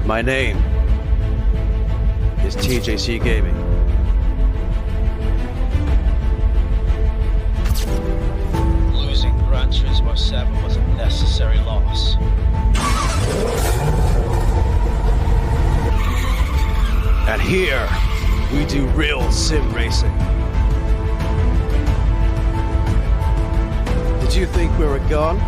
My name is TJC Gaming. Losing Gran Turismo 7 was a necessary loss. And here, we do real sim racing. Did you think we were gone?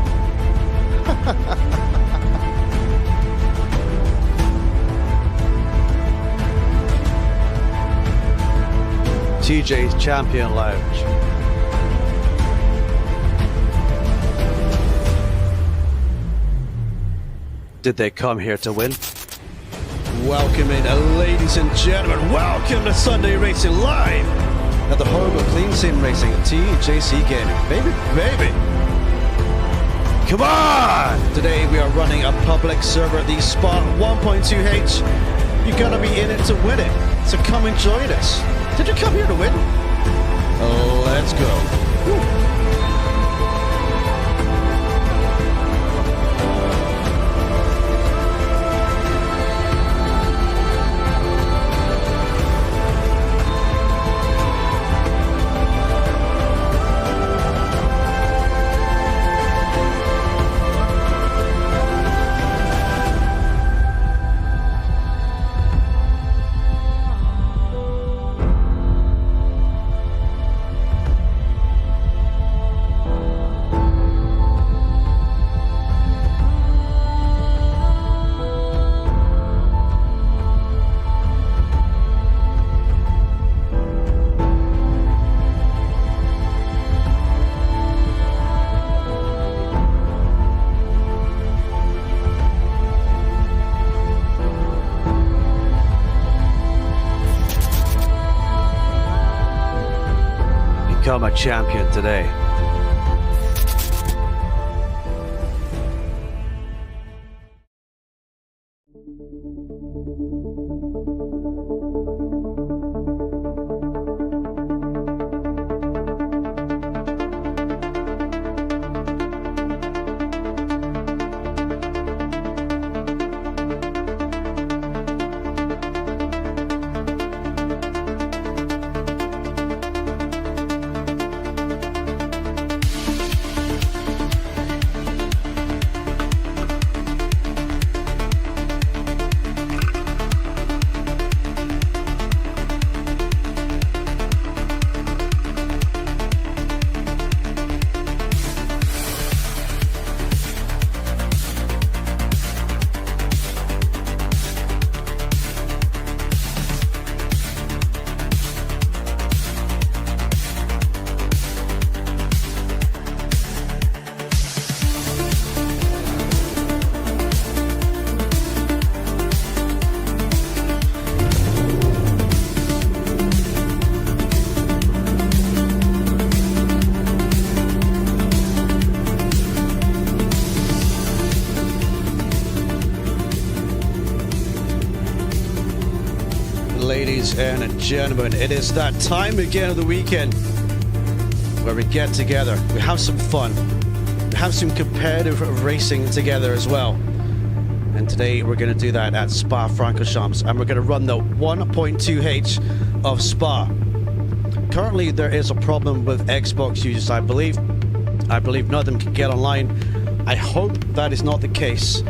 TJ's Champion Lounge. Did they come here to win? Welcome in, ladies and gentlemen. Welcome to Sunday Racing Live at the home of clean sim racing at TJC Gaming. Baby. Come on! Today we are running a public server, the Spot 1.2H. You gotta be in it to win it. So come and join us. Did you come here to win? Let's go. Woo. Become a champion today. Ladies and gentlemen, it is that time again of the weekend where we get together, we have some fun, we have some competitive racing together as well. And today we're going to do that at Spa-Francorchamps, and we're going to run the 1.2H of Spa. Currently there is a problem with Xbox users, I believe none of them can get online. I hope that is not the case,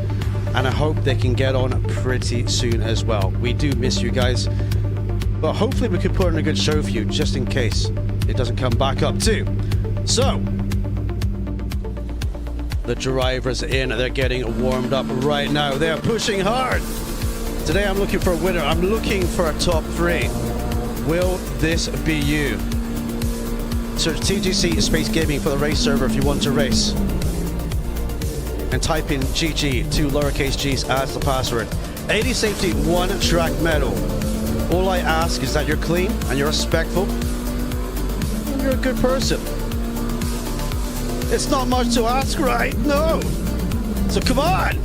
and I hope they can get on pretty soon as well. We do miss you guys, but hopefully we can put on a good show for you just in case it doesn't come back up too. So the drivers in, they're getting warmed up right now. They're pushing hard. Today I'm looking for a winner. I'm looking for a top 3. Will this be you? Search TGC Space Gaming for the race server if you want to race, and type in GG, 2 lowercase g's as the password. 80 safety, 1 track medal. All I ask is that you're clean and you're respectful and you're a good person. It's not much to ask, right? No. So come on.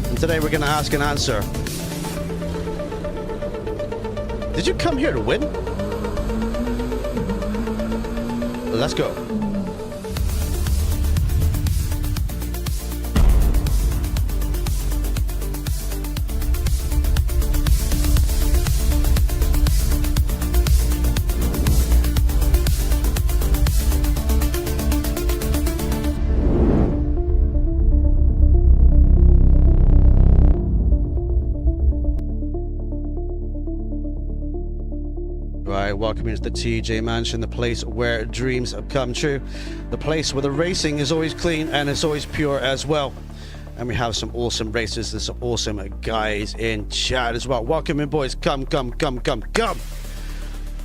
And today we're going to ask and answer. Did you come here to win? Let's go. welcome into the TJ Mansion, the place where dreams come true, the place where the racing is always clean and it's always pure as well. And we have some awesome racers and some awesome guys in chat as well. Welcome in, boys. Come.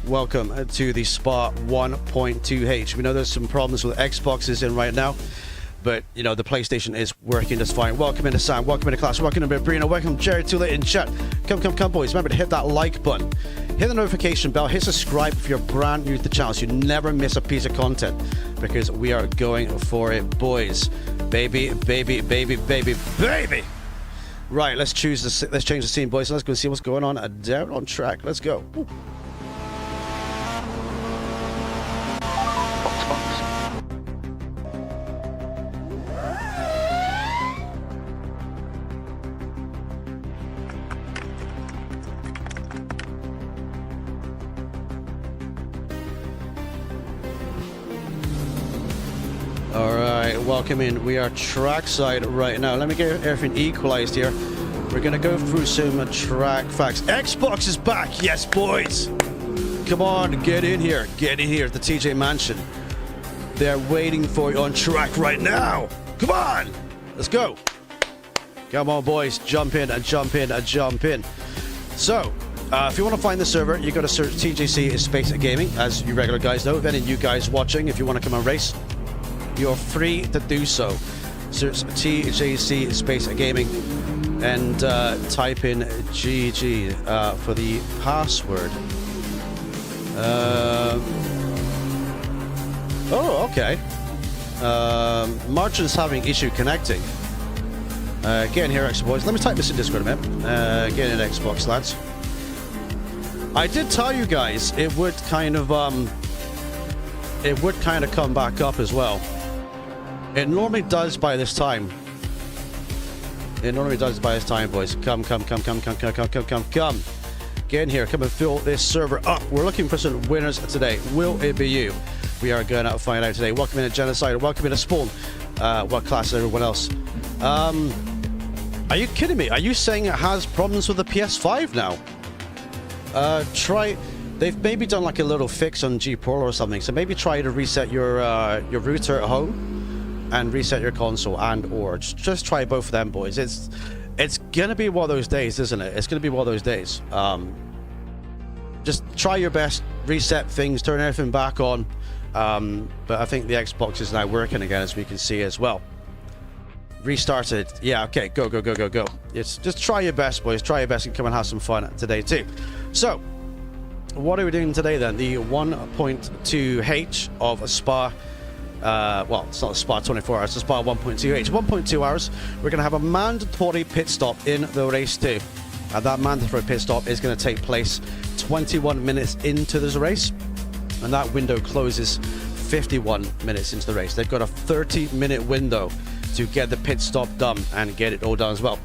Welcome to the Spa 1.2H. We know there's some problems with Xboxes in right now, but you know the PlayStation is working just fine. Welcome into Sam, welcome into Class, welcome into Brino, welcome Jerry Tula in chat. Come boys, remember to hit that like button, hit the notification bell, hit subscribe if you're brand new to the channel so you never miss a piece of content, because we are going for it, boys. Baby. Right, let's change the scene, boys. Let's go see what's going on down on track. Let's go. Ooh. Welcome in. We are trackside right now. Let me get everything equalized here. We're gonna go through some track facts. Xbox is back, yes, boys. Come on, get in here. Get in here at the TJ Mansion. They're waiting for you on track right now. Come on, let's go. Come on, boys, jump in. So, if you want to find the server, you got to search TJC Space Gaming, as you regular guys know. If any of you guys watching, if you want to come and race, you're free to do so. Search TJC Space Gaming and type in GG for the password. Oh, okay. Margin's having issue connecting. Get in here, Xbox boys. Let me type this in Discord a minute. Get in Xbox, lads. I did tell you guys it would kind of come back up as well. It normally does by this time. Boys. Come. Get in here. Come and fill this server up. We're looking for some winners today. Will it be you? We are going to find out today. Welcome in to Genocide. Welcome in to Spawn. What class is everyone else? Are you kidding me? Are you saying it has problems with the PS5 now? They've maybe done like a little fix on G Pro or something. So maybe try to reset your router at home and reset your console, and or just try both of them, boys. It's gonna be one of those days, isn't it? It's gonna be one of those days. Just try your best, reset things, turn everything back on. But I think the Xbox is now working again, as we can see as well. Restarted. Yeah, okay, go. It's just try your best, boys. Try your best and come and have some fun today too. So, what are we doing today then? The 1.2H of a Spa. Well, it's not a Spa 24 hours, it's a Spa 1.2H. 1.2 hours, we're going to have a mandatory pit stop in the race too. And that mandatory pit stop is going to take place 21 minutes into this race. And that window closes 51 minutes into the race. They've got a 30-minute window to get the pit stop done and get it all done as well.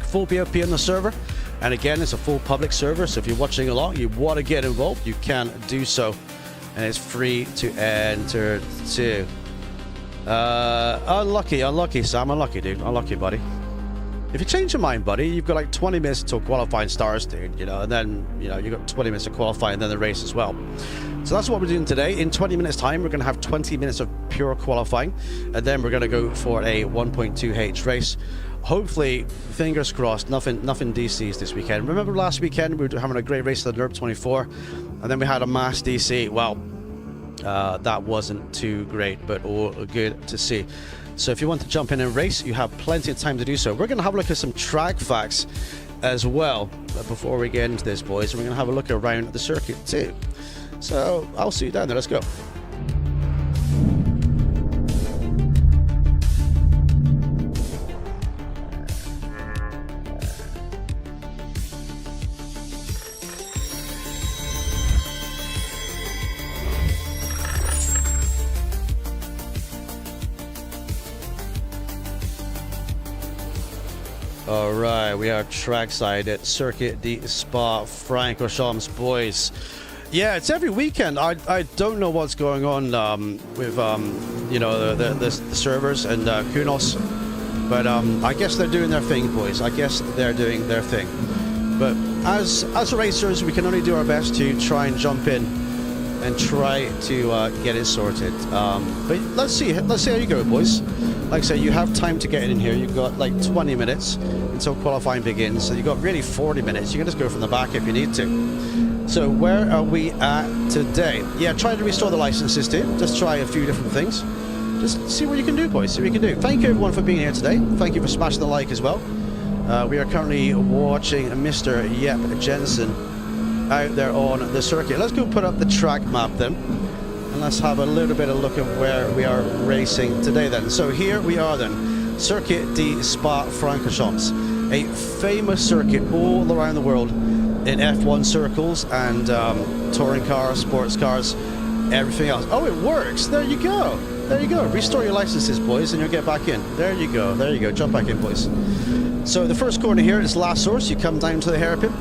Full BOP on the server. And again, it's a full public server, so if you're watching along, you want to get involved, you can do so. And it's free to enter too. Unlucky, Sam. Unlucky, dude. Unlucky, buddy. If you change your mind, buddy, you've got like 20 minutes till qualifying stars, dude. You know, and then you've got 20 minutes to qualify and then the race as well. So that's what we're doing today. In 20 minutes time, we're going to have 20 minutes of pure qualifying, and then we're going to go for a 1.2H race. Hopefully, fingers crossed, nothing DCs this weekend. Remember last weekend we were having a great race at the NERP 24, and then we had a mass DC. Well, that wasn't too great, but all good to see. So if you want to jump in and race, you have plenty of time to do so. We're going to have a look at some track facts as well before we get into this, boys. And we're going to have a look around the circuit too. So I'll see you down there. Let's go. Alright, we are trackside at Circuit de Spa-Francorchamps, boys. Yeah, it's every weekend. I don't know what's going on with the servers and Kunos, but I guess they're doing their thing, boys. I guess they're doing their thing. But as racers, we can only do our best to try and jump in and try to get it sorted. But let's see how you go, boys. Like I say, you have time to get in here. You've got like 20 minutes until qualifying begins, so you've got really 40 minutes. You can just go from the back if you need to. So where are we at today? Yeah, try to restore the licenses too. Just try a few different things. Just see what you can do, boys. See what you can do. Thank you everyone for being here today. Thank you for smashing the like as well. We are currently watching Mr. Yep Jensen out there on the circuit. Let's go put up the track map then, and let's have a little bit of look at where we are racing today then. So here we are then, Circuit de Spa-Francorchamps, a famous circuit all around the world in F1 circles and touring cars, sports cars, everything else. Oh, it works. There you go. There you go. Restore your licenses, boys, and you'll get back in. There you go. There you go. Jump back in, boys. So the first corner here is last source. You come down to the hairpin,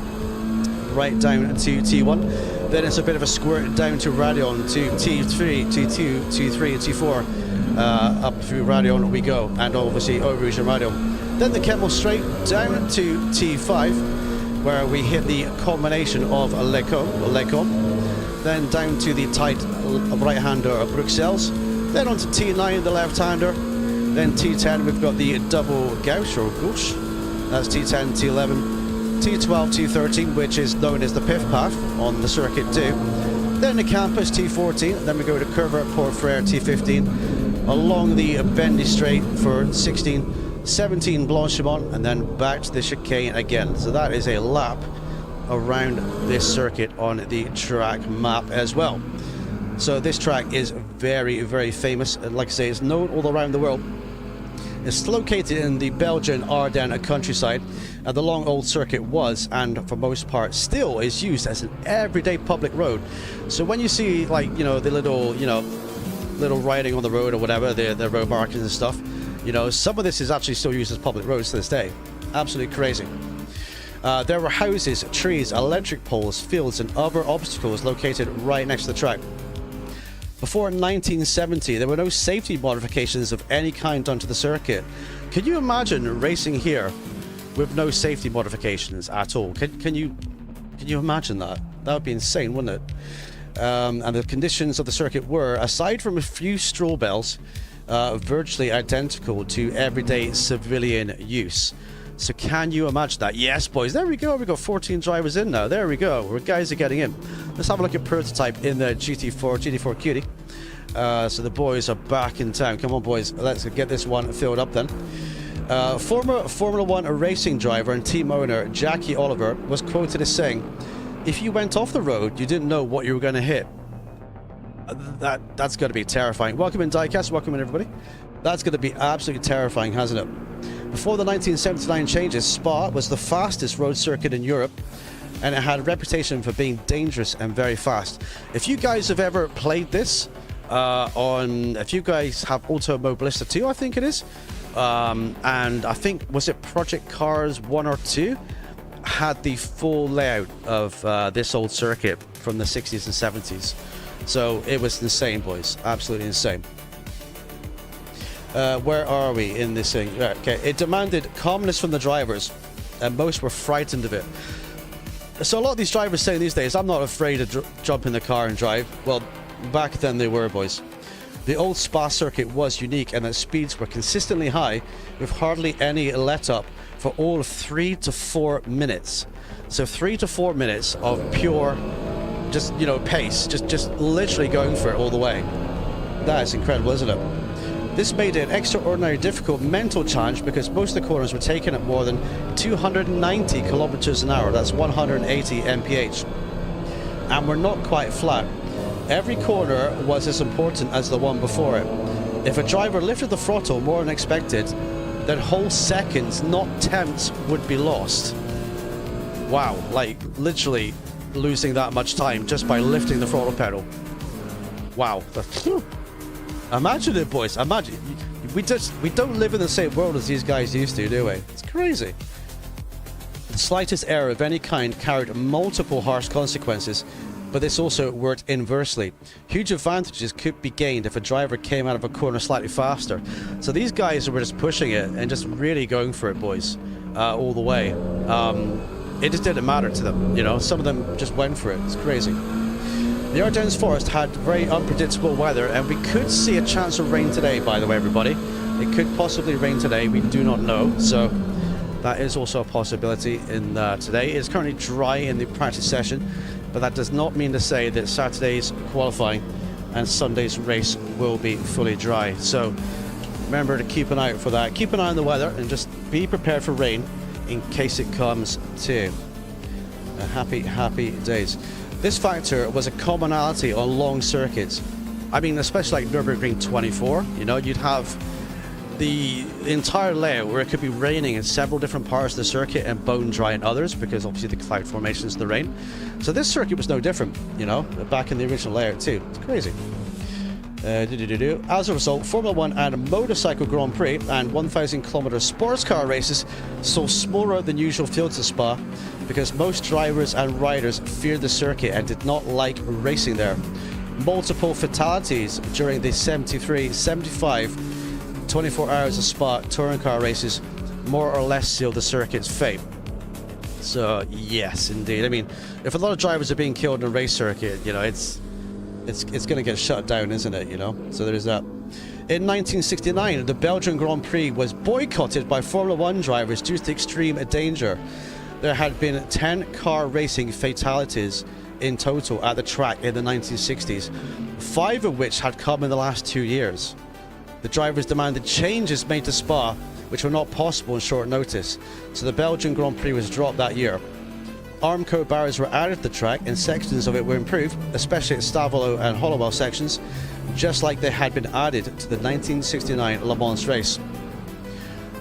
right down to T1. Then it's a bit of a squirt down to Radeon, to T3, T2, T3, and T4. Up through Radeon we go, and obviously Eau Rouge and Radeon. Then the Kemmel straight down to T5, where we hit the culmination of Lecom. Then down to the tight right-hander of Bruxelles. Then on to T9, the left-hander. Then T10, we've got the double gauche or gauche. That's T10, T11, T12, T13, which is known as the PIF path on the circuit too. Then the campus, T14. Then we go to Curva, Port Frere, T15. Along the bendy straight for 16, 17 Blanchimont, and then back to the chicane again. So that is a lap around this circuit on the track map as well. So this track is very, very famous, and like I say, it's known all around the world. It's located in the Belgian Ardennes countryside. The long old circuit was, and for most part still is, used as an everyday public road. So when you see, like, you know, the little, you know, little writing on the road or whatever, the road markings and stuff, you know, some of this is actually still used as public roads to this day. Absolutely crazy. There were houses, trees, electric poles, fields, and other obstacles located right next to the track. Before 1970, there were no safety modifications of any kind done to the circuit. Can you imagine racing here with no safety modifications at all? Can you imagine that? That would be insane, wouldn't it? And the conditions of the circuit were, aside from a few straw bells, virtually identical to everyday civilian use. So can you imagine that? Yes, boys, there we go. We've got 14 drivers in now. There we go. Our guys are getting in. Let's have a look at prototype in the GT4 Cutie. So the boys are back in town. Come on, boys. Let's get this one filled up then. Former Formula 1 racing driver and team owner Jackie Oliver was quoted as saying, "If you went off the road, you didn't know what you were going to hit." That's going to be terrifying. Welcome in, Diecast. Welcome in, everybody. That's going to be absolutely terrifying, hasn't it? Before the 1979 changes, Spa was the fastest road circuit in Europe, and it had a reputation for being dangerous and very fast. If you guys have ever played this, if you guys have Automobilista 2, I think it is, and I think, was it Project Cars 1 or 2, had the full layout of this old circuit from the 60s and 70s. So it was insane, boys. Absolutely insane. Where are we in this thing? Okay, it demanded calmness from the drivers, and most were frightened of it. So a lot of these drivers say these days, "I'm not afraid to jump in the car and drive." Well, back then they were, boys. The old Spa circuit was unique, and the speeds were consistently high, with hardly any let-up for all of 3 to 4 minutes. So 3 to 4 minutes of pure, just, you know, pace, just literally going for it all the way. That is incredible, isn't it? This made it an extraordinarily difficult mental challenge because most of the corners were taken at more than 290 kilometers an hour. That's 180 mph. And were not quite flat. Every corner was as important as the one before it. If a driver lifted the throttle more than expected, then whole seconds, not tenths, would be lost. Wow, like literally losing that much time just by lifting the throttle pedal. Wow. Imagine it, boys. Imagine. We don't live in the same world as these guys used to, do we? It's crazy. The slightest error of any kind carried multiple harsh consequences, but this also worked inversely. Huge advantages could be gained if a driver came out of a corner slightly faster. So these guys were just pushing it and just really going for it, boys, all the way. it just didn't matter to them. You know, some of them just went for it. It's crazy. The Ardennes Forest had very unpredictable weather, and we could see a chance of rain today, by the way, everybody. It could possibly rain today, we do not know, so that is also a possibility in today. It's currently dry in the practice session, but that does not mean to say that Saturday's qualifying and Sunday's race will be fully dry. So remember to keep an eye out for that. Keep an eye on the weather and just be prepared for rain in case it comes too. Happy days. This factor was a commonality on long circuits. I mean, especially like Nürburgring 24, you know, you'd have the entire layout where it could be raining in several different parts of the circuit and bone dry in others, because obviously the cloud formation is the rain. So this circuit was no different, you know, back in the original layout too. It's crazy. As a result, Formula 1 and Motorcycle Grand Prix and 1,000-kilometer sports car races saw smaller than usual fields of Spa, because most drivers and riders feared the circuit and did not like racing there. Multiple fatalities during the 73, 75, 24 hours of Spa touring car races more or less sealed the circuit's fate. So yes, indeed. I mean, if a lot of drivers are being killed in a race circuit, you know, it's going to get shut down, isn't it? You know, so there is that. In 1969, the Belgian Grand Prix was boycotted by Formula 1 drivers due to extreme danger. There had been 10 car racing fatalities in total at the track in the 1960s, 5 of which had come in the last 2 years. The drivers demanded changes made to Spa, which were not possible in short notice, so the Belgian Grand Prix was dropped that year. Armco barriers were added to the track and sections of it were improved, especially at Stavelot and Hollowell sections, just like they had been added to the 1969 Le Mans race.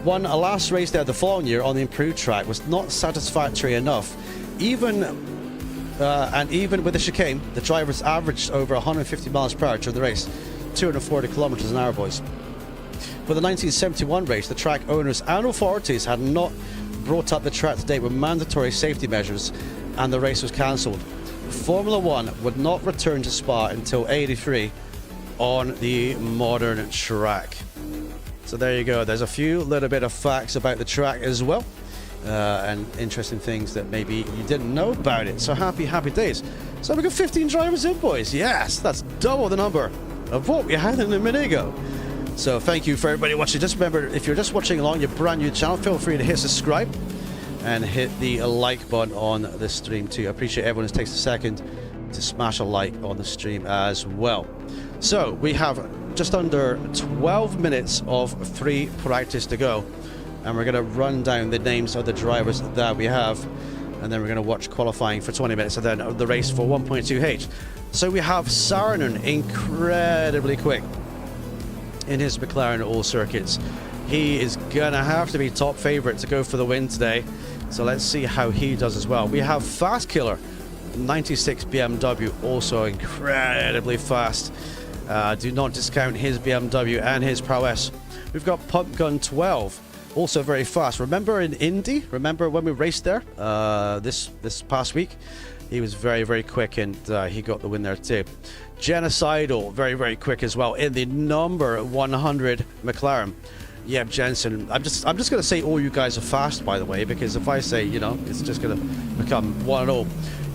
A last race there the following year on the improved track was not satisfactory enough. Even with the chicane, the drivers averaged over 150 miles per hour during the race, 240 kilometers an hour, boys. For the 1971 race, the track owners and authorities had not brought up the track to date with mandatory safety measures, and the race was cancelled. Formula 1 would not return to Spa until '83 on the modern track. So there you go. There's a few little bit of facts about the track as well, and interesting things that maybe you didn't know about it. So happy days. So we've got 15 drivers in, boys. Yes, that's double the number of what we had in a minute ago. So thank you for everybody watching. Just remember, if you're just watching along, you're brand new to the channel, feel free to hit subscribe and hit the like button on the stream too. I appreciate everyone who takes a second to smash a like on the stream as well. So we have just under 12 minutes of free practice to go, and we're going to run down the names of the drivers that we have, and then we're going to watch qualifying for 20 minutes and then the race for 1.2H. So we have Saarinen, incredibly quick in his McLaren all circuits. He is gonna have to be top favorite to go for the win today, so let's see how he does as well. We have Fast Killer 96 BMW, also incredibly fast. Do not discount his BMW and his prowess. We've got Pump Gun 12, also very fast. Remember in Indy, remember when we raced there this past week? He was very quick, and he got the win there too. Genocidal, very quick as well in the number 100 McLaren. Yep, Jensen. I'm just going to say all you guys are fast, by the way, because if I say, you know, it's just going to become 1-0.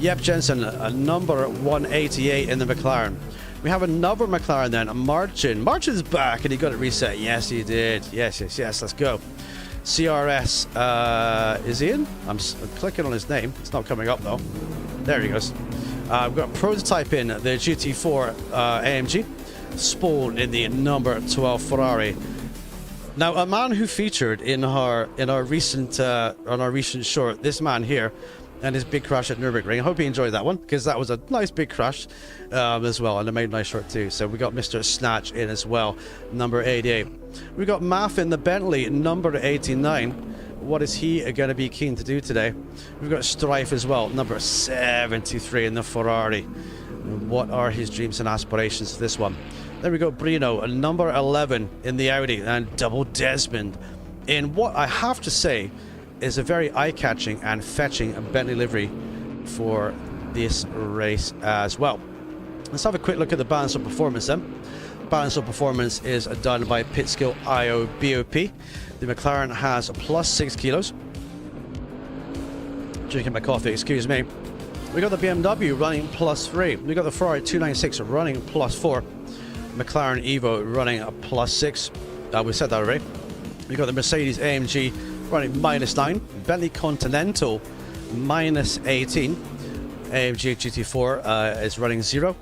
Yep, Jensen, a number 188 in the McLaren. We have another McLaren then, Martin. Martin's back, and he got it reset. Yes, he did. Yes. Let's go. CRS is he in? I'm clicking on his name. It's not coming up though. There he goes. We've got prototype in the GT4 AMG, spawned in the number 12 Ferrari. Now, a man who featured in our recent short, this man here, and his big crash at Nürburgring. I hope you enjoyed that one, because that was a nice big crash as well, and it made a nice short too. So we got Mr. Snatch in as well, number 88. We got Maff in the Bentley, number 89. What is he going to be keen to do today? We've got Strife as well, number 73 in the Ferrari. What are his dreams and aspirations for this one? Then we got Brino, number 11 in the Audi, and Double Desmond in what I have to say is a very eye-catching and fetching Bentley livery for this race as well. Let's have a quick look at the balance of performance then. Balance of performance is done by Pitskill IO BOP. The McLaren has plus 6 kilos. Drinking my coffee, excuse me. We got the BMW running +3. We got the Ferrari 296 running +4. McLaren Evo running a +6. We said that already. We got the Mercedes AMG running -9. Bentley Continental -18. AMG GT4 is running 0.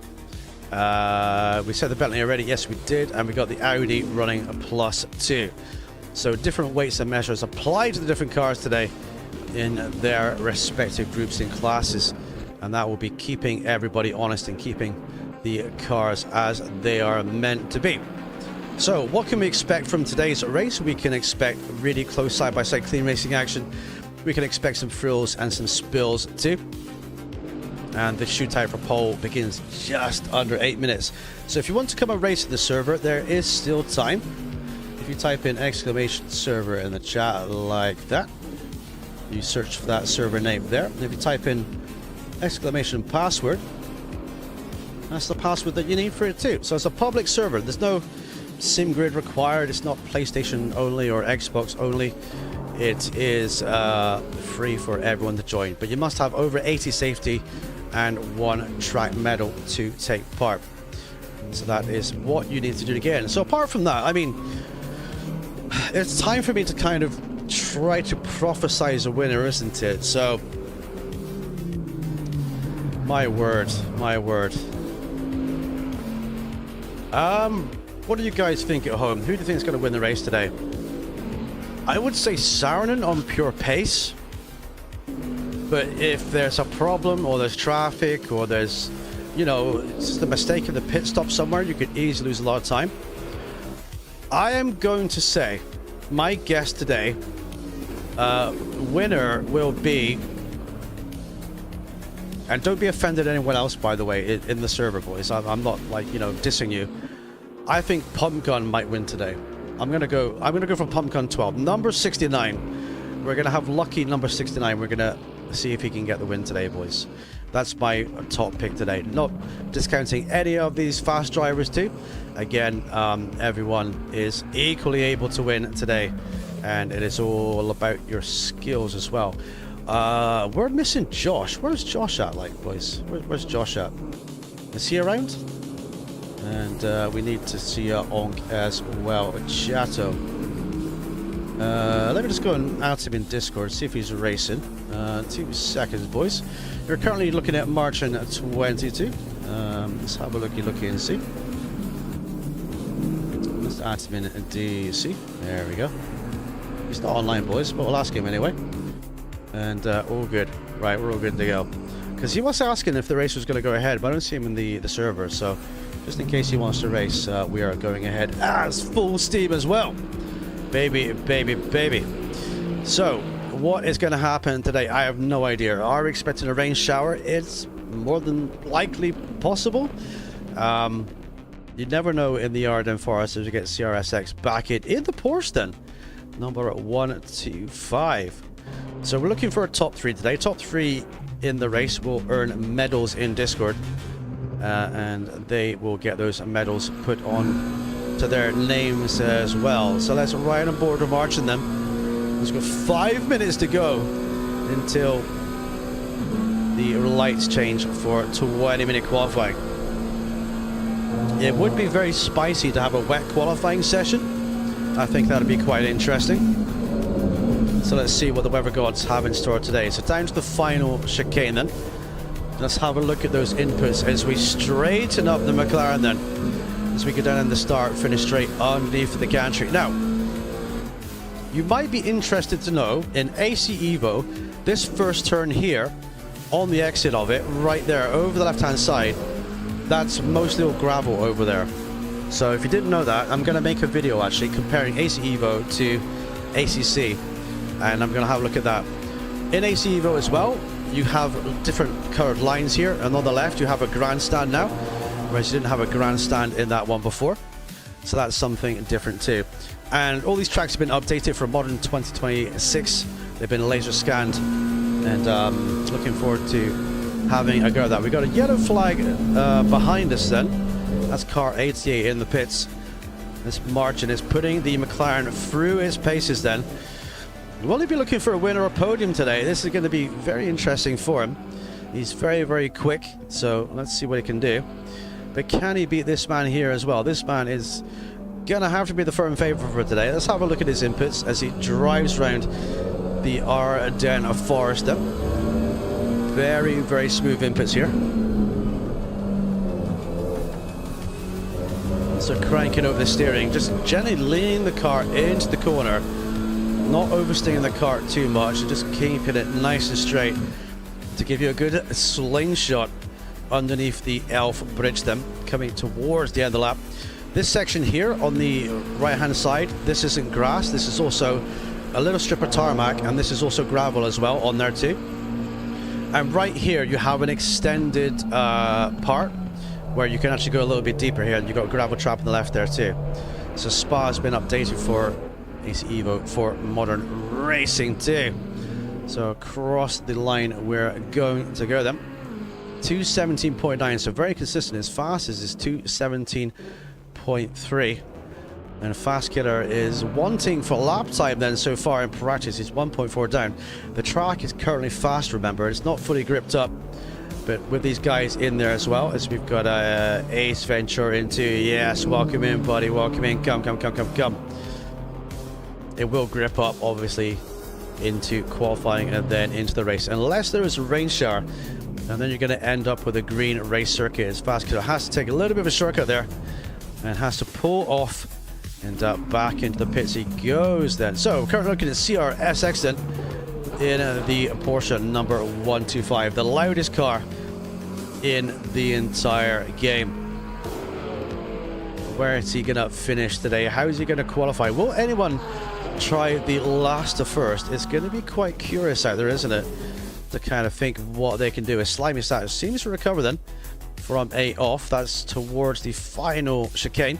We said the Bentley already. Yes, we did. And we got the Audi running a +2. So different weights and measures applied to the different cars today in their respective groups and classes. And that will be keeping everybody honest and keeping the cars as they are meant to be. So what can we expect from today's race? We can expect really close side-by-side clean racing action. We can expect some thrills and some spills too. And the shootout for pole begins just under 8 minutes. So if you want to come and race at the server, there is still time. If you type in !server in the chat like that, you search for that server name there. And if you type in !password, that's the password that you need for it too. So it's a public server. There's no sim grid required. It's not PlayStation only or Xbox only. It is free for everyone to join, but you must have over 80 safety and 1 track medal to take part. So that is what you need to do to get in. So apart from that, I mean, it's time for me to kind of try to prophesize a winner, isn't it? So my word. What do you guys think at home? Who do you think is going to win the race today? I would say Saarinen on pure pace. But if there's a problem or there's traffic or there's, you know, it's just a mistake in the pit stop somewhere, you could easily lose a lot of time. I am going to say, my guess today, winner will be, and don't be offended anyone else, by the way, in the server, boys. I'm not, like, you know, dissing you. I think Pump Gun might win today. I'm gonna go for Pump Gun 12. Number 69. We're gonna have lucky number 69. We're gonna see if he can get the win today, boys. That's my top pick today. Not discounting any of these fast drivers too. Again, everyone is equally able to win today, and it is all about your skills as well. We're missing Josh. Where's Josh at, like, boys? Where's Josh at? Is he around? And we need to see Onk as well. Chato. Let me just go and add him in Discord, see if he's racing. 2 seconds, boys. You're currently looking at Marching 22. Let's have a looky and see. Let's add him in DC. There we go. He's not online, boys, but we'll ask him anyway. And all good. Right, we're all good to go. Because he was asking if the race was going to go ahead, but I don't see him in the server, so just in case he wants to race, we are going ahead as full steam as well. Baby. So, what is going to happen today? I have no idea. Are we expecting a rain shower? It's more than likely possible. You never know in the Ardennes Forest as we get CRSX back in the Porsche then. Number 125. So we're looking for a top 3 today. Top 3 in the race will earn medals in Discord. And they will get those medals put on to their names as well. So let's ride on board and march in them. We've got 5 minutes to go until the lights change for 20-minute qualifying. It would be very spicy to have a wet qualifying session. I think that would be quite interesting. So let's see what the weather gods have in store today. So down to the final chicane then. Let's have a look at those inputs as we straighten up the McLaren then. As we go down in the start, finish straight underneath the gantry. Now, you might be interested to know, in AC Evo, this first turn here, on the exit of it, right there, over the left-hand side, that's mostly all gravel over there. So if you didn't know that, I'm going to make a video actually comparing AC Evo to ACC. And I'm going to have a look at that. In AC Evo as well, you have different colored lines here, and on the left you have a grandstand now, whereas you didn't have a grandstand in that one before. So that's something different too. And all these tracks have been updated for modern 2026. They've been laser scanned, and looking forward to having a go at that. We've got a yellow flag behind us then. That's car 88 in the pits. This margin is putting the McLaren through its paces then. Will he be looking for a win or a podium today? This is going to be very interesting for him. He's very, very quick, so let's see what he can do. But can he beat this man here as well? This man is going to have to be the firm favourite for today. Let's have a look at his inputs as he drives around the Ardennes Forest. Very, very smooth inputs here. So cranking over the steering, just gently leaning the car into the corner, not oversteering the car too much, and just keeping it nice and straight to give you a good slingshot underneath the Elf bridge then, coming towards the end of the lap. This section here on the right hand side, this isn't grass, this is also a little strip of tarmac, and this is also gravel as well on there too. And right here you have an extended part where you can actually go a little bit deeper here, and you've got a gravel trap on the left there too. So Spa has been updated for AC Evo for modern racing too. So across the line we're going to go then. 217.9, so very consistent. As fast as is 217.3. And Fast Killer is wanting for lap time then so far in practice. He's 1.4 down. The track is currently fast, remember. It's not fully gripped up. But with these guys in there as well, as we've got Ace Venture into, yes, welcome in, buddy, welcome in, come. It will grip up, obviously, into qualifying and then into the race. Unless there is a rain shower, and then you're going to end up with a green race circuit. As Fast Killer has to take a little bit of a shortcut there, and has to pull off, and back into the pits he goes then. So, currently looking at CRSX then, in the Porsche number 125, the loudest car in the entire game. Where is he gonna finish today? How is he gonna qualify? Will anyone try the last to first? It's gonna be quite curious out there, isn't it, to kind of think what they can do. As Slimy Status seems to recover then from a off. That's towards the final chicane,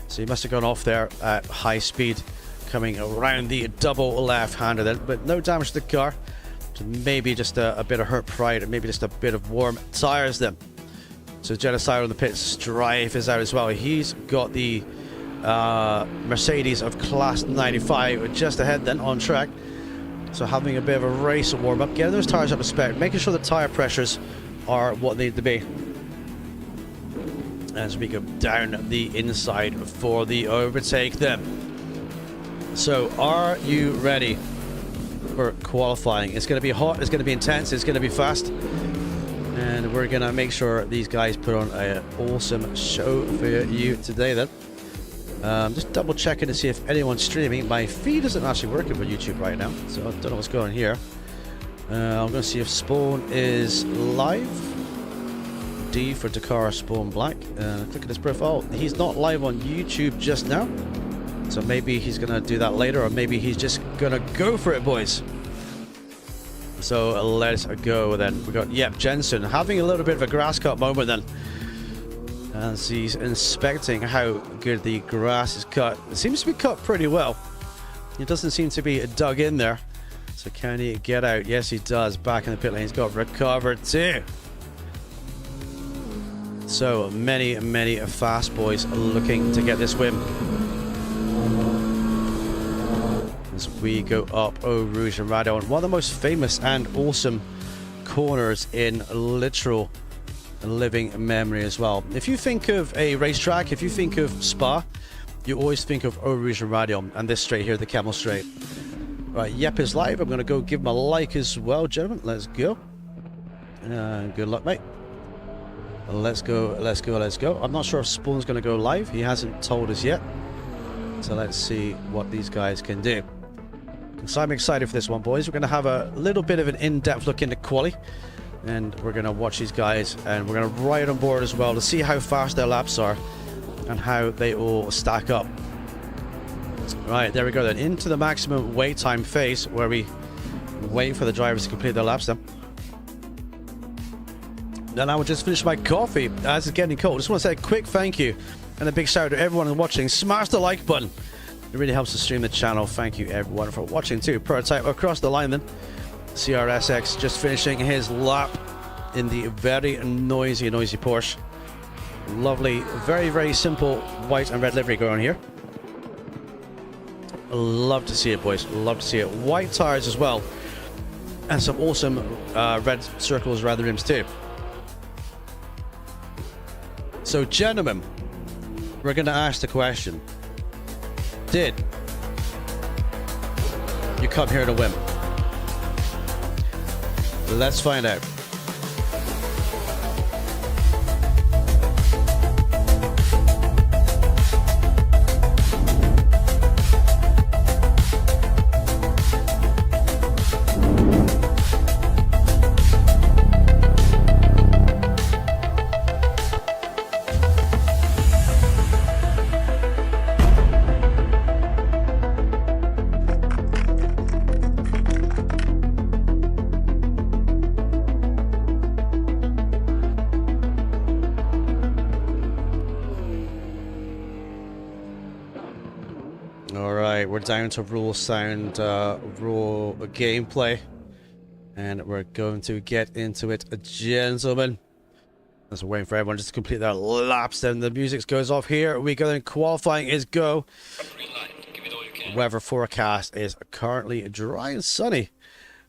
so he must have gone off there at high speed, coming around the double left-hander then, but no damage to the car. So maybe just a bit of hurt pride, and maybe just a bit of warm tires then. So Genocide on the pit strife is out as well. He's got the Mercedes of Class 95 just ahead then on track. So having a bit of a race warm-up, getting those tires up to spec, making sure the tire pressures are what they need to be. As we go down the inside for the overtake then. So, are you ready for qualifying? It's going to be hot, it's going to be intense, it's going to be fast. And we're going to make sure these guys put on an awesome show for you today then. Just double checking to see if anyone's streaming. My feed isn't actually working for YouTube right now, so I don't know what's going on here. I'm going to see if Spawn is live. D for Dakar Spawn Black. Click at his profile. He's not live on YouTube just now. So maybe he's going to do that later, or maybe he's just going to go for it, boys. So let's go then. We got, yep, Jensen having a little bit of a grass cut moment then, as he's inspecting how good the grass is cut. It seems to be cut pretty well. It doesn't seem to be dug in there. So can he get out? Yes, he does. Back in the pit lane. He's got recovered too. So many fast boys looking to get this win. As we go up Eau Rouge and Radon, one of the most famous and awesome corners in literal living memory as well. If you think of a racetrack, if you think of Spa, you always think of Eau Rouge and Radon, and this straight here, the Camel Straight. Right, Yep is live. I'm going to go give him a like as well, gentlemen. Let's go. Good luck, mate. Let's go. I'm not sure if Spawn's going to go live. He hasn't told us yet. So let's see what these guys can do. So I'm excited for this one, boys. We're going to have a little bit of an in-depth look into Quali, and we're going to watch these guys, and we're going to ride on board as well to see how fast their laps are and how they all stack up. Right, there we go then. Into the maximum wait time phase, where we wait for the drivers to complete their laps then. Then I will just finish my coffee as it's getting cold. Just want to say a quick thank you and a big shout out to everyone watching. Smash the like button. It really helps to stream the channel. Thank you everyone for watching too. Prototype across the line then. CRSX just finishing his lap in the very noisy Porsche. Lovely, very simple white and red livery going on here. Love to see it, boys. Love to see it. White tires as well. And some awesome red circles around the rims too. So, gentlemen, we're going to ask the question. Did you come here to win? Let's find out. We're down to raw sound, raw gameplay, and we're going to get into it, gentlemen. As we're waiting for everyone just to complete their laps, then the music goes off. Here we go, then qualifying is go. Weather forecast is currently dry and sunny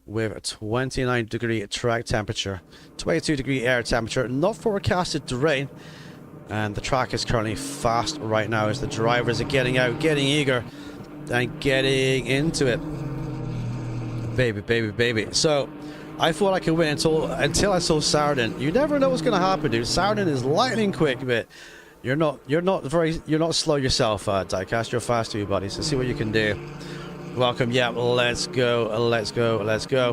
with a 29-degree track temperature, 22-degree air temperature, not forecasted to rain, and the track is currently fast right now as the drivers are getting out, getting eager, and getting into it. Baby, baby, baby. So I thought I could win until I saw Sourden. You never know what's gonna happen, dude. Sourden is lightning quick, but you're not slow yourself, Diecast. You're fast too, buddy. So see what you can do. Welcome, yeah, let's go, let's go, let's go.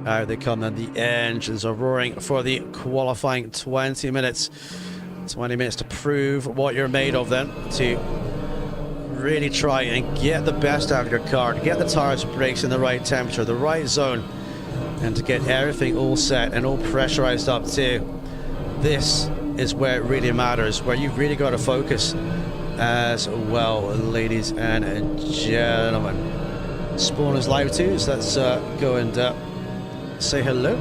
Out they come, and the engines are roaring for the qualifying 20 minutes. 20 minutes to prove what you're made of, then to really try and get the best out of your car, to get the tires and brakes in the right temperature, the right zone, and to get everything all set and all pressurized up too. This is where it really matters, where you've really got to focus as well, ladies and gentlemen. Spawn is live too, so let's go and say hello.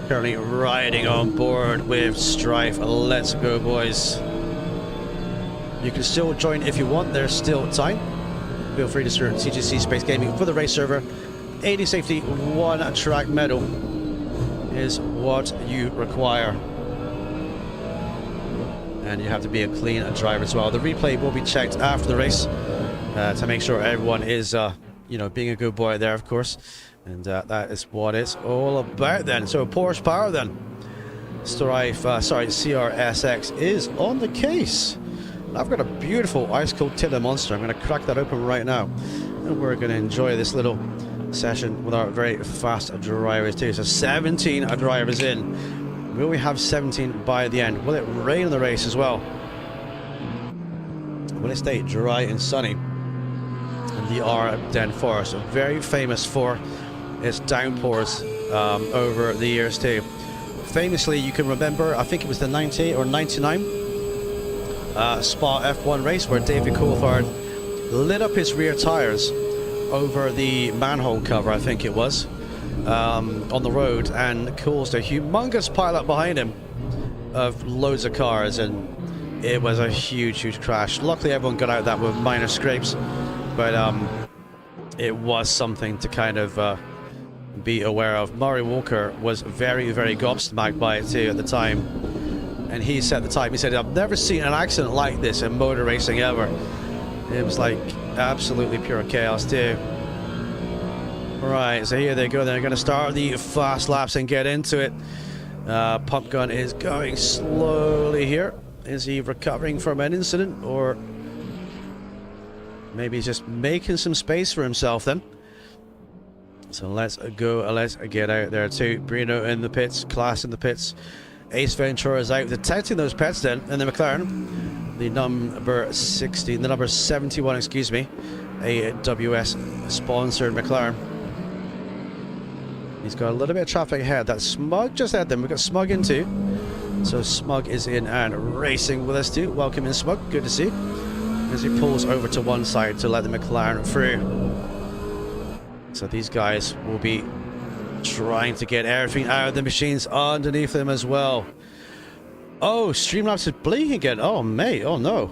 Currently riding on board with Strife. Let's go, boys. You can still join if you want, there's still time. Feel free to search CGC Space Gaming for the race server. 80 safety, 1 track medal is what you require. And you have to be a clean driver as well. The replay will be checked after the race to make sure everyone is, you know, being a good boy there, of course. And that is what it's all about then. So Porsche Power then. Strife, CRSX is on the case. I've got a beautiful ice cold Tiller Monster. I'm going to crack that open right now, and we're going to enjoy this little session with our very fast drivers too. So 17 drivers in. Will we have 17 by the end? Will it rain in the race as well? Will it stay dry and sunny? And the Ardennes Forest, very famous for its downpours over the years too. Famously, you can remember, I think it was the 98 or 99 Spa F1 race where David Coulthard lit up his rear tires over the manhole cover, I think it was, on the road, and caused a humongous pileup behind him of loads of cars, and it was a huge crash. Luckily everyone got out of that with minor scrapes, but it was something to kind of be aware of. Murray Walker was very gobsmacked by it too at the time. And he said at the time, he said, I've never seen an accident like this in motor racing ever. It was like absolutely pure chaos too. Right, so here they go. They're going to start the fast laps and get into it. Pump Gun is going slowly here. Is he recovering from an incident, or maybe he's just making some space for himself then? So let's go, let's get out there too. Bruno in the pits, Class in the pits. Ace Ventura is out detecting those pets then, and the McLaren, the number 16, the number 71, excuse me, AWS sponsored McLaren. He's got a little bit of traffic ahead. That's Smug just ahead then. We've got Smug in too. So Smug is in and racing with us too. Welcome in, Smug. Good to see. As he pulls over to one side to let the McLaren through. So these guys will be trying to get everything out of the machines underneath them as well. Oh, Streamlabs is blinking again. Oh, mate. Oh, no.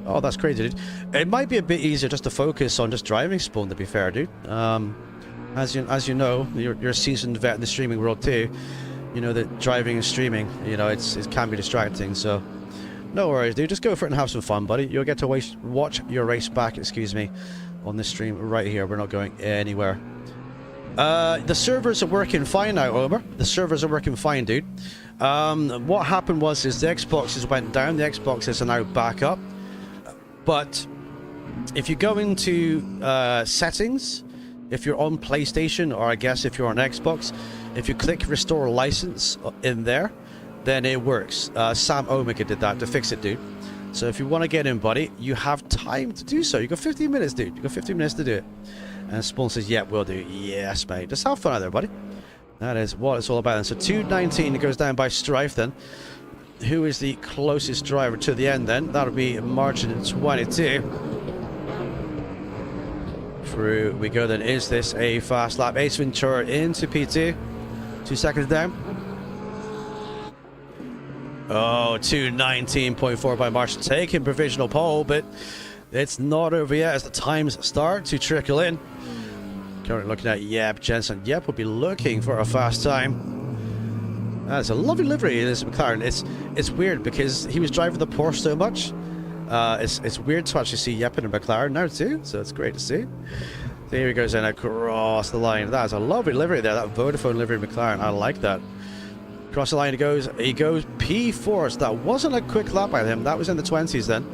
Oh, that's crazy, dude. It might be a bit easier just to focus on just driving Spawn, to be fair, dude. As you know, you're a seasoned vet in the streaming world too. You know that driving and streaming, you know, it can be distracting, so no worries, dude. Just go for it and have some fun, buddy. You'll get to watch your race back, excuse me, on this stream right here. We're not going anywhere. The servers are working fine now, Omer. The servers are working fine, dude. What happened was the Xboxes went down. The Xboxes are now back up. But if you go into settings, if you're on PlayStation, or I guess if you're on Xbox, if you click restore license in there, then it works. Sam Omega did that to fix it, dude. So if you want to get in, buddy, you have time to do so. You got 15 minutes, dude. You got 15 minutes to do it. And Spawn says, "Yep, we'll do." Yes, mate. Just have fun out there, buddy. That is what it's all about. And so 219 goes down by Strife then. Who is the closest driver to the end then? That'll be margin 22. Through we go then. Is this a fast lap? Ace Ventura into P2. 2 seconds down. Oh, 219.4 by Marshall, taking provisional pole, but it's not over yet as the times start to trickle in. Currently looking at Yep Jensen. Yep will be looking for a fast time. That's a lovely livery in this McLaren. It's weird because he was driving the Porsche so much. It's weird to actually see Yep in a McLaren now too, so it's great to see. There he goes in across the line. That's a lovely livery there, that Vodafone livery McLaren. I like that. Across the line he goes P4. So that wasn't a quick lap by him. That was in the 20s then.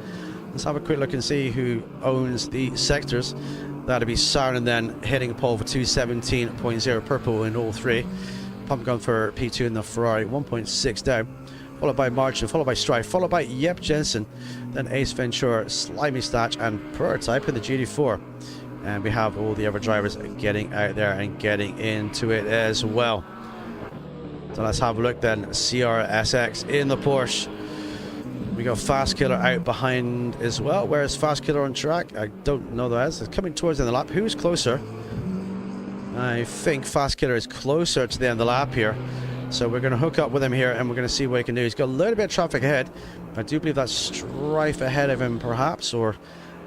Let's have a quick look and see who owns the sectors. That'll be Sauron then hitting a pole for 217.0 purple in all three. Pump gun for P2 in the Ferrari, 1.6 down. Followed by Martin, followed by Strife, followed by Yep Jensen, then Ace Ventura, Slimy Statch, and Prototype in the GT4. And we have all the other drivers getting out there and getting into it as well. So let's have a look then. CRSX in the Porsche. We got Fast Killer out behind as well. Where is Fast Killer on track? I don't know that. It's coming towards the end of the lap. Who's closer? I think Fast Killer is closer to the end of the lap here. So we're going to hook up with him here and we're going to see what he can do. He's got a little bit of traffic ahead. I do believe that's Strife ahead of him perhaps, or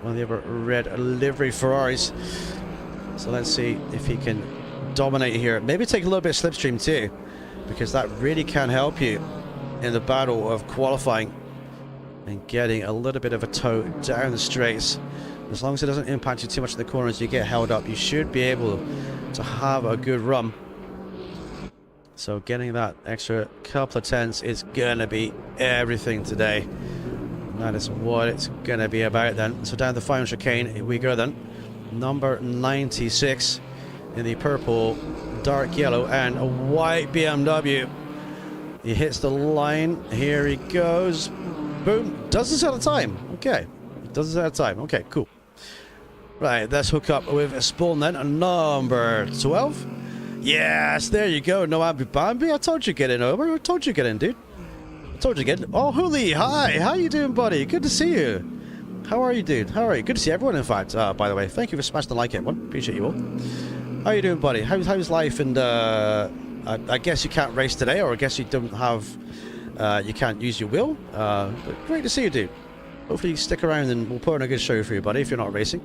one of the other red livery Ferraris. So let's see if he can dominate here. Maybe take a little bit of slipstream too, because that really can help you in the battle of qualifying and getting a little bit of a tow down the straights. As long as it doesn't impact you too much in the corners, you get held up, you should be able to have a good run. So getting that extra couple of tenths is gonna be everything today. And that is what it's gonna be about then. So down the final chicane we go then. Number 96 in the purple, dark yellow, and a white BMW. He hits the line. Here he goes. Boom. Doesn't set a time. Okay. Doesn't set a time. Okay, cool. Right, let's hook up with Spawn then. Number 12. Yes, there you go. No Ambi Bambi. I told you get in, over. I told you get in, dude. I told you get in. Oh, Huli, hi. How you doing, buddy? Good to see you. How are you, dude? How are you? Good to see everyone, in fact. By the way, thank you for smashing the like one. Appreciate you all. How you doing, buddy? How's life? And I guess you can't race today, or I guess you don't have, you can't use your wheel. But great to see you, dude. Hopefully you stick around and we'll put on a good show for you, buddy, if you're not racing.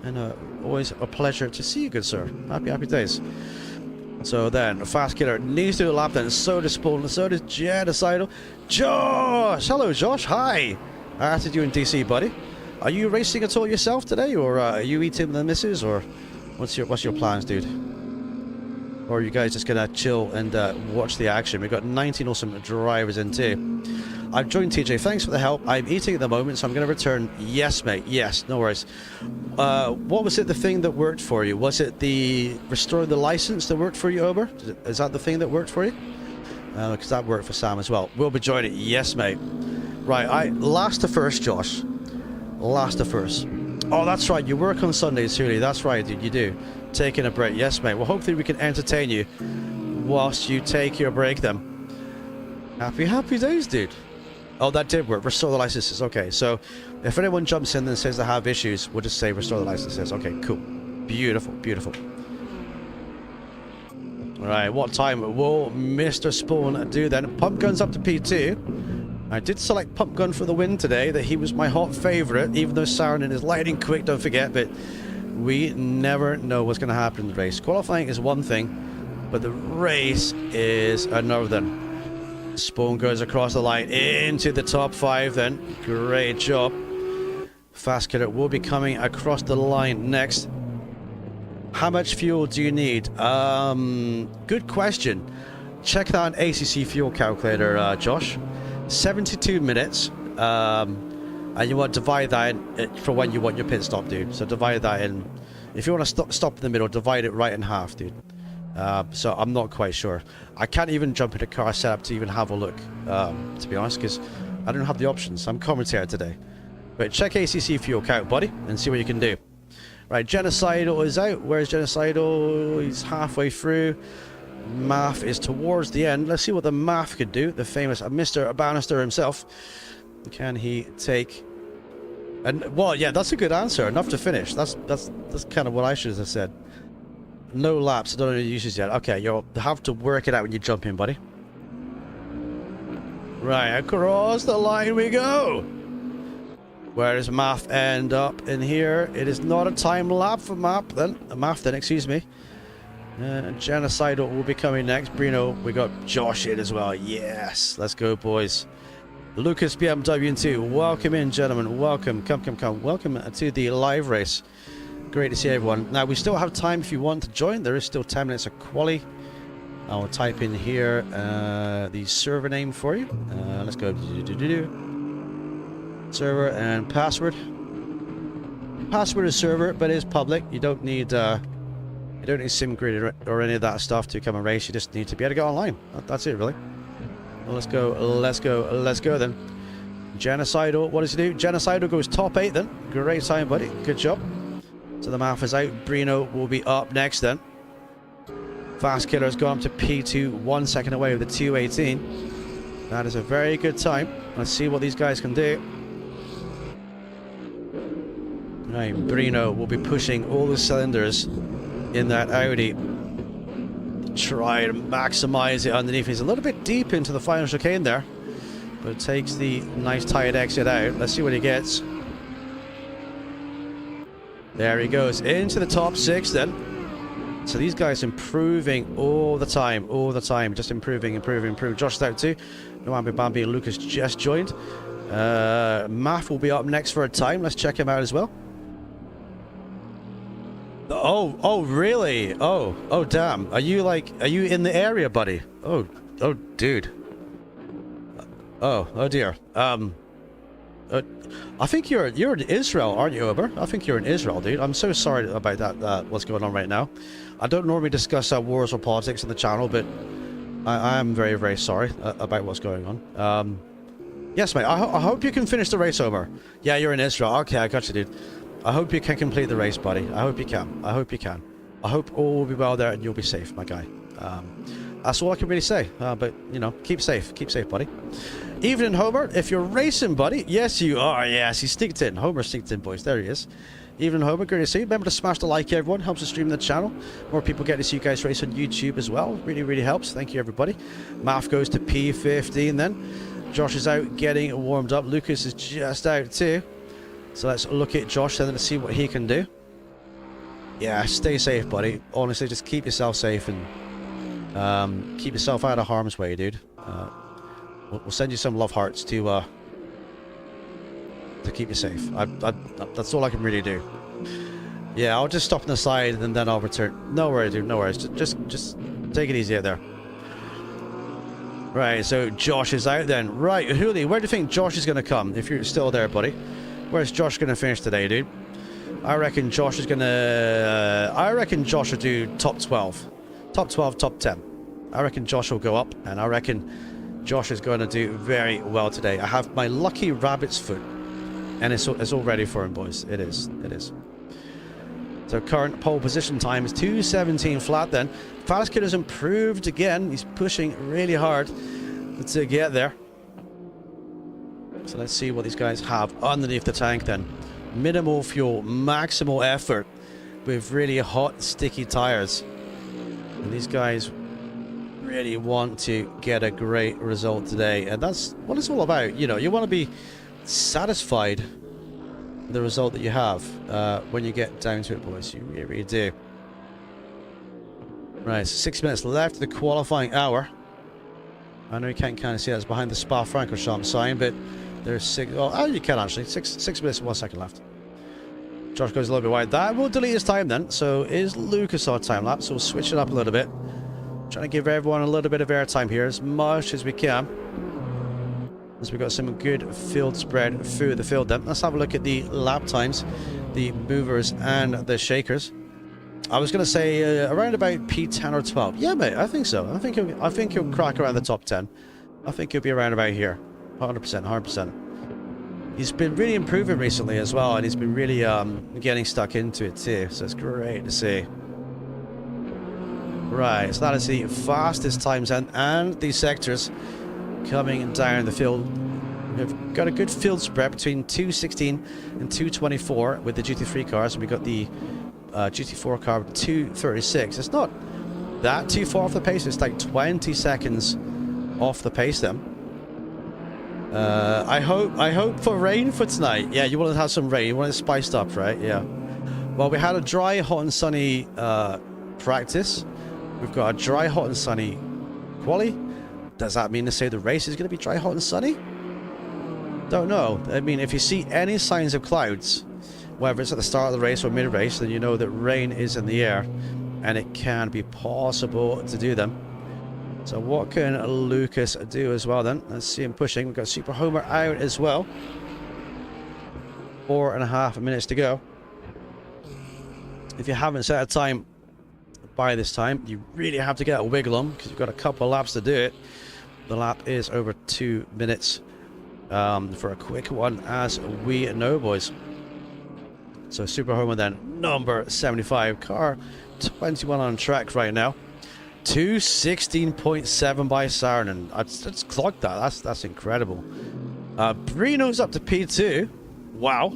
And always a pleasure to see you, good sir. Happy days. So then, Fast Killer needs to do a lap then. So does Spawn, so does Genocidal. Josh! Hello, Josh. Hi. I asked you in DC, buddy. Are you racing at all yourself today, or are you eating the missus, or what's your plans, dude? Or are you guys just gonna chill and watch the action? We've got 19 awesome drivers in too. I've joined TJ. Thanks for the help. I'm eating at the moment, so I'm going to return. Yes, mate. Yes, no worries. What was it, the thing that worked for you? Was it the restoring the license that worked for you, Ober? Is that the thing that worked for you? Because that worked for Sam as well. We'll be joining. Yes, mate. Right, last to first, Josh. Last to first. Oh, that's right. You work on Sundays, Huli. That's right, dude. You do. Taking a break. Yes, mate. Well, hopefully we can entertain you whilst you take your break then. Happy days, dude. Oh, that did work. Restore the licenses. Okay, so if anyone jumps in and says they have issues, we'll just say restore the licenses. Okay, cool. Beautiful, beautiful. All right, what time will Mr. Spawn do then? Pump guns up to P2. I did select Pump Gun for the win today, that he was my hot favourite, even though Saarinen is lightning quick, don't forget, but we never know what's going to happen in the race. Qualifying is one thing, but the race is another. Spawn goes across the line into the top 5 then. Great job. Fast Killer will be coming across the line next. How much fuel do you need? Good question. Check that on ACC fuel calculator, Josh. 72 minutes. And you want to divide that in for when you want your pit stop, dude. So divide that in. If you want to stop in the middle, divide it right in half, dude. So I'm not quite sure. I can't even jump into car setup to even have a look, to be honest, because I don't have the options. I'm commentator today. But check ACC fuel count, buddy, and see what you can do. Right, Genocidal is out. Where's Genocidal? He's halfway through. Math is towards the end. Let's see what the Math could do. The famous Mr. Bannister himself. Can he take... And well, yeah, that's a good answer. Enough to finish. That's kind of what I should have said. No laps. I don't know the uses yet. Okay, you'll have to work it out when you jump in, buddy. Right, across the line we go. Where does Math end up in here? It is not a time lap for Math then, excuse me. Genocidal will be coming next. Bruno, we got Josh in as well. Yes, let's go, boys. Lucas BMW2, welcome in, gentlemen. Welcome, come. Welcome to the live race. Great to see everyone. Now, we still have time if you want to join. There is still 10 minutes of quali. I will type in here the server name for you. Let's go. Server and password. Password is server, but it is public. You don't need SIM grid or any of that stuff to come and race. You just need to be able to go online. That's it, really. Well, let's go then. Genocidal, what does he do? Genocidal goes top 8 then. Great time, buddy. Good job. So the Math is out. Bruno will be up next then. Fast Killer's gone up to P2, 1 second away with the 2:18. That is a very good time. Let's see what these guys can do. Right, Bruno will be pushing all the cylinders in that Audi. Try to maximize it underneath. He's a little bit deep into the final chicane there, but takes the nice tight exit out. Let's see what he gets. There he goes into the top 6 then. So these guys improving all the time, just improving. Josh's out too. Noambi Bambi and Lucas just joined. Math will be up next for a time. Let's check him out as well. Oh, really? Oh, damn. Are you in the area, buddy? Oh, dude. Oh dear. I think you're in Israel, aren't you, Ober? I think you're in Israel, dude. I'm so sorry about that. What's going on right now? I don't normally discuss wars or politics on the channel, but I am very, very sorry about what's going on. Yes, mate. I hope you can finish the race, Ober. Yeah, you're in Israel. Okay, I got you, dude. I hope you can complete the race, buddy. I hope you can. I hope all will be well there and you'll be safe, my guy. That's all I can really say. But, you know, keep safe, buddy. Evening, Homer. If you're racing, buddy. Yes, you are. Yes, he sneaked in. Homer sneaked in, boys. There he is. Evening, Homer. Great to see you. Remember to smash the like, everyone. Helps us stream the channel. More people get to see you guys race on YouTube as well. Really, really helps. Thank you, everybody. Math goes to P15 then. Josh is out getting warmed up. Lucas is just out too. So let's look at Josh then and see what he can do. Yeah, stay safe, buddy. Honestly, just keep yourself safe and keep yourself out of harm's way, dude. We'll send you some love hearts to keep you safe. That's all I can really do. Yeah, I'll just stop on the side and then I'll return. No worries, dude. No worries. Just take it easy out there. Right, so Josh is out then. Right, Huli, where do you think Josh is going to come? If you're still there, buddy. Where's Josh going to finish today, dude? I reckon Josh is going to... I reckon Josh will do top 12. Top 12, top 10. I reckon Josh will go up, and I reckon Josh is going to do very well today. I have my lucky rabbit's foot, and it's all ready for him, boys. It is. So current pole position time is 2:17 flat then. Fast Kid has improved again. He's pushing really hard to get there. So let's see what these guys have underneath the tank then. Minimal fuel, maximal effort with really hot, sticky tires. And these guys really want to get a great result today, and that's what it's all about. You know, you want to be satisfied with the result that you have when you get down to it, boys. You really do. Right, so 6 minutes left of the qualifying hour. I know you can't kind of see that's behind the Spa-Francorchamps sign, but there's six. Oh, you can actually. Six minutes and 1 second left. Josh goes a little bit wide. That will delete his time then. So is Lucas on time lapse? So we'll switch it up a little bit. Trying to give everyone a little bit of airtime here as much as we can, as we've got some good field spread through the field then. Let's have a look at the lap times, the movers and the shakers. I was going to say around about P10 or 12. Yeah, mate, I think so. I think he'll crack around the top 10. I think he'll be around about here. 100%, 100%. He's been really improving recently as well, and he's been really getting stuck into it too, so it's great to see. Right, so that is the fastest times and these sectors coming down the field. We've got a good field spread between 216 and 224 with the GT3 cars, and we've got the GT4 car 236. It's not that too far off the pace. It's like 20 seconds off the pace then. I hope for rain for tonight. Yeah, you want to have some rain. You want it spiced up, right? Yeah. Well, we had a dry, hot and sunny practice. We've got a dry, hot and sunny quali. Does that mean to say the race is going to be dry, hot and sunny? Don't know. I mean, if you see any signs of clouds, whether it's at the start of the race or mid-race, then you know that rain is in the air, and it can be possible to do them. So what can Lucas do as well then? Let's see him pushing. We've got Super Homer out as well. 4.5 minutes to go. If you haven't set a time by this time, you really have to get a wiggle on, because you've got a couple of laps to do it. The lap is over 2 minutes for a quick one, as we know, boys. So Super Homer then, number 75, car 21 on track right now. 216.7 by Saarinen. I just clocked that. That's incredible. Brino's up to P2. Wow,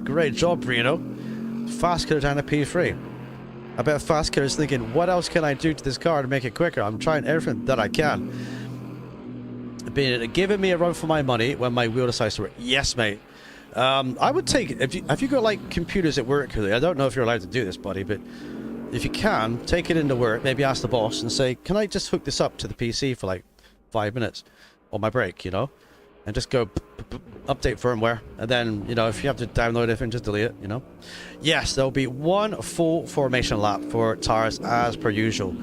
great job, Brino. Fast Killer down to P3. I bet Fast Killer's thinking, what else can I do to this car to make it quicker? I'm trying everything that I can. Giving me a run for my money when my wheel decides to work. Yes, mate. I would take it if you got like computers at work. I don't know if you're allowed to do this, buddy, but if you can, take it into work. Maybe ask the boss and say, can I just hook this up to the PC for like 5 minutes on my break, you know, and just go update firmware, and then, you know, if you have to download it and just delete it, you know. Yes, there'll be one full formation lap for tires as per usual.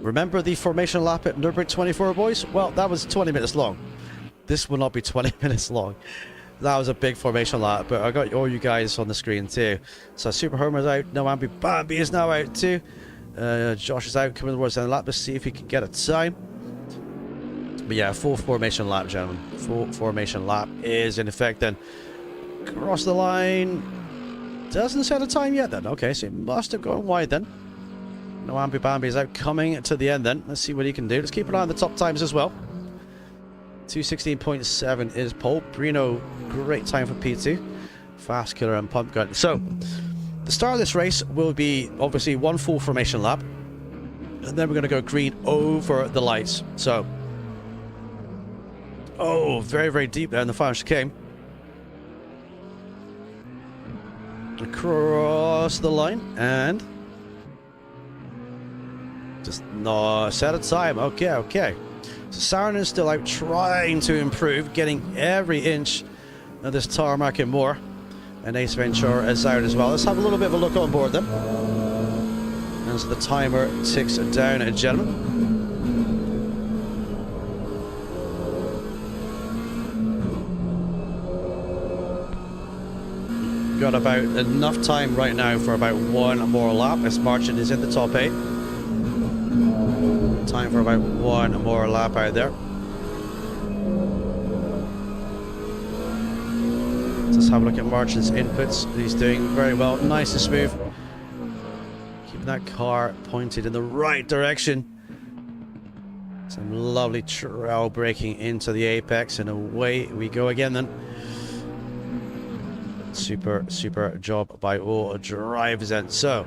Remember the formation lap at Nürburgring 24, boys? Well, that was 20 minutes long. This will not be 20 minutes long. That was a big formation lap, but I got all you guys on the screen too. So Super Homer's out. No, Ambi Bambi is now out too. Josh is out, coming towards the end of the lap. Let's see if he can get a time. But yeah, full formation lap, gentlemen. Full formation lap is in effect then. Cross the line. Doesn't set a time yet then. Okay, so he must have gone wide then. No, Ambi Bambi is out, coming to the end then. Let's see what he can do. Let's keep an eye on the top times as well. 216.7 is pole. Brino, great time for P2. Fast Killer and Pump Gun. So, the start of this race will be obviously one full formation lap, and then we're going to go green over the lights. So, oh, very, very deep there in the final chicane. Across the line, and just no set a time. Okay, okay. So Saarinen's still out trying to improve, getting every inch of this tarmac and more. And Ace Ventura is out as well. Let's have a little bit of a look on board then. As the timer ticks down, gentlemen. Got about enough time right now for about one more lap. This Marchand is in the top 8. Time for about one more lap out there. Let's have a look at Marchand's inputs. He's doing very well, nice and smooth. Keeping that car pointed in the right direction. Some lovely trail braking into the apex, and away we go again then. Super, super job by all drivers then. So,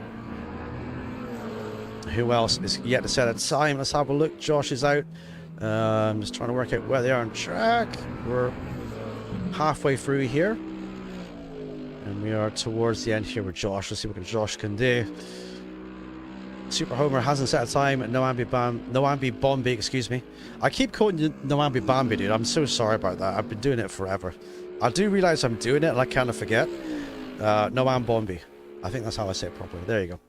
who else is yet to set a time? Let's have a look. Josh is out. I'm just trying to work out where they are on track. We're halfway through here. And we are towards the end here with Josh. Let's see what Josh can do. Super Homer hasn't set a time. Noambi Bombi, excuse me. I keep calling you Noambi Bambi, dude. I'm so sorry about that. I've been doing it forever. I do realize I'm doing it and I kind of forget. Noam Bombi. I think that's how I say it properly. There you go.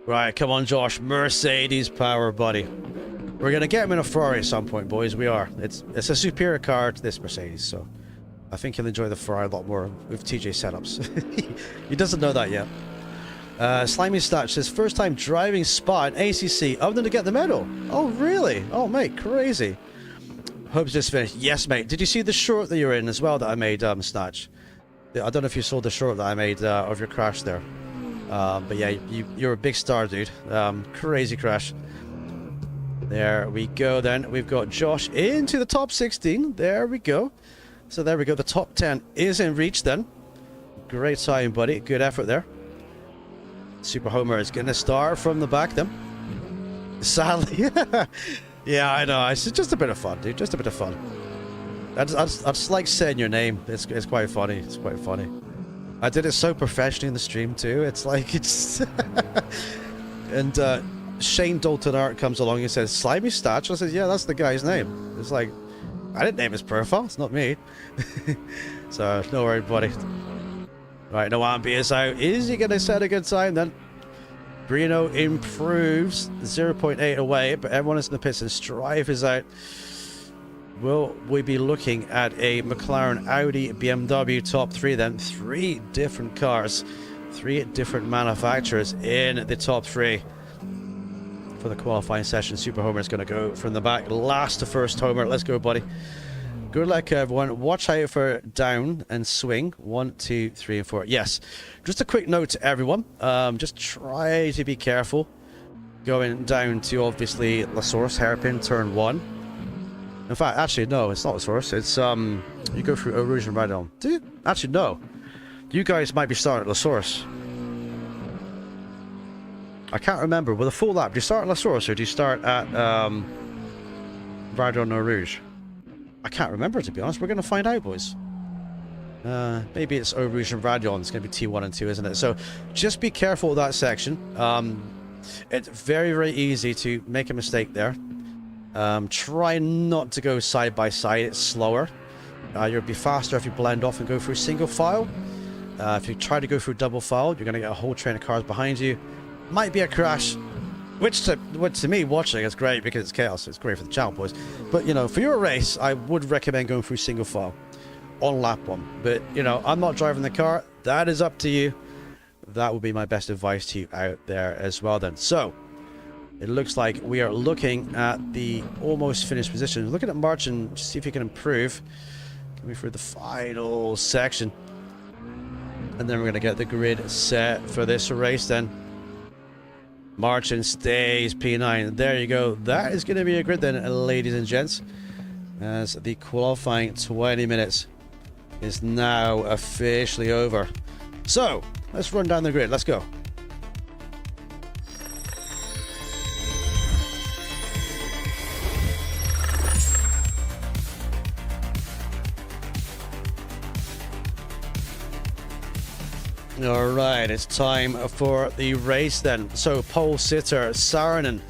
Right, come on, Josh. Mercedes power, buddy. We're going to get him in a Ferrari at some point, boys. We are. It's a superior car to this Mercedes, so I think he'll enjoy the Ferrari a lot more with TJ setups. He doesn't know that yet. Slimy Statch says, first time driving Spa in ACC, other than to get the medal. Oh, really? Oh, mate, crazy. Hope's just finished. Yes, mate. Did you see the short that you're in as well that I made, Snatch? I don't know if you saw the short that I made of your crash there. But yeah, you're a big star, dude. Crazy crash. There we go then. We've got Josh into the top 16. There we go. So there we go. The top 10 is in reach then. Great time, buddy. Good effort there. Super Homer is going to start from the back then. Sadly. Yeah, I know. It's just a bit of fun, dude. Just a bit of fun. I just like saying your name. It's quite funny. It's quite funny. I did it so professionally in the stream too. It's like it's and Shane Dalton Art comes along and says Slimy Statch. I said, yeah, that's the guy's name. It's like I didn't name his profile. It's not me. So no worry, buddy. Right, Noambi is out. Is he going to set a good time then? Brino improves 0.8 away, but everyone is in the pits and Strive is out. Will we be looking at a McLaren, Audi, BMW top 3 then? 3 different cars, 3 different manufacturers in the top 3 for the qualifying session. Super Homer is going to go from the back, last to first Homer. Let's go, buddy. Good luck, everyone. Watch out for down and swing. 1, 2, 3, and 4. Yes, just a quick note to everyone. Just try to be careful going down to obviously La Source hairpin turn 1. In fact, actually, no, it's not La Source. It's you go through Eau Rouge and Radon. Do you? Actually, no. You guys might be starting at La Source. I can't remember. With a full lap, do you start at La Source or do you start at Radon Eau Rouge? I can't remember, to be honest. We're going to find out, boys. Maybe it's Eau Rouge and Radon. It's going to be T1 and 2, isn't it? So just be careful with that section. It's very, very easy to make a mistake there. Try not to go side by side. It's slower. You'll be faster if you blend off and go through single file. If you try to go through double file, you're going to get a whole train of cars behind you. Might be a crash. Which to me, watching is great because it's chaos. It's great for the channel, boys. But, you know, for your race, I would recommend going through single file on lap 1. But, you know, I'm not driving the car. That is up to you. That would be my best advice to you out there as well then. So, it looks like we are looking at the almost finished position. Looking at Martin, just see if he can improve. Coming through the final section. And then we're going to get the grid set for this race then. Martin stays P9. There you go. That is going to be a grid then, ladies and gents. As the qualifying 20 minutes is now officially over. So, let's run down the grid. Let's go. Alright, it's time for the race then. So, pole sitter, Saarinen,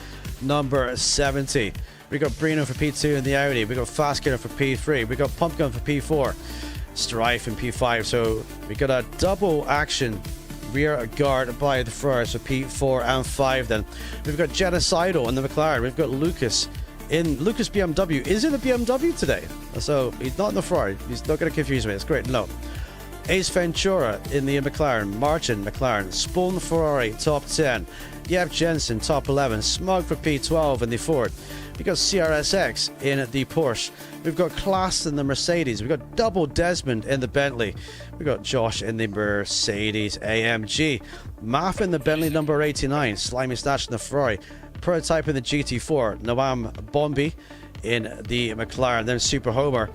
number 70. We got Brino for P2 in the Audi. We got Fastkiller for P3. We got Pumpgun for P4. Strife in P5. So, we got a double action rear guard by the first for P4 and 5 then. We've got Genocidal in the McLaren. We've got Lucas BMW is in the BMW today. So, he's not in the Ferrari. He's not going to confuse me. It's great. No. Ace Ventura in the McLaren, Martin McLaren, Spawn Ferrari top 10, Yep Jensen top 11, Smug for P12 in the Ford. We've got CRSX in the Porsche. We've got Class in the Mercedes. We've got Double Desmond in the Bentley. We've got Josh in the Mercedes AMG. Math in the Bentley number 89, Slimy Stash in the Ferrari, Prototype in the GT4, Noam Bombi in the McLaren, then Super Homer.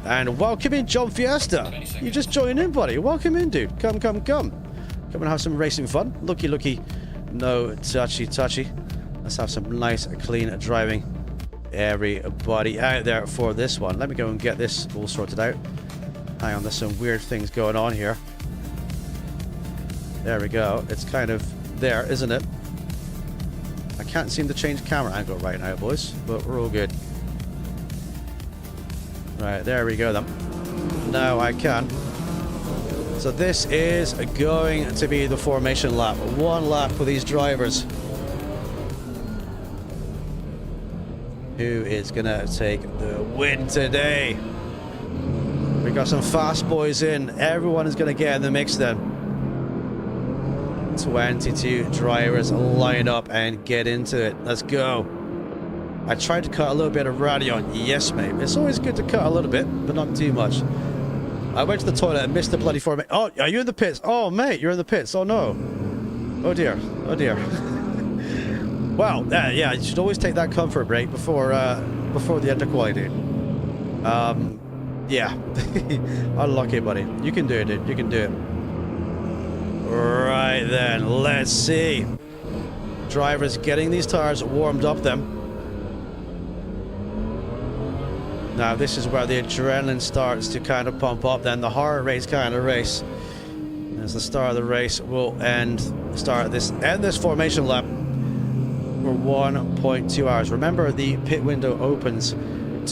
And welcome in, John Fiesta. You just joined in, buddy. Welcome in, dude. Come. Come and have some racing fun. Looky No touchy. Let's have some nice, clean driving. Everybody out there for this one. Let me go and get this all sorted out. Hang on, there's some weird things going on here. There we go. It's kind of there, isn't it? I can't seem to change camera angle right now, boys, but we're all good. Right, there we go then. Now I can. So this is going to be the formation lap. One lap for these drivers. Who is going to take the win today? We got some fast boys in. Everyone is going to get in the mix then. 22 drivers line up and get into it. Let's go. I tried to cut a little bit of radio on. Yes, mate. It's always good to cut a little bit, but not too much. I went to the toilet and missed the bloody formation. Oh, are you in the pits? Oh, mate, you're in the pits. Oh, no. Oh, dear. Oh, dear. Well, yeah, you should always take that comfort break before the end of quality, dude. Yeah. Unlucky, buddy. You can do it, dude. You can do it. Right then, let's see. Drivers getting these tires warmed up then. Now this is where the adrenaline starts to kind of pump up then. The heart rate's kind of race. As the start of the race will end this formation lap for 1.2 hours. Remember, the pit window opens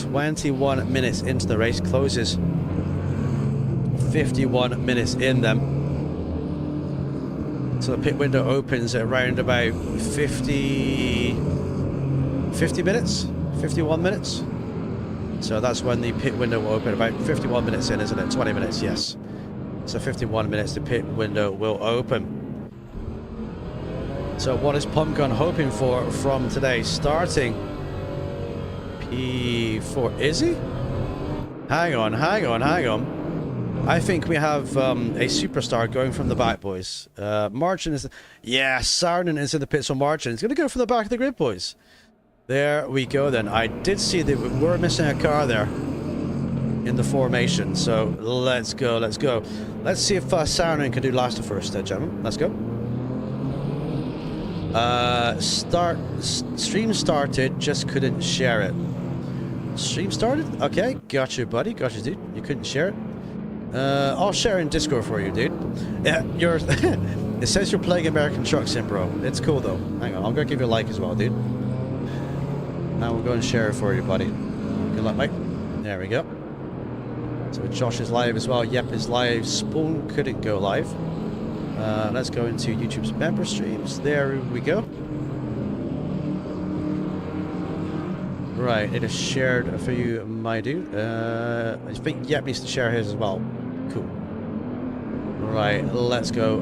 21 minutes into the race, closes 51 minutes in them. So the pit window opens at around about 50 minutes, 51 minutes. So that's when the pit window will open, about 51 minutes in, isn't it? 20 minutes, yes. So 51 minutes the pit window will open. So what is Pump Gun hoping for from today? Starting P4, is he? Hang on. I think we have a superstar going from the back, boys. Margin is... Yeah, Saarinen is in the pits, so Margin is going to go from the back of the grid, boys. There we go then. I did see that we were missing a car there in the formation, so let's go. Let's see if Saarinen can do last to first, gentlemen. Let's go. Stream started, just couldn't share it. Stream started? Okay, gotcha, buddy. Gotcha, dude. You couldn't share it? I'll share in Discord for you, dude. Yeah, you're... It says you're playing American Truck Sim, bro. It's cool, though. Hang on, I'm gonna give you a like as well, dude. Now we'll go and share it for you, buddy. Good luck, mate. There we go. So Josh is live as well. Yep is live. Spawn couldn't go live. Let's go into YouTube's member streams. There we go. Right, it is shared for you, my dude. I think Yep needs to share his as well. Cool. Right, let's go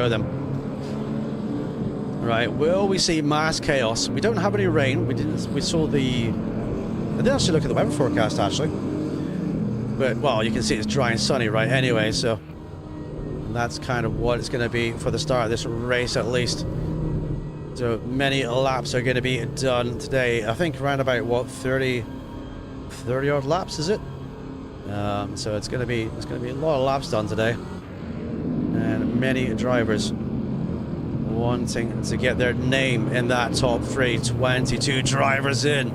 then. Right, will we see mass chaos? We don't have any rain. We saw the... I didn't actually look at the weather forecast, actually. But, well, you can see it's dry and sunny, right, anyway, so... That's kind of what it's going to be for the start of this race, at least. So many laps are going to be done today. I think around about, what, 30 odd laps, is it? So it's going to be a lot of laps done today. And many drivers wanting to get their name in that top three. 22 drivers in.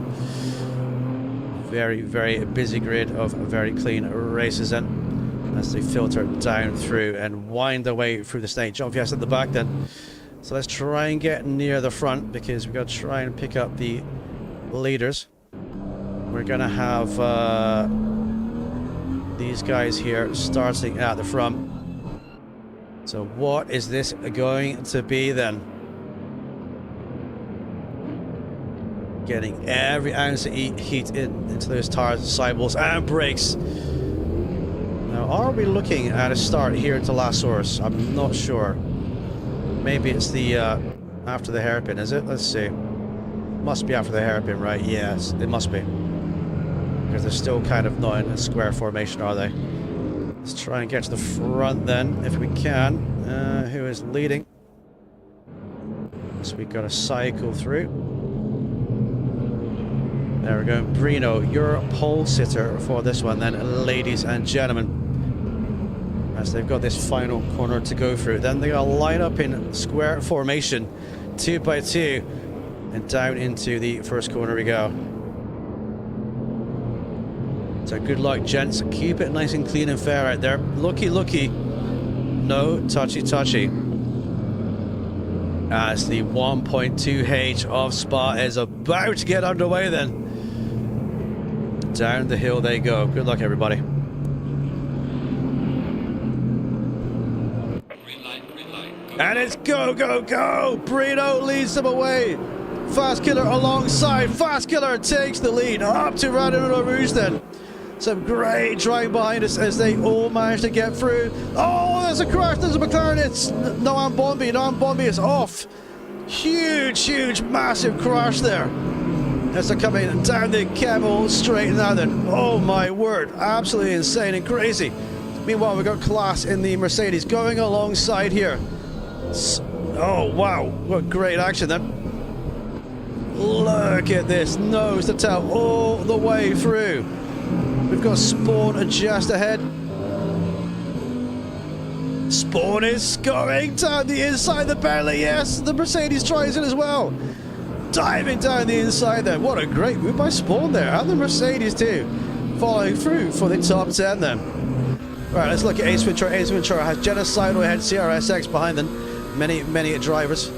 Very, very busy grid of very clean races in, as they filter down through and wind their way through the stage. John Fiesta at the back then. So let's try and get near the front, because we've got to try and pick up the leaders. We're going to have these guys here starting at the front. So what is this going to be then? Getting every ounce of heat into those tires, sidewalls and brakes. Now, are we looking at a start here into La Source? I'm not sure. Maybe it's the after the hairpin, is it? Let's see. Must be after the hairpin, right? Yes, it must be. Because they're still kind of not in a square formation, are they? Let's try and get to the front then, if we can. Who is leading? So we've got to cycle through. There we go. Brino, you're pole sitter for this one then, ladies and gentlemen. as they've got this final corner to go through. Then they're going to line up in square formation, 2 by 2, and down into the first corner we go. So good luck, gents. Keep it nice and clean and fair out there. Looky, looky. No touchy, touchy. As the 1.2H of Spa is about to get underway then. Down the hill they go. Good luck, everybody. And it's go, go, go! Brino leads them away. Fast Killer alongside. Fast Killer takes the lead up to Radon Rouge then. Some great driving behind us as they all manage to get through. Oh, there's a crash. There's a McLaren. It's Noam Bombi. Noam Bombi is off. Huge, huge, massive crash there. As they're coming down the Camel straight now then. Oh my word. Absolutely insane and crazy. Meanwhile, we've got Class in the Mercedes going alongside here. Oh, wow. What great action then. Look at this. Nose to tail all the way through. We've got Spawn just ahead. Spawn is going down the inside the Bentley. Yes, the Mercedes tries it as well. Diving down the inside there. What a great move by Spawn there. And the Mercedes too. Following through for the top 10 then. Right, let's look at Ace Ventura. Ace Ventura has Genocidal ahead, CRSX behind them. Many drivers.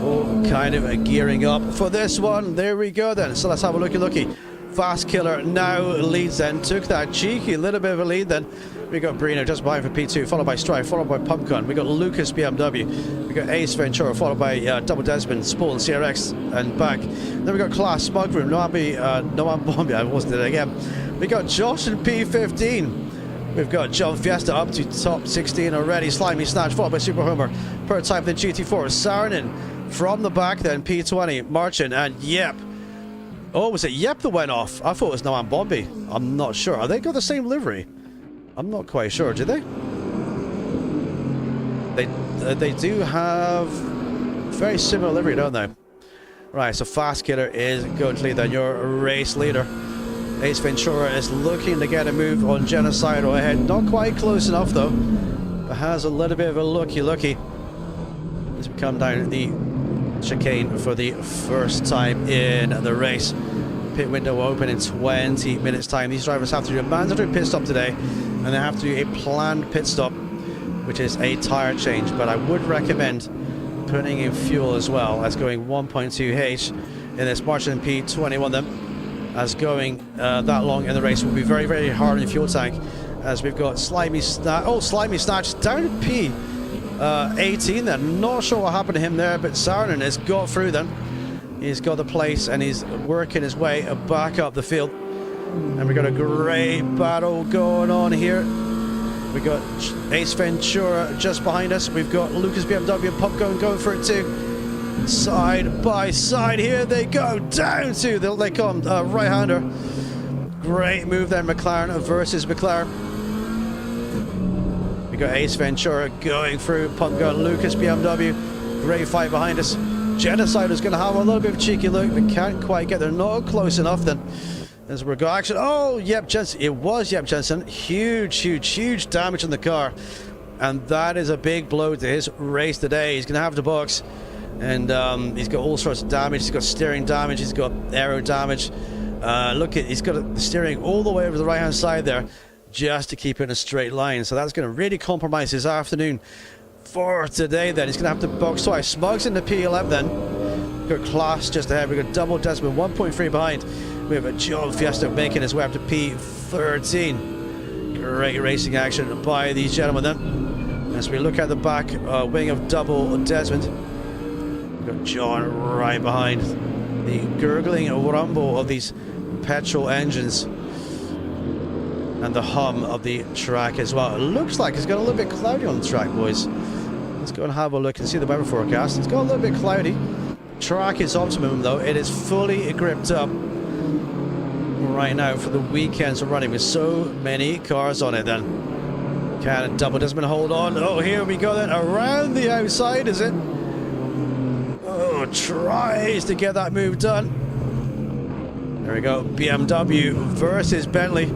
All kind of gearing up for this one. There we go then. So let's have a looky. Fast Killer now leads then. Took that cheeky little bit of a lead then. We got Brino just behind for P2, followed by Strife, followed by Pumpgun. We got Lucas BMW. We got Ace Ventura, followed by Double Desmond, Spawn, CRX, and back. Then we got Class, Smug Room, Noam Bombi, I wasn't it again. We got Josh and P15. We've got John Fiesta up to top 16 already. Slimy Snatch, followed by Super Homer. Prototype, then GT4. Saarinen from the back, then P20, Marchin, and Yep. Oh, was it Yep that went off? I thought it was Noam Bombi. I'm not sure. Are they got the same livery? I'm not quite sure. Do they? They do have very similar livery, don't they? Right, so Fast Killer is going to lead then. Your race leader. Ace Ventura is looking to get a move on Genocidal ahead. Not quite close enough though. But has a little bit of a looky as we come down the chicane for the first time in the race. Pit window open in 20 minutes time. These drivers have to do a mandatory pit stop today, and they have to do a planned pit stop, which is a tire change. But I would recommend putting in fuel as well, as going 1.2H in this Marching P21 then, as going that long in the race will be very, very hard in the fuel tank, as we've got Slimy Snatch down to P18 then. Not sure what happened to him there, but Saarinen has got through then. He's got the place and he's working his way back up the field. And we've got a great battle going on here. We've got Ace Ventura just behind us. We've got Lucas BMW and Pumpgun going for it too. Side by side, here they go down to they come right-hander. Great move there, McLaren versus McLaren. We got Ace Ventura going through, Pumpgun, Lucas BMW. Great fight behind us. Genocide is going to have a little bit of a cheeky look, but can't quite get there. Not close enough then. As we go action. Oh, Yep Jensen. It was Yep Jensen. Huge damage on the car. And that is a big blow to his race today. He's going to have to box. And he's got all sorts of damage. He's got steering damage. He's got aero damage. He's got the steering all the way over the right-hand side there, just to keep it in a straight line. So that's going to really compromise his afternoon for today then. He's going to have to box twice. Smugs in the P11 then. We've got Class just ahead. We've got Double Desmond 1.3 behind. We have a John Fiesta making his way up to P13. Great racing action by these gentlemen then. As we look at the back wing of Double Desmond, we've got John right behind. The gurgling rumble of these petrol engines and the hum of the track as well. It looks like it's got a little bit cloudy on the track, boys. Let's go and have a look and see the weather forecast. It's got a little bit cloudy. Track is optimum though. It is fully gripped up right now for the weekends of running with so many cars on it then. Can Double Desmond hold on? Oh, here we go then. Around the outside, is it? Oh, tries to get that move done. There we go. BMW versus Bentley.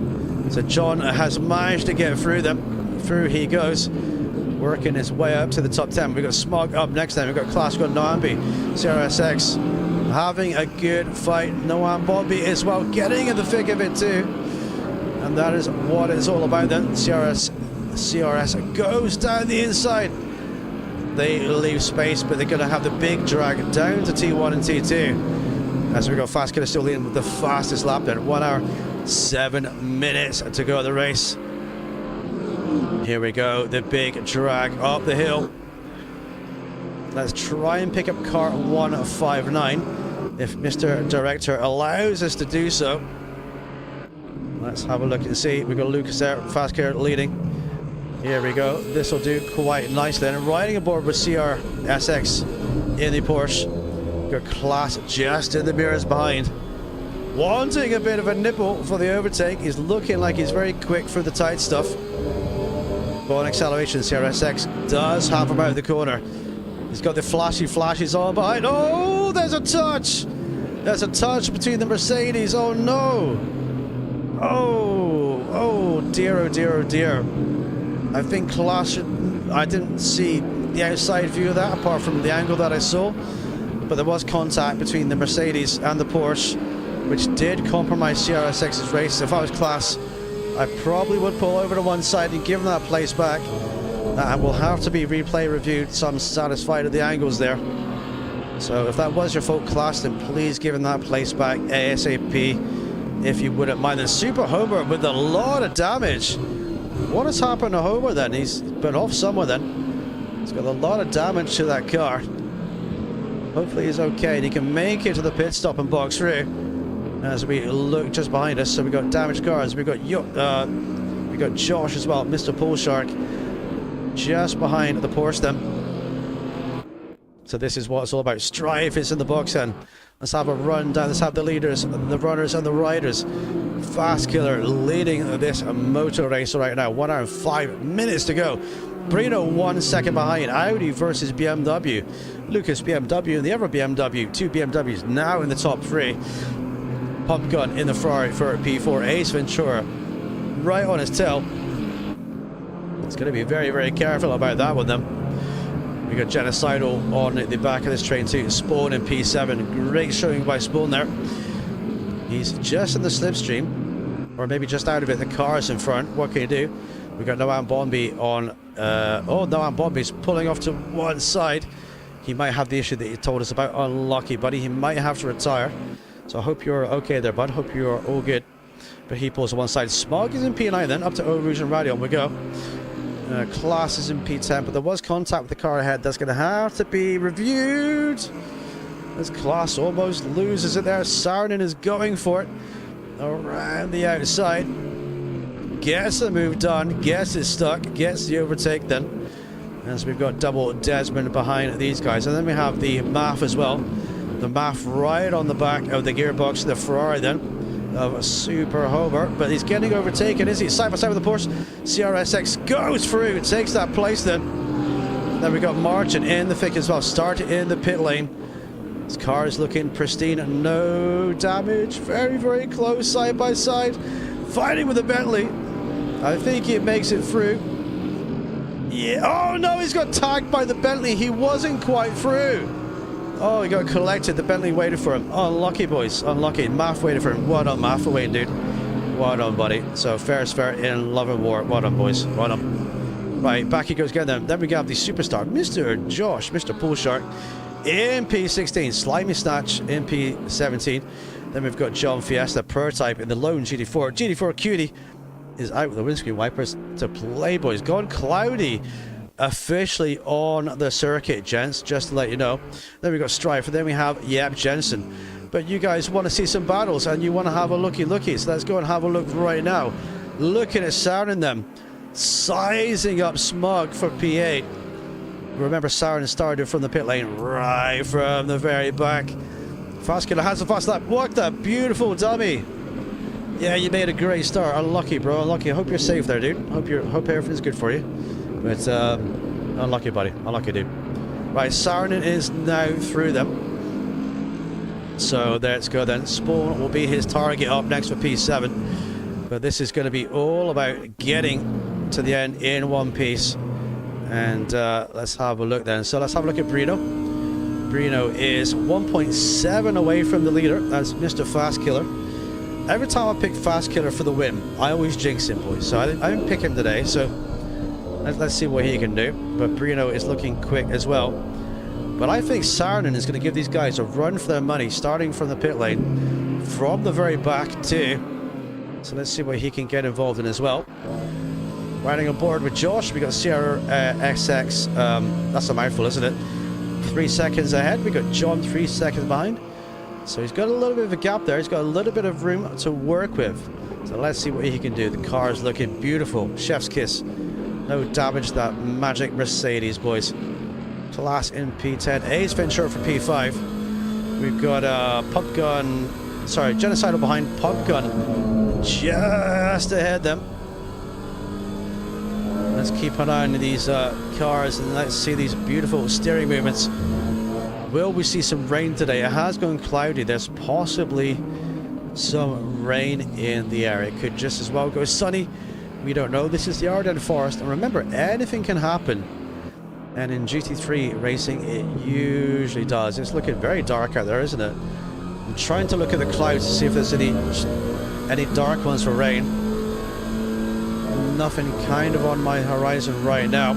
So John has managed to get through them. through he goes, working his way up to the top 10. We've got Smog up next then. We've got Class, we've got Noambi, CRSX having a good fight. Noam Bobby as well, getting in the thick of it too. And that is what it's all about then. CRS goes down the inside. They leave space, but they're going to have the big drag down to T1 and T2. As we got Fast Killer still leading with the fastest lap then. 1 hour, 7 minutes to go of the race. Here we go, the big drag up the hill. Let's try and pick up car 159 if Mr. Director allows us to do so. Let's have a look and see. We've got Lucas there, Fast Car leading. Here we go. This will do quite nicely. And riding aboard with CRSX in the Porsche. We've got Class just in the mirrors behind. Wanting a bit of a nipple for the overtake. He's looking like he's very quick for the tight stuff. But on acceleration, CRSX does have him out of the corner. He's got the flashes on behind. Oh, there's a touch. There's a touch between the Mercedes. Oh no. Oh dear, oh dear, oh dear. I think Class I didn't see the outside view of that apart from the angle that I saw. But there was contact between the Mercedes and the Porsche, which did compromise CRSX's race. If I was Class, I probably would pull over to one side and give them that place back. That will have to be replay reviewed, so I'm satisfied of the angles there. So if that was your fault, Class, then please give him that place back ASAP, if you wouldn't mind. And Super Homer with a lot of damage. What has happened to Homer then? He's been off somewhere then. He's got a lot of damage to that car. Hopefully he's okay and he can make it to the pit stop and box through. As we look just behind us, so we've got damaged cars. We've got Josh as well, Mr. Pool Shark, just behind the Porsche then. So this is what it's all about. Strife is in the box then. Let's have a run down. Let's have the leaders, the runners and the riders. Fast Killer leading this motor race right now. 1 hour and 5 minutes to go. Brino 1 second behind. Audi versus BMW. Lucas BMW and the other BMW. 2 BMWs now in the top 3. Pump Gun in the Ferrari for P4. Ace Ventura right on his tail. It's going to be very, very careful about that one then. We got Genocidal on the back of this train too. Spawn in P7. Great showing by Spawn there. He's just in the slipstream, or maybe just out of it. The car's in front. What can you do? We got Noam Bombi on. Noam Bombi's pulling off to one side. He might have the issue that you told us about. Unlucky, buddy. He might have to retire. So I hope you're okay there, bud. Hope you're all good. But he pulls to one side. Smog is in P9 then. Up to Eau Rouge and Radion we go. Class is in P10, but there was contact with the car ahead. That's going to have to be reviewed. As Class almost loses it there. Saarinen is going for it. Around the outside. Gets the move done. Gets it stuck. Gets the overtake then. As we've got double Desmond behind these guys. And then we have the MAF as well. The MAF right on the back of the gearbox. The Ferrari then. Of Super Homer. But he's getting overtaken, is he? Side by side with the Porsche. CRSX goes through. Takes that place then. Then we got Martin in the thick as well. Started in the pit lane. His car is looking pristine. No damage. Very, very close side by side. Fighting with the Bentley. I think he makes it through. Yeah. Oh no, he's got tagged by the Bentley. He wasn't quite through. Oh, he got collected. The Bentley waited for him. Unlucky, boys. Unlucky. Math waited for him. Well done, Math, for waiting, dude. Well done, buddy. So, fair is fair in love and war. Well done, boys. Well done. Right, back he goes again. Then we have the superstar, Mr. Josh, Mr. Pool Shark, in P16. Slimy Snatch in P17. Then we've got John Fiesta, prototype in the lone GT4. GT4 Cutie is out with the windscreen wipers to play, boys. Gone cloudy. Officially on the circuit, gents, just to let you know. Then we got Strife, and then we have Yep Jensen. But you guys want to see some battles and you want to have a looky, so let's go and have a look right now. Looking at Saarinen them, sizing up Smug for P8. Remember, Saarinen started from the pit lane right from the very back. Fast Killer has a fast lap. What a beautiful dummy. Yeah, you made a great start. Unlucky, bro. Unlucky. I hope you're safe there, dude. Hope everything's good for you. But unlucky, buddy. Unlucky, dude. Right, Saarinen is now through them. So let's go then. Spawn will be his target up next for P7. But this is going to be all about getting to the end in one piece. And let's have a look then. So let's have a look at Bruno. Bruno is 1.7 away from the leader. That's Mr. Fast Killer. Every time I pick Fast Killer for the win, I always jinx him, boys. So I didn't pick him today. So let's see what he can do. But Bruno is looking quick as well. But I think Saarinen is going to give these guys a run for their money, starting from the pit lane, from the very back too. So let's see what he can get involved in as well. Riding on board with Josh, we got Sierra XX. That's a mouthful, isn't it? 3 seconds ahead. We got John 3 seconds behind. So he's got a little bit of a gap there. He's got a little bit of room to work with. So let's see what he can do. The car is looking beautiful. Chef's kiss. No damage to that magic Mercedes, boys. Class in P10. Ace Ventura for P5. We've got Pump Gun, sorry, Genocidal behind, Pump Gun just ahead them. Let's keep an eye on these cars and let's see these beautiful steering movements. Will we see some rain today? It has gone cloudy. There's possibly some rain in the area. It could just as well go sunny. We don't know. This is the Ardennes Forest, and remember, anything can happen. And in GT3 racing, it usually does. It's looking very dark out there, isn't it? I'm trying to look at the clouds to see if there's any dark ones for rain. Nothing kind of on my horizon right now.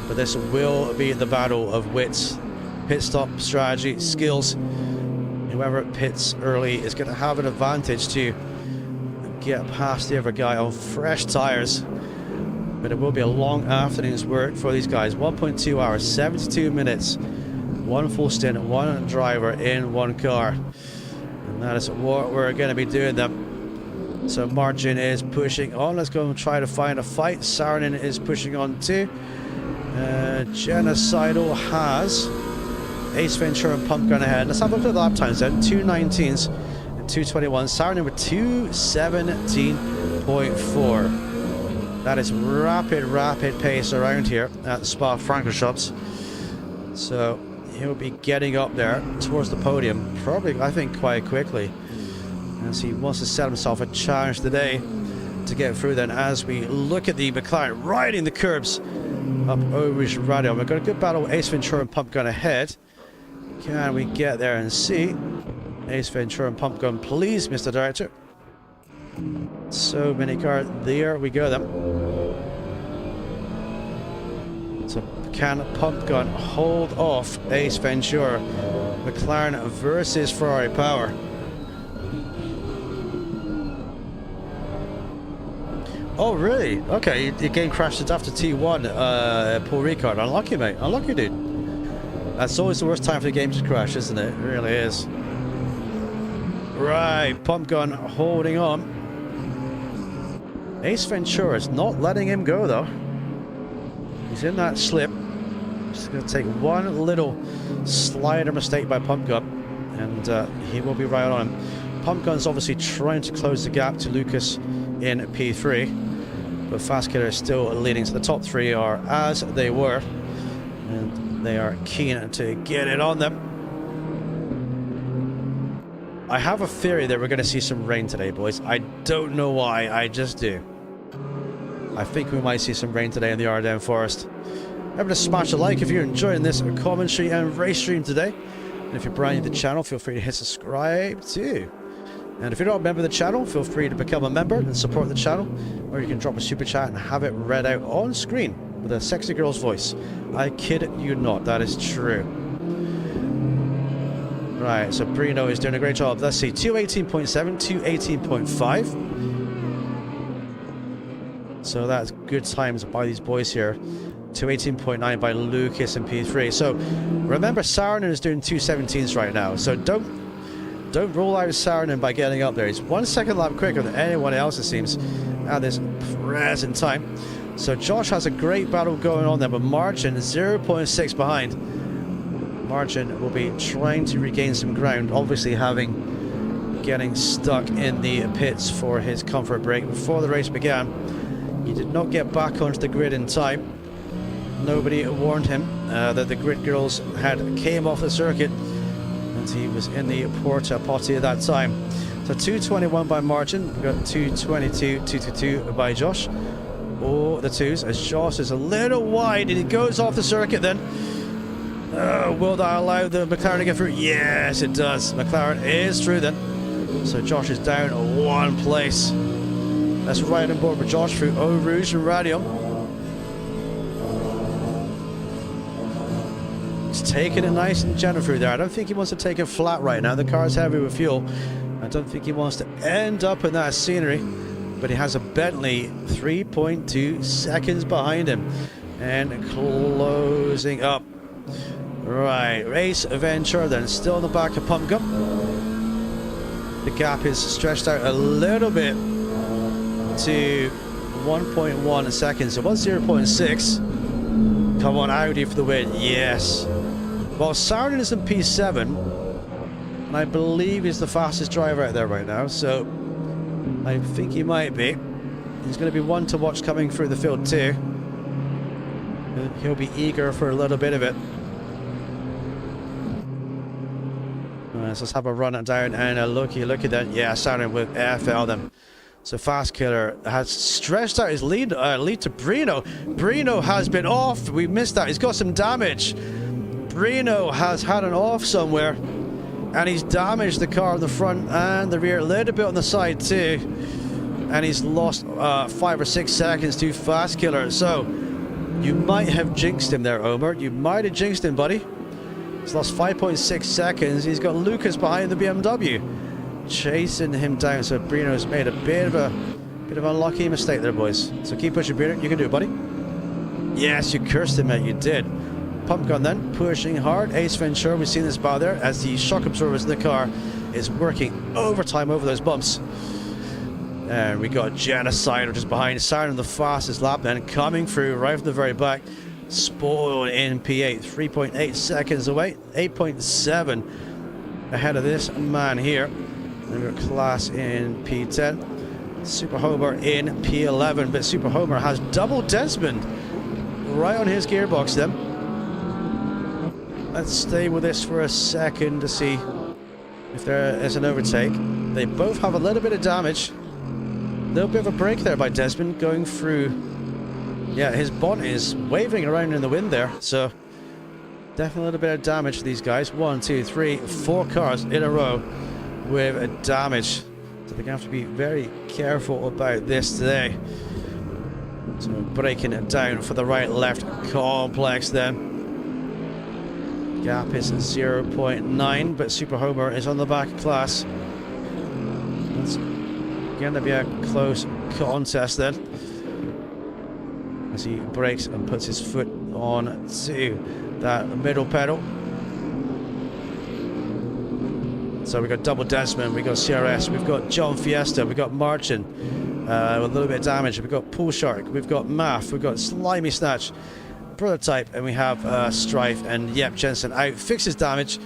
But this will be the battle of wits, pit stop strategy, skills. Whoever pits early is going to have an advantage to get past the other guy on fresh tires. But it will be a long afternoon's work for these guys. 1.2 hours, 72 minutes, one full stint, one driver in one car. And that is what we're going to be doing them. So Margin is pushing on. Let's go and try to find a fight. Saarinen is pushing on too. Genocidal has Ace Ventura and Pump Gun ahead. Let's have a look at the lap times then. 2:19s and 2:21. Saarinen with 2:17.4. That is rapid pace around here at Spa-Francorchamps. So he'll be getting up there towards the podium, probably, I think, quite quickly. As he wants to set himself a challenge today to get through then as we look at the McLaren riding the curbs up over Radio. We've got a good battle with Ace Ventura and Pump Gun ahead. Can we get there and see? Ace Ventura and Pump Gun, please, Mr. Director. So many cars. There we go then. So can Pump Gun hold off Ace Ventura? McLaren versus Ferrari power. Oh really? Okay, your game crashed after T1, Paul Ricard. Unlucky, mate. Unlucky, dude. That's always the worst time for the game to crash, isn't it? It really is. Right, Pump Gun holding on. Ace Ventura is not letting him go though. He's in that slip. Just going to take one little slider mistake by Pump Gun, and he will be right on him. Pump Gun's obviously trying to close the gap to Lucas in P3, but Fast Killer is still leading. So the top three are as they were, and they are keen to get it on them. I have a theory that we're going to see some rain today, boys. I don't know why, I just do. I think we might see some rain today in the Ardennes Forest. Remember to smash a like if you're enjoying this commentary and race stream today. And if you're brand new to the channel, feel free to hit subscribe too. And if you're not a member of the channel, feel free to become a member and support the channel. Or you can drop a super chat and have it read out on screen with a sexy girl's voice. I kid you not, that is true. Right, so Bruno is doing a great job. Let's see, 2:18.7, 2:18.5. So that's good times by these boys here. 2:18.9 by Lucas and P3. So remember, Saarinen is doing 2:17s right now. So don't rule out Saarinen by getting up there. He's 1 second lap quicker than anyone else, it seems, at this present time. So Josh has a great battle going on there, but Margin 0.6 behind. Margin will be trying to regain some ground, obviously getting stuck in the pits for his comfort break before the race began. He did not get back onto the grid in time. Nobody warned him that the grid girls came off the circuit, and he was in the porta potty at that time. So 221 by Martin. We've got 222, 222 by Josh. Oh, the twos, as Josh is a little wide and he goes off the circuit then. Will that allow the McLaren to get through? Yes, it does. McLaren is through then. So Josh is down one place. Let's ride on board with Josh through Eau Rouge and Radio. He's taking it nice and gentle through there. I don't think he wants to take it flat right now. The car's heavy with fuel. I don't think he wants to end up in that scenery. But he has a Bentley 3.2 seconds behind him. And closing up. Right, Race Venture then still in the back of Pump Gun. The gap is stretched out a little bit to 1.1 seconds. It was 0.6. Come on, Audi for the win. Yes. Well, Sarden is in P7, and I believe he's the fastest driver out there right now, so I think he might be. He's going to be one to watch coming through the field too. He'll be eager for a little bit of it. So let's have a run it down and a looky at that. Yeah, Sarden with FL them. So Fast Killer has stretched out his lead to Brino. Brino has been off. We missed that. He's got some damage. Brino has had an off somewhere, and he's damaged the car in the front and the rear, a little bit on the side too. And he's lost 5 or 6 seconds to Fast Killer. So you might have jinxed him there, Omer. You might have jinxed him, buddy. He's lost 5.6 seconds. He's got Lucas behind the BMW, chasing him down. So Brino's made a bit of a lucky mistake there, boys. So keep pushing, Brino. You can do it, buddy. Yes, you cursed him, mate. You did. Pump Gun then pushing hard. Ace Ventura, we've seen this bar there as the shock absorbers in the car is working overtime over those bumps. And we got Genocide just behind Siren, the fastest lap then coming through right from the very back. Spoiled in P8, 3.8 seconds away, 8.7 ahead of this man here. Then we've got Class in P10, Super Homer in P11, but Super Homer has double Desmond right on his gearbox then. Let's stay with this for a second to see if there is an overtake. They both have a little bit of damage. A little bit of a break there by Desmond going through. Yeah, his bonnet is waving around in the wind there, so definitely a little bit of damage to these guys. 1, 2, 3, 4 cars in a row with damage. So they're going to have to be very careful about this today. So breaking it down for the right-left complex then. Gap is 0.9, but Super Homer is on the back of Class. It's going to be a close contest then, as he brakes and puts his foot on to that middle pedal. So we've got Double Desmond, we've got CRS, we've got John Fiesta, we've got Marchin with a little bit of damage, we've got Pool Shark, we've got Math, we've got Slimy Snatch, Prototype, and we have Strife, and yep, Jensen out, fixes damage,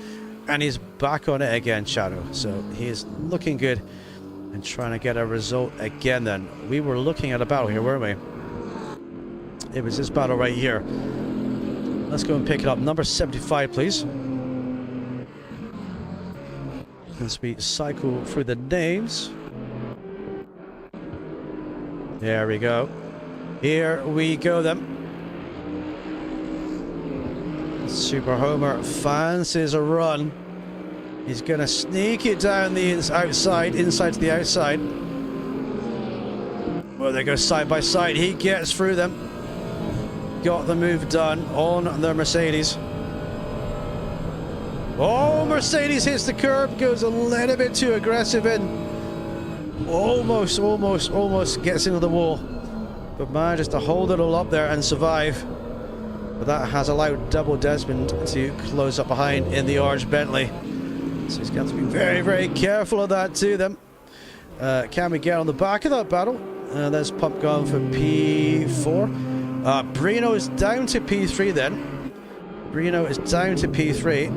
and he's back on it again, Shadow. So he is looking good and trying to get a result again then. We were looking at a battle here, weren't we? It was this battle right here. Let's go and pick it up. Number 75, please. As we cycle through the names. There we go. Here we go then. Super Homer fancies a run. He's going to sneak it down the outside, inside to the outside. Well, they go side by side. He gets through them. Got the move done on the Mercedes. Oh, Mercedes hits the curb, goes a little bit too aggressive and almost gets into the wall, but manages to hold it all up there and survive. But that has allowed Double Desmond to close up behind in the orange Bentley. So he's got to be very, very careful of that too then. Can we get on the back of that battle? There's Pump Gun for P4. Brino is down to P3 then. Brino is down to P3.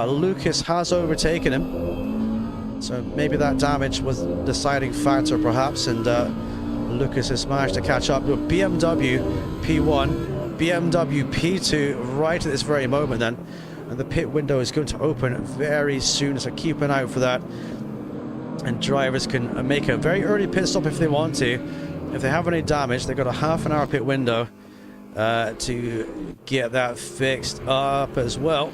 Lucas has overtaken him. So maybe that damage was the deciding factor perhaps, and Lucas has managed to catch up with BMW P1, BMW P2 right at this very moment then. And the pit window is going to open very soon, so keep an eye out for that. and drivers can make a very early pit stop if they want to. If they have any damage, they've got a half-an-hour pit window to get that fixed up as well.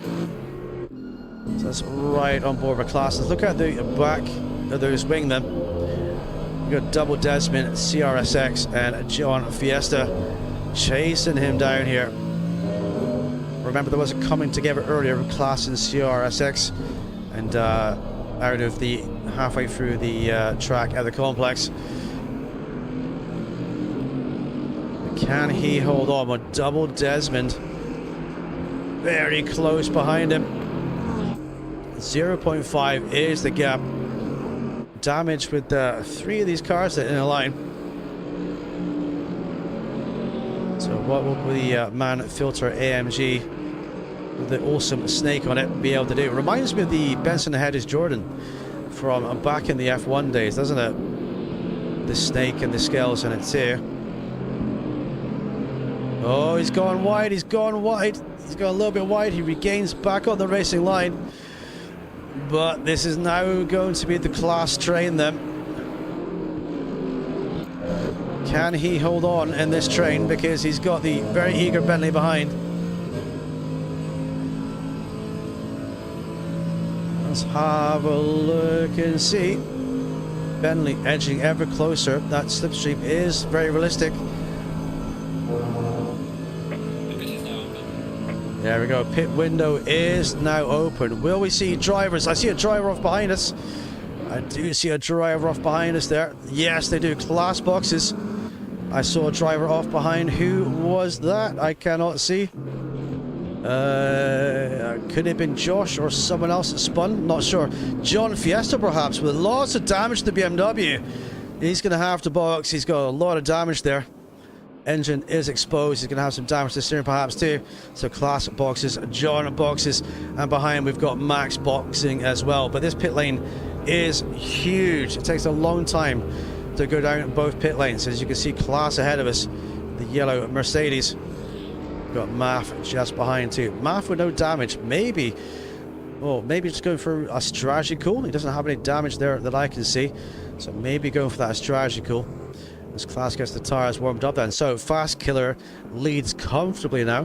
So that's right on board with classes. Look at the back of those wingmen. We've got Double Desmond, CRSX, and John Fiesta chasing him down here. Remember, there was a coming together earlier with class and CRSX, and out of the halfway through the track at the complex. Can he hold on with Double Desmond? Very close behind him. 0.5 is the gap. Damage with 3 of these cars that are in a line. So what will the Man Filter AMG with the awesome snake on it be able to do? It reminds me of the Benson Head is Jordan from back in the F1 days, doesn't it? The snake and the scales in it too. Oh, he's gone wide, he's gone wide. He's gone a little bit wide. He regains back on the racing line. But this is now going to be the class train then. Can he hold on in this train? Because he's got the very eager Bentley behind. Let's have a look and see. Bentley edging ever closer. That slipstream is very realistic. There we go. Pit window is now open. Will we see drivers? I see a driver off behind us. I do see a driver off behind us there. Yes, they do. Class boxes. I saw a driver off behind. Who was that? I cannot see. Could it have been Josh or someone else that spun? Not sure. John Fiesta perhaps, with lots of damage to the BMW. He's going to have to box. He's got a lot of damage there. Engine is exposed. He's going to have some damage to the steering perhaps too. So class boxes, John boxes, and behind we've got Max boxing as well. But this pit lane is huge. It takes a long time to go down both pit lanes. As you can see, class ahead of us, the yellow Mercedes. We've got MAF just behind too. MAF with no damage. Maybe, oh, maybe just going for a strategy cool. He doesn't have any damage there that I can see. So maybe going for that strategy cool. As class gets the tires warmed up then. So Fast Killer leads comfortably now.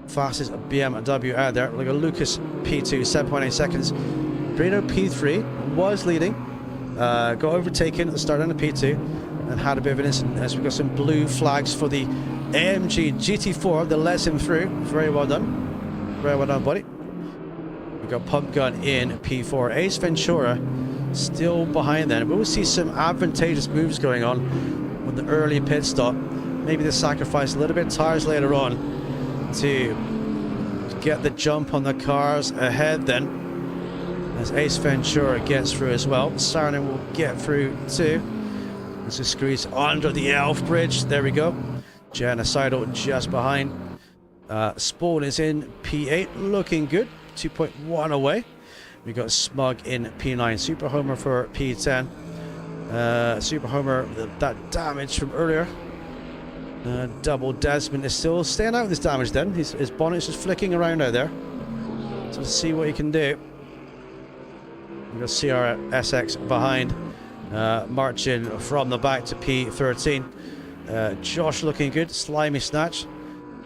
Fastest BMW out there. Look at Lucas P2, 7.8 seconds. Brino P3 was leading. Got overtaken at the start on the P2 and had a bit of an incident as we got some blue flags for the AMG GT4 that lets him through. Very well done. Very well done, buddy. We got Pump Gun in P4. Ace Ventura still behind then. We'll see some advantageous moves going on with the early pit stop. Maybe they sacrifice a little bit of tires later on to get the jump on the cars ahead then. As Ace Ventura gets through as well. Sarnin will get through too. As he squeeze under the Elf Bridge. There we go. Genocidal just behind. Spawn is in P8, looking good. 2.1 away. We got Smug in P9, Super Homer for P10. Super Homer, that damage from earlier. Double Desmond is still staying out of this damage then. His bonnet's just flicking around out there. So let's see what he can do. We got CRSX behind, marching from the back to P13. Josh looking good, Slimy Snatch.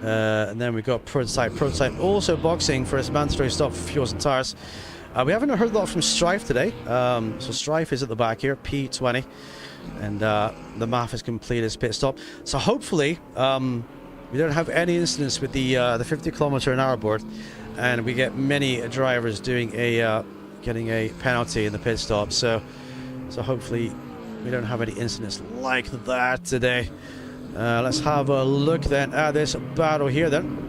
And then we got Prototype. Prototype also boxing for his mandatory stop for fuels and tires. We haven't heard a lot from Strife today, so Strife is at the back here, P20, and the MAF has completed his pit stop. So hopefully we don't have any incidents with the 50km/h board, and we get many drivers doing getting a penalty in the pit stop. So hopefully we don't have any incidents like that today. Let's have a look then at this battle here then.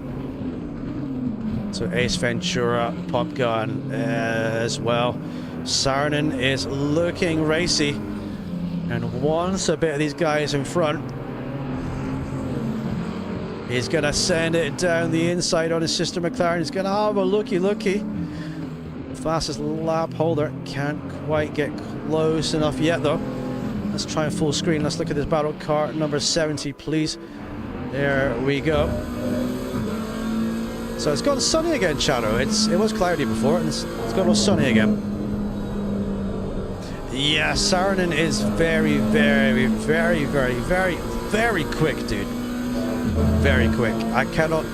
So Ace Ventura, Pop Gun as well. Sarnin is looking racy and wants a bit of these guys in front. He's going to send it down the inside on his sister McLaren. He's going to have a looky. Fastest lap holder. Can't quite get close enough yet though. Let's try and full screen. Let's look at this battle. Car number 70, please. There we go. So it's gone sunny again, Shadow. It was cloudy before, and it's gone all sunny again. Yeah, Saarinen is very, very, very, very, very, very quick, dude. Very quick. I cannot,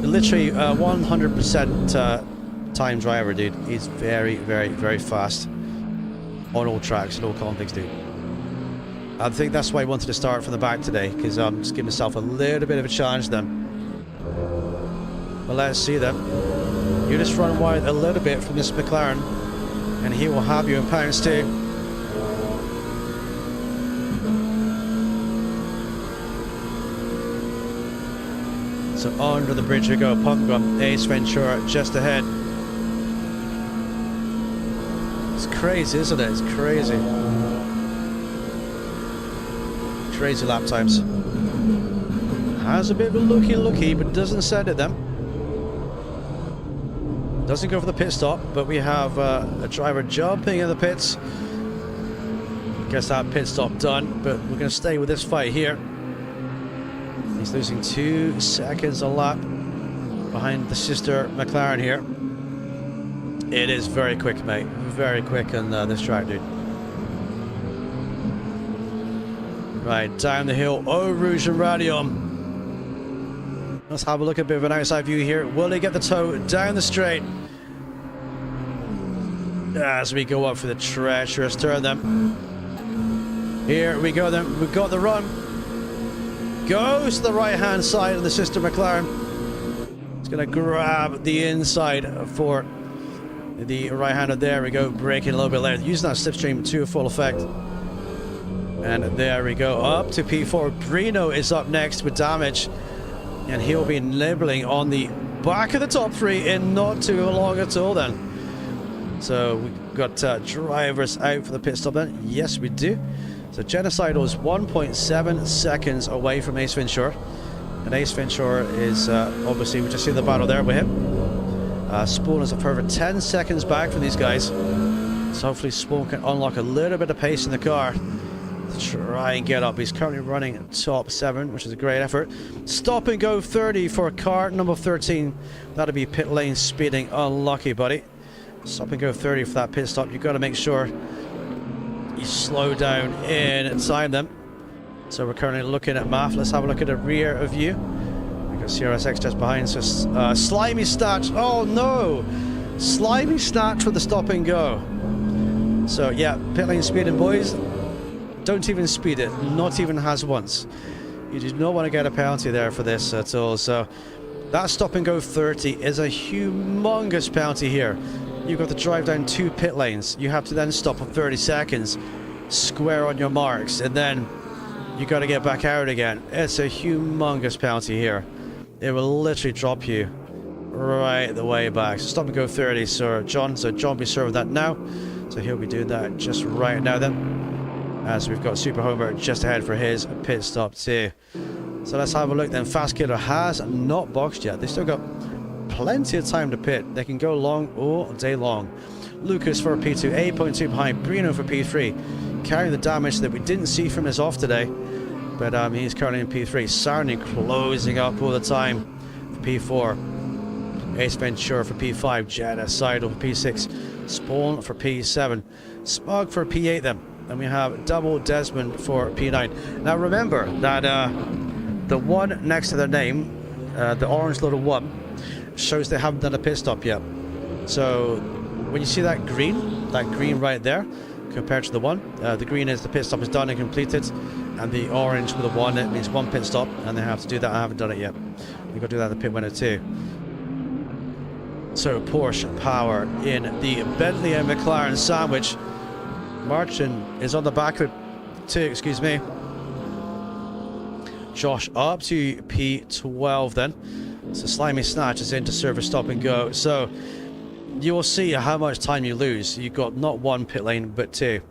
literally 100% time driver, dude. He's very, very, very fast on all tracks and all configs, dude. I think that's why I wanted to start from the back today, because I'm just giving myself a little bit of a challenge then. But let's see then. You just run wide a little bit from this McLaren, and he will have you in pounds too. So under the bridge we go. Pump gun, Ace Ventura just ahead. It's crazy, isn't it? It's crazy. Crazy lap times. Has a bit of a looky, but doesn't send it then. Doesn't go for the pit stop, but we have a driver jumping in the pits. Guess that pit stop done, but we're going to stay with this fight here. He's losing 2 seconds a lap behind the sister McLaren here. It is very quick, mate. Very quick on this track, dude. Right, down the hill, Eau Rouge and Radion. Let's have a look at a bit of an outside view here. Will he get the toe down the straight? As we go up for the treacherous turn then. Here we go then. We've got the run. Goes to the right-hand side of the sister McLaren. It's going to grab the inside for the right-hander. There we go. Braking a little bit later. Using that slipstream to full effect. And there we go. Up to P4. Brino is up next with damage. And he'll be nibbling on the back of the top 3 in not too long at all then. So we've got drivers out for the pit stop then. Yes, we do. So Genocidal is 1.7 seconds away from Ace Ventura. And Ace Ventura is obviously, we just see the battle there with him. Spawn is a further 10 seconds back from these guys. So hopefully Spawn can unlock a little bit of pace in the car to try and get up. He's currently running top 7, which is a great effort. Stop and go 30 for car number 13. That'll be pit lane speeding. Unlucky, buddy. Stop and go 30 for that pit stop. You've got to make sure you slow down inside them. So we're currently looking at MAF. Let's have a look at a rear view. We've got CRSX just behind. So slimy snatch. Oh no! Slimy snatch for the stop and go. So yeah, pit lane speeding, boys. Don't even speed it. Not even has once. You do not want to get a penalty there for this at all. So that stop and go 30 is a humongous penalty here. You've got to drive down 2 pit lanes. You have to then stop for 30 seconds, square on your marks, and then you got to get back out again. It's a humongous penalty here. It will literally drop you right the way back. So stop and go 30, Sir John. So John will be serving that now. So he'll be doing that just right now then. As we've got Super Homer just ahead for his pit stop too. So let's have a look then. Fast Killer has not boxed yet. They still got plenty of time to pit. They can go long all day long. Lucas for P2, 8.2 behind. Brino for P3, carrying the damage that we didn't see from his off today, but he's currently in P3. Sarni closing up all the time for P4. Ace Ventura for P5. Genocidal for P6. Spawn for P7. Smug for P8 then. And we have Double Desmond for P9. Now remember that the one next to their name, the orange little one, shows they haven't done a pit stop yet. So when you see that green right there, compared to the one, the green is the pit stop is done and completed, and the orange with the one, it means 1 pit stop, and they have to do that. I haven't done it yet. You've got to do that in the pit window too. So Porsche power in the Bentley and McLaren sandwich. Martin is on the back of it too, excuse me. Josh up to P12 then. So Slimy Snatch is into service stop and go. So you will see how much time you lose. You've got not 1 pit lane, but 2.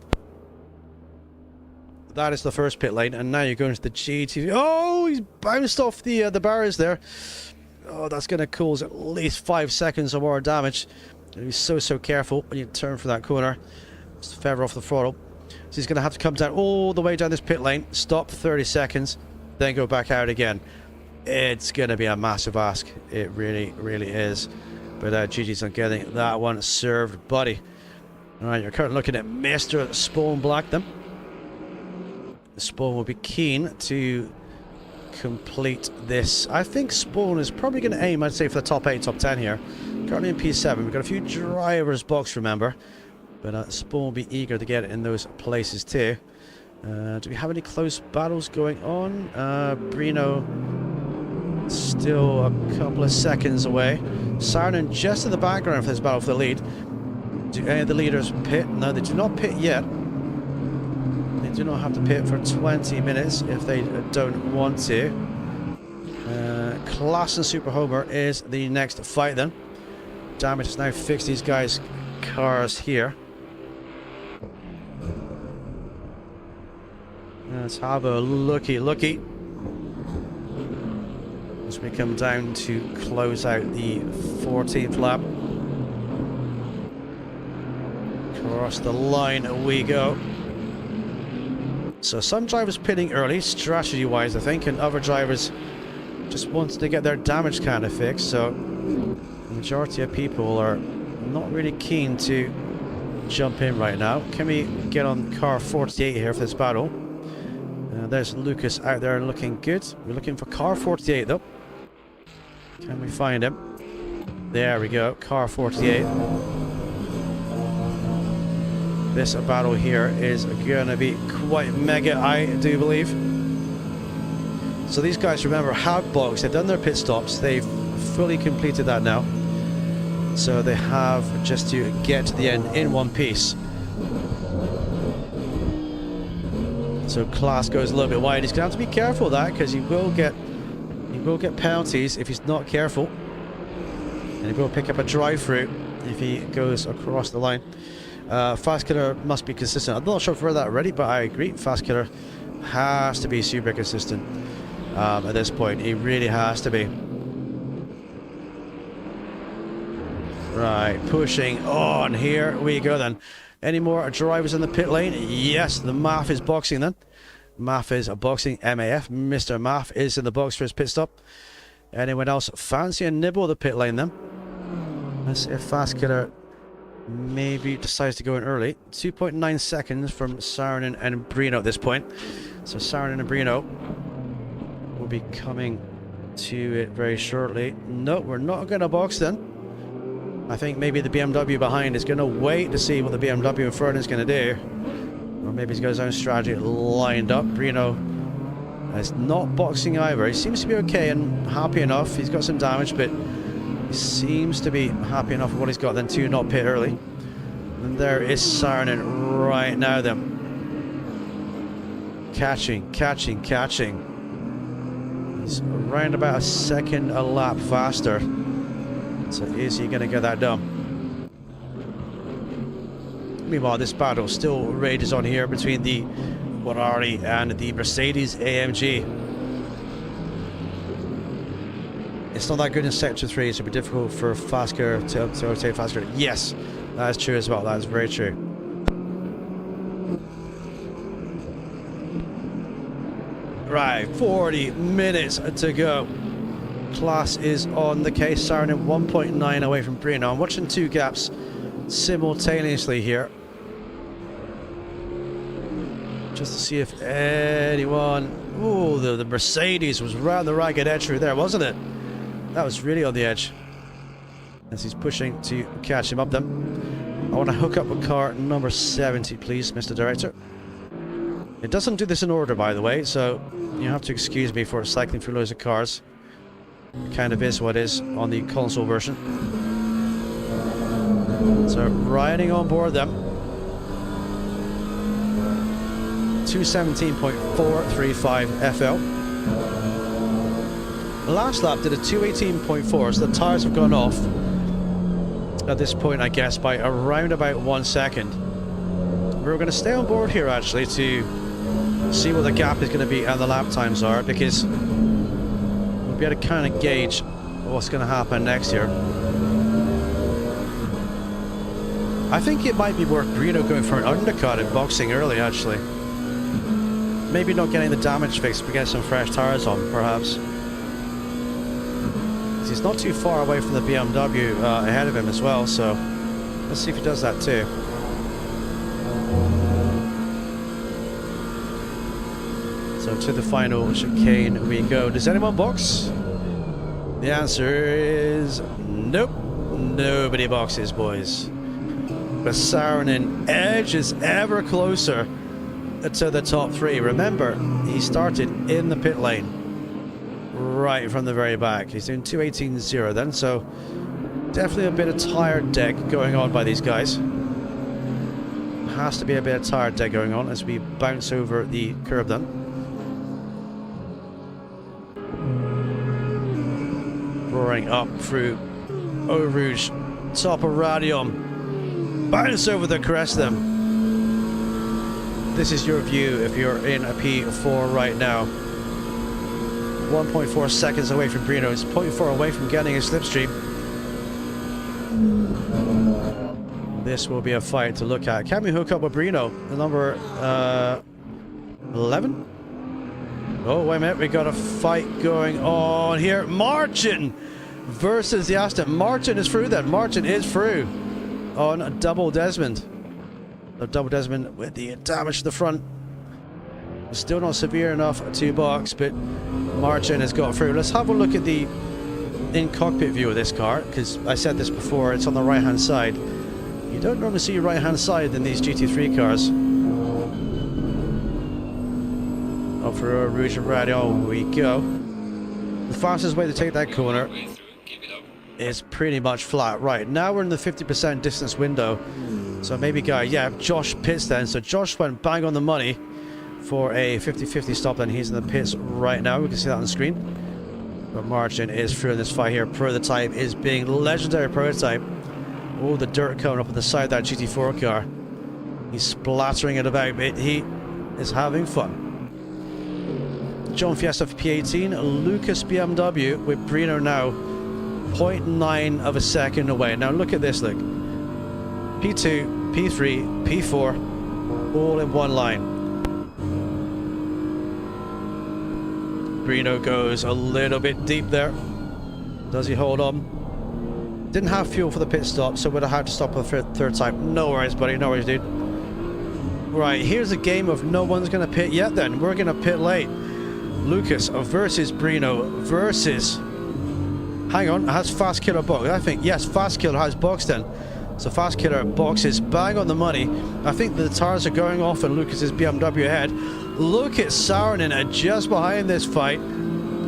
That is the first pit lane, and now you're going to the GT. Oh, he's bounced off the barriers there. Oh, that's going to cause at least 5 seconds or more damage. Be so careful when you turn for that corner. Just feather off the throttle. So he's going to have to come down all the way down this pit lane, stop 30 seconds, then go back out again. It's going to be a massive ask. It really is. But GG's on getting that one served, buddy. Alright, you're currently looking at Mr. Spawn Black then. Spawn will be keen to complete this. I think Spawn is probably going to aim, I'd say, for the top 8, top 10 here. Currently in P7. We've got a few drivers boxed, remember. But Spawn will be eager to get in those places too. Do we have any close battles going on? Brino still a couple of seconds away. Siren just in the background for this battle for the lead. Do any of the leaders pit? No, they do not pit yet. They do not have to pit for 20 minutes if they don't want to. Class and Super Homer is the next fight then. Damage has now fixed these guys' cars here. Let's have a looky as we come down to close out the 14th lap. Across the line we go. So some drivers pitting early, strategy wise I think, and other drivers just wanted to get their damage kind of fixed, so the majority of people are not really keen to jump in right now. Can we get on car 48 here for this battle? There's Lucas out there looking good. We're looking for car 48 though. Can we find him? There we go, car 48. This battle here is going to be quite mega, I do believe. So these guys, remember, have boxed. They've done their pit stops. They've fully completed that now. So they have just to get to the end in one piece. So Class goes a little bit wide. He's going to have to be careful of that because he will get penalties if he's not careful. And he will pick up a drive-through if he goes across the line. Fast Killer must be consistent. I'm not sure if we're that ready, but I agree. Fast Killer has to be super consistent at this point. He really has to be. Right, pushing on. Here we go then. Any more drivers in the pit lane? Yes, the Math is boxing then. Math is boxing. MAF. Mr. Math is in the box for his pit stop. Anyone else fancy a nibble the pit lane then? Let's see if Fast Killer maybe decides to go in early. 2.9 seconds from Siren and Brino at this point. So Siren and Brino will be coming to it very shortly. No, we're not going to box then. I think maybe the BMW behind is going to wait to see what the BMW in front is going to do. Or maybe he's got his own strategy lined up. Brino is not boxing either. He seems to be okay and happy enough. He's got some damage, but he seems to be happy enough with what he's got then to not pit early. And there is Siren right now then. Catching. He's around about a second a lap faster. So is he going to get that done? Meanwhile, this battle still rages on here between the Ferrari and the Mercedes AMG. It's not that good in Sector 3, so it'll be difficult for Fasker to overtake Fasker. Yes, that is true as well. That is very true. Right, 40 minutes to go. Class is on the case. Siren at 1.9 away from Brino. I'm watching two gaps simultaneously here, just to see if anyone... Oh, the Mercedes was round the ragged edge through there, wasn't it? That was really on the edge. As he's pushing to catch him up then. I want to hook up with car number 70, please, Mr. Director. It doesn't do this in order, by the way, so you have to excuse me for cycling through loads of cars. It kind of is what is on the console version. So riding on board them. 217.435 FL. The last lap did a 218.4, so the tires have gone off at this point, I guess, by around about 1 second. We're going to stay on board here actually to see what the gap is going to be and the lap times are, because we'll be able to kind of gauge what's going to happen next year. I think it might be worth Brino going for an undercut and boxing early actually. Maybe not getting the damage fixed, but getting some fresh tires on perhaps. He's not too far away from the BMW ahead of him as well, so let's see if he does that too. So to the final chicane we go. Does anyone box? The answer is nope. Nobody boxes, boys. But Saarinen edges ever closer to the top three. Remember, he started in the pit lane, right from the very back. He's doing 2:18.0 then, so definitely a bit of tired deck going on by these guys. Has to be a bit of tired deck going on as we bounce over the curb then. Roaring up through Eau Rouge, top of Radion, bounce over the crest then. This is your view if you're in a P4 right now. 1.4 seconds away from Brino. It's 0.4 away from getting a slipstream. This will be a fight to look at. Can we hook up with Brino? The number 11? Oh, wait a minute. We got a fight going on here. Martin versus the Aston. Martin is through then. Martin is through on Double Desmond. Double Desmond with the damage to the front. Still not severe enough to box, but Martin has got through. Let's have a look at the in-cockpit view of this car, because I said this before, it's on the right-hand side. You don't normally see your right-hand side in these GT3 cars. Up for Rouge and Radion we go. The fastest way to take that corner is pretty much flat. Right, now we're in the 50% distance window. So maybe Josh pits then. So Josh went bang on the money for a 50-50 stop then. He's in the pits right now. We can see that on the screen. But Martin is through in this fight here. Prototype is being legendary prototype. Oh, the dirt coming up on the side of that GT4 car. He's splattering it about, but he is having fun. John Fiesta for P18, Lucas BMW with Brino now 0.9 of a second away. Now look at this, look. P2, P3, P4, all in one line. Brino goes a little bit deep there. Does he hold on? Didn't have fuel for the pit stop, so would have had to stop for the third time. No worries, buddy. No worries, dude. Right, here's a game of no one's going to pit yet then. We're going to pit late. Lucas versus Brino versus... Hang on, has Fast Killer boxed? I think, yes, Fast Killer has boxed then. So Fast Killer boxes bang on the money. I think the tires are going off and Lucas's BMW ahead. Look at Saarinen just behind this fight.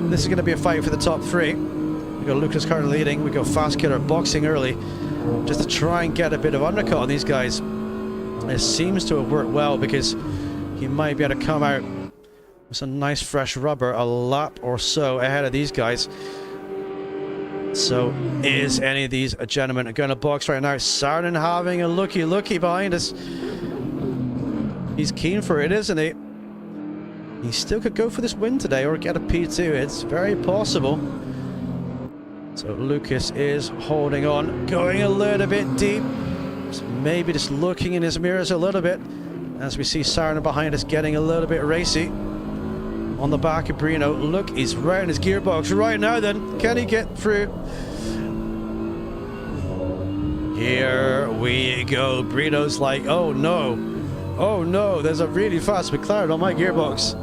This is going to be a fight for the top three. We got Lucas currently leading. We got Fast Killer boxing early just to try and get a bit of undercut on these guys. It seems to have worked well because he might be able to come out with some nice fresh rubber a lap or so ahead of these guys. So is any of these gentlemen going to box right now? Saarinen having a looky behind us. He's keen for it, isn't he? He still could go for this win today or get a P2. It's very possible. So Lucas is holding on, going a little bit deep. So maybe just looking in his mirrors a little bit as we see Saarinen behind us getting a little bit racy. On the back of Brino. Look, he's right in his gearbox right now then. Can he get through? Here we go. Brino's like, oh no. Oh no, there's a really fast McLaren on my gearbox.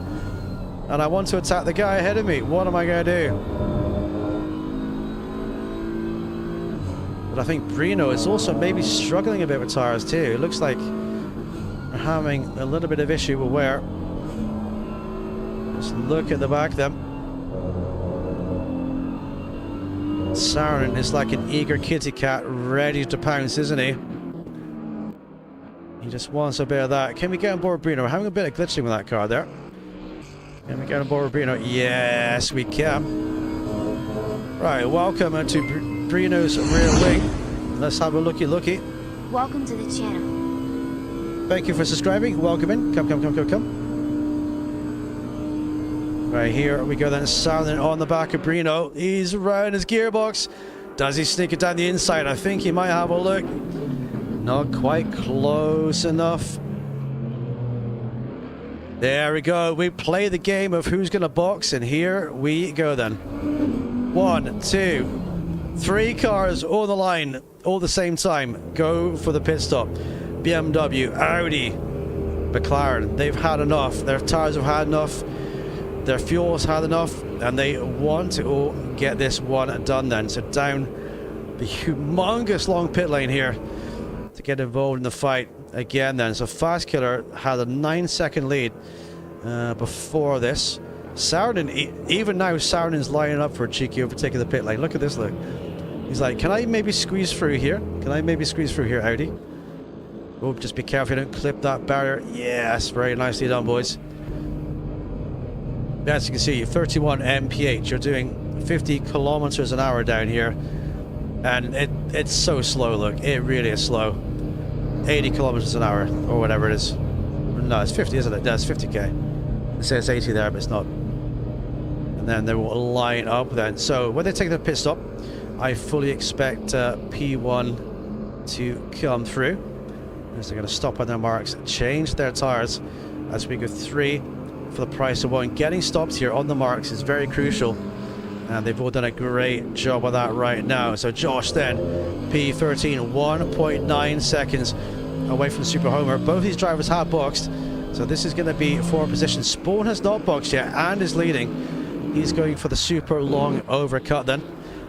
And I want to attack the guy ahead of me. What am I going to do? But I think Brino is also maybe struggling a bit with tires too. It looks like they're having a little bit of issue with wear. Just look at the back then. Saarinen is like an eager kitty cat ready to pounce, isn't he? He just wants a bit of that. Can we get on board Brino? We're having a bit of glitching with that car there. Can we get on board Brino? Yes, we can. Right, welcome to Brino's rear wing. Let's have a looky. Welcome to the channel. Thank you for subscribing. Welcome in. Come. Right, here we go then. Saarinen on the back of Brino. He's around his gearbox. Does he sneak it down the inside? I think he might have a look. Not quite close enough. There we go. We play the game of who's going to box, and here we go then. 1, 2, 3 cars all the line, all the same time. Go for the pit stop. BMW, Audi, McLaren. They've had enough. Their tires have had enough. Their fuel's had enough, and they want to all get this one done then. So down the humongous long pit lane here to get involved in the fight again then. So Fast Killer had a 9-second lead before this. Saarinen, even now Saarinen's lining up for a cheeky overtake of the pit lane. Look at this, look. He's like, can I maybe squeeze through here? Can I maybe squeeze through here, Audi? Oh, just be careful you don't clip that barrier. Yes, very nicely done, boys. As you can see, 31 mph. You're doing 50 kilometers an hour down here. And it's so slow, look. It really is slow. 80 kilometers an hour, or whatever it is. No, it's 50, isn't it? No, it's 50k. It says 80 there, but it's not. And then they will line up then. So when they take the pit stop, I fully expect P1 to come through. As they're going to stop on their marks, change their tires as we go 3 for the price of 1. Getting stopped here on the marks is very crucial, and they've all done a great job of that right now. So Josh then, P13, 1.9 seconds away from the Super Homer. Both these drivers have boxed, so this is going to be for position. Spawn has not boxed yet and is leading. He's going for the super long overcut then.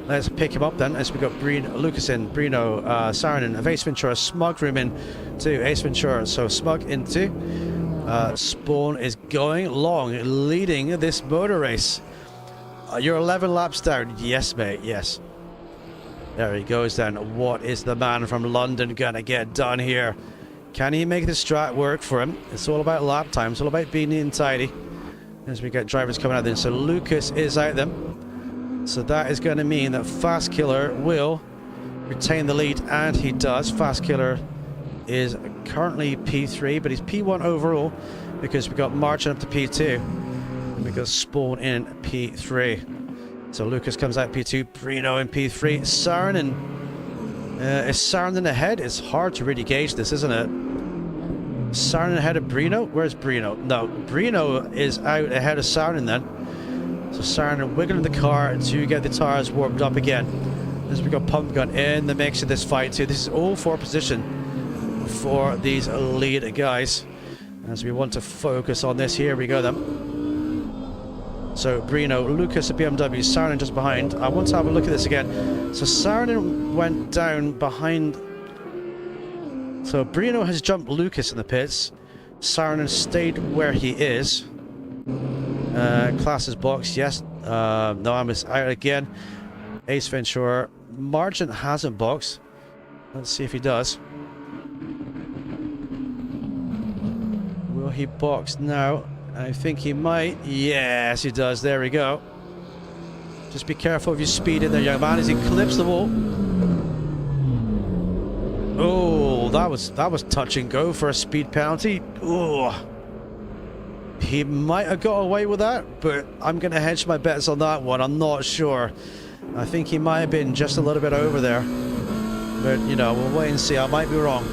Let's pick him up then as we got Lucas in, Brino, Saarinen, Ace Ventura, Smug room in to Ace Ventura. So Smug into Spawn is going long, leading this motor race. You're 11 laps down. Yes, mate, yes. There he goes then. What is the man from London gonna get done here? Can he make the strat work for him? It's all about lap time. It's all about being neat and tidy. As we get drivers coming out then. So Lucas is out then. So that is going to mean that Fast Killer will retain the lead, and he does. Fast Killer is currently P3, but he's P1 overall because we got Marching up to P2, and we got Spawn in P3. So Lucas comes out P2, Brino in P3. Saarinen, is Saarinen ahead? It's hard to really gauge this, isn't it? Saarinen ahead of Brino? Where's Brino? No, Brino is out ahead of Saarinen then. So Saarinen wiggling the car to get the tires warmed up again. As we got Pump Gun in the mix of this fight too. This is all for position for these lead guys. As we want to focus on this, here we go then. So Brino, Lucas at BMW, Saarinen just behind. I want to have a look at this again. So Saarinen went down behind. So Brino has jumped Lucas in the pits. Saarinen stayed where he is. Classes box, yes. No, I'm out again. Ace Ventura. Margin hasn't boxed. Let's see if he does. Will he box now? I think he might. Yes, he does. There we go. Just be careful of your speed in there, young man, as he clips the wall. Oh, that was touch and go for a speed penalty. Oh. He might have got away with that, but I'm going to hedge my bets on that one. I'm not sure. I think he might have been just a little bit over there. But, you know, we'll wait and see. I might be wrong.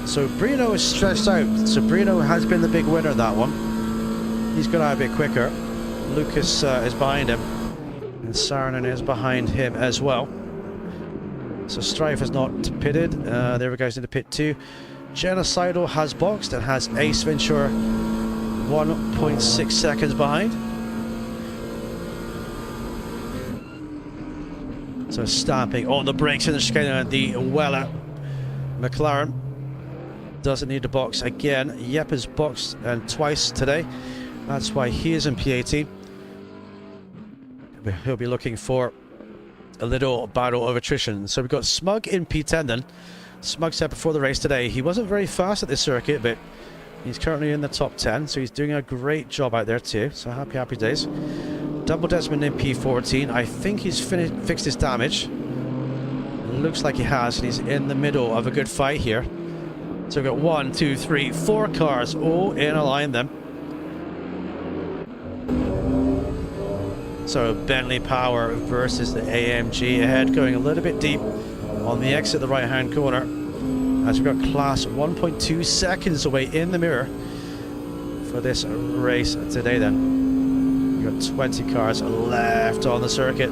So Brino is stretched out. So Brino has been the big winner of that one. He's got out a bit quicker. Lucas is behind him. And Saarinen is behind him as well. So Strife is not pitted. There we go, he's into pit 2. Genocidal has boxed and has Ace Ventura 1.6 seconds behind. So stamping on the brakes in the chicane. The Weller McLaren doesn't need to box again. Yep has boxed and twice today. That's why he is in P18. He'll be looking for a little battle of attrition. So we've got Smug in P10 then. Smug said before the race today he wasn't very fast at this circuit, but he's currently in the top 10, so he's doing a great job out there too. So happy days. Double Desmond in P14. I think he's fixed his damage. It looks like he has, and he's in the middle of a good fight here. So we've got 1, 2, 3, 4 cars all in a line then. So Bentley Power versus the AMG ahead, going a little bit deep on the exit, the right hand corner, as we've got class 1.2 seconds away in the mirror for this race today then. We've got 20 cars left on the circuit.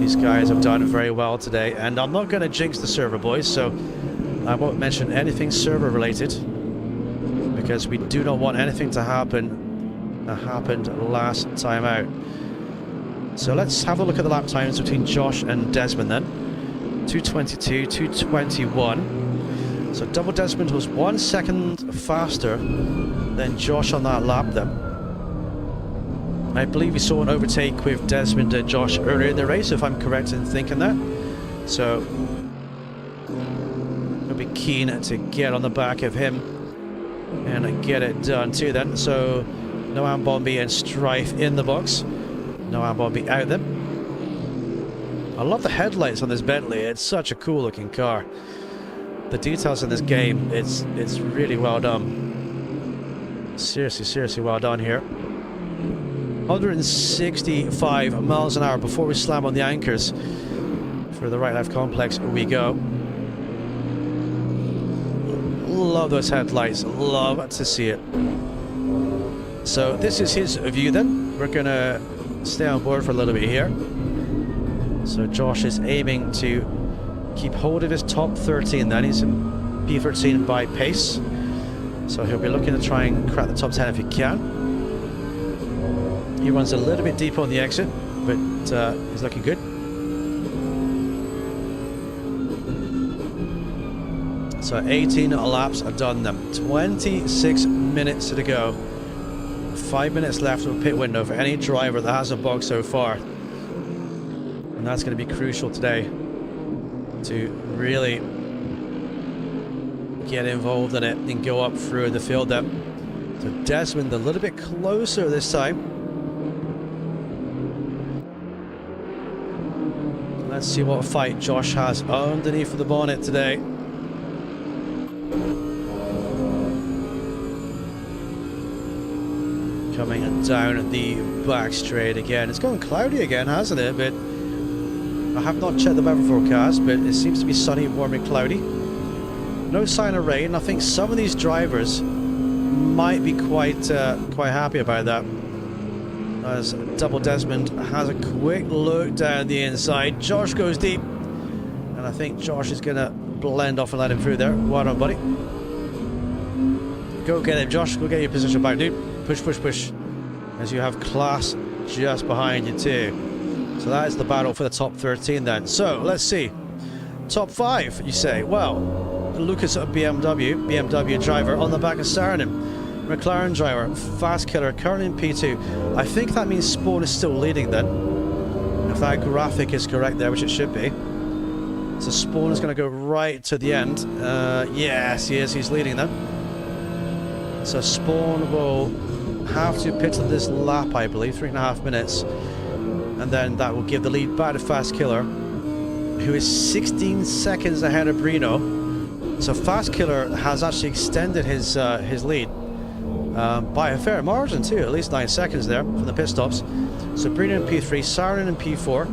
These guys have done very well today, and I'm not going to jinx the server, boys, so I won't mention anything server related, because we do not want anything to happen that happened last time out. So let's have a look at the lap times between Josh and Desmond then. 2:22, 2:21. So double Desmond was 1 second faster than Josh on that lap then. I believe we saw an overtake with Desmond and Josh earlier in the race, if I'm correct in thinking that. So we'll be keen to get on the back of him and get it done too then. So no Ambombi and Strife in the box. No Ambombi out then. I love the headlights on this Bentley. It's such a cool looking car. The details in this game, it's really well done. Seriously well done here. 165 miles an hour before we slam on the anchors. For the right-left complex we go. Love those headlights. Love to see it. So this is his view then. We're going to stay on board for a little bit here. So Josh is aiming to keep hold of his top 13 then. He's in P13 by pace. So he'll be looking to try and crack the top 10 if he can. He runs a little bit deep on the exit, but he's looking good. So 18 laps are done then. 26 minutes to go. 5 minutes left of a pit window for any driver that has a box so far. And that's going to be crucial today to really get involved in it and go up through the field then. So Desmond a little bit closer this time. Let's see what fight Josh has underneath of the bonnet today. Coming down the back straight again. It's going cloudy again, hasn't it? But I have not checked the weather forecast, but it seems to be sunny, warm and cloudy. No sign of rain. I think some of these drivers might be quite happy about that. As Double Desmond has a quick look down the inside. Josh goes deep. And I think Josh is going to blend off and let him through there. Well done, buddy. Go get him, Josh. Go get your position back, dude. Push, push, push. As you have class just behind you too. So that is the battle for the top 13 then. So let's see. Top 5, you say. Well, Lucas at BMW driver on the back of Saarinen. McLaren driver, Fast Killer, currently in P2. I think that means Spawn is still leading then. If that graphic is correct there, which it should be. So Spawn is going to go right to the end. Yes, he is. He's leading then. So Spawn will have to pit on this lap, I believe, 3.5 minutes. And then that will give the lead back to Fast Killer, who is 16 seconds ahead of Brino. So Fast Killer has actually extended his lead by a fair margin too, at least 9 seconds there from the pit stops. So Brino in P3, Saarinen in P4,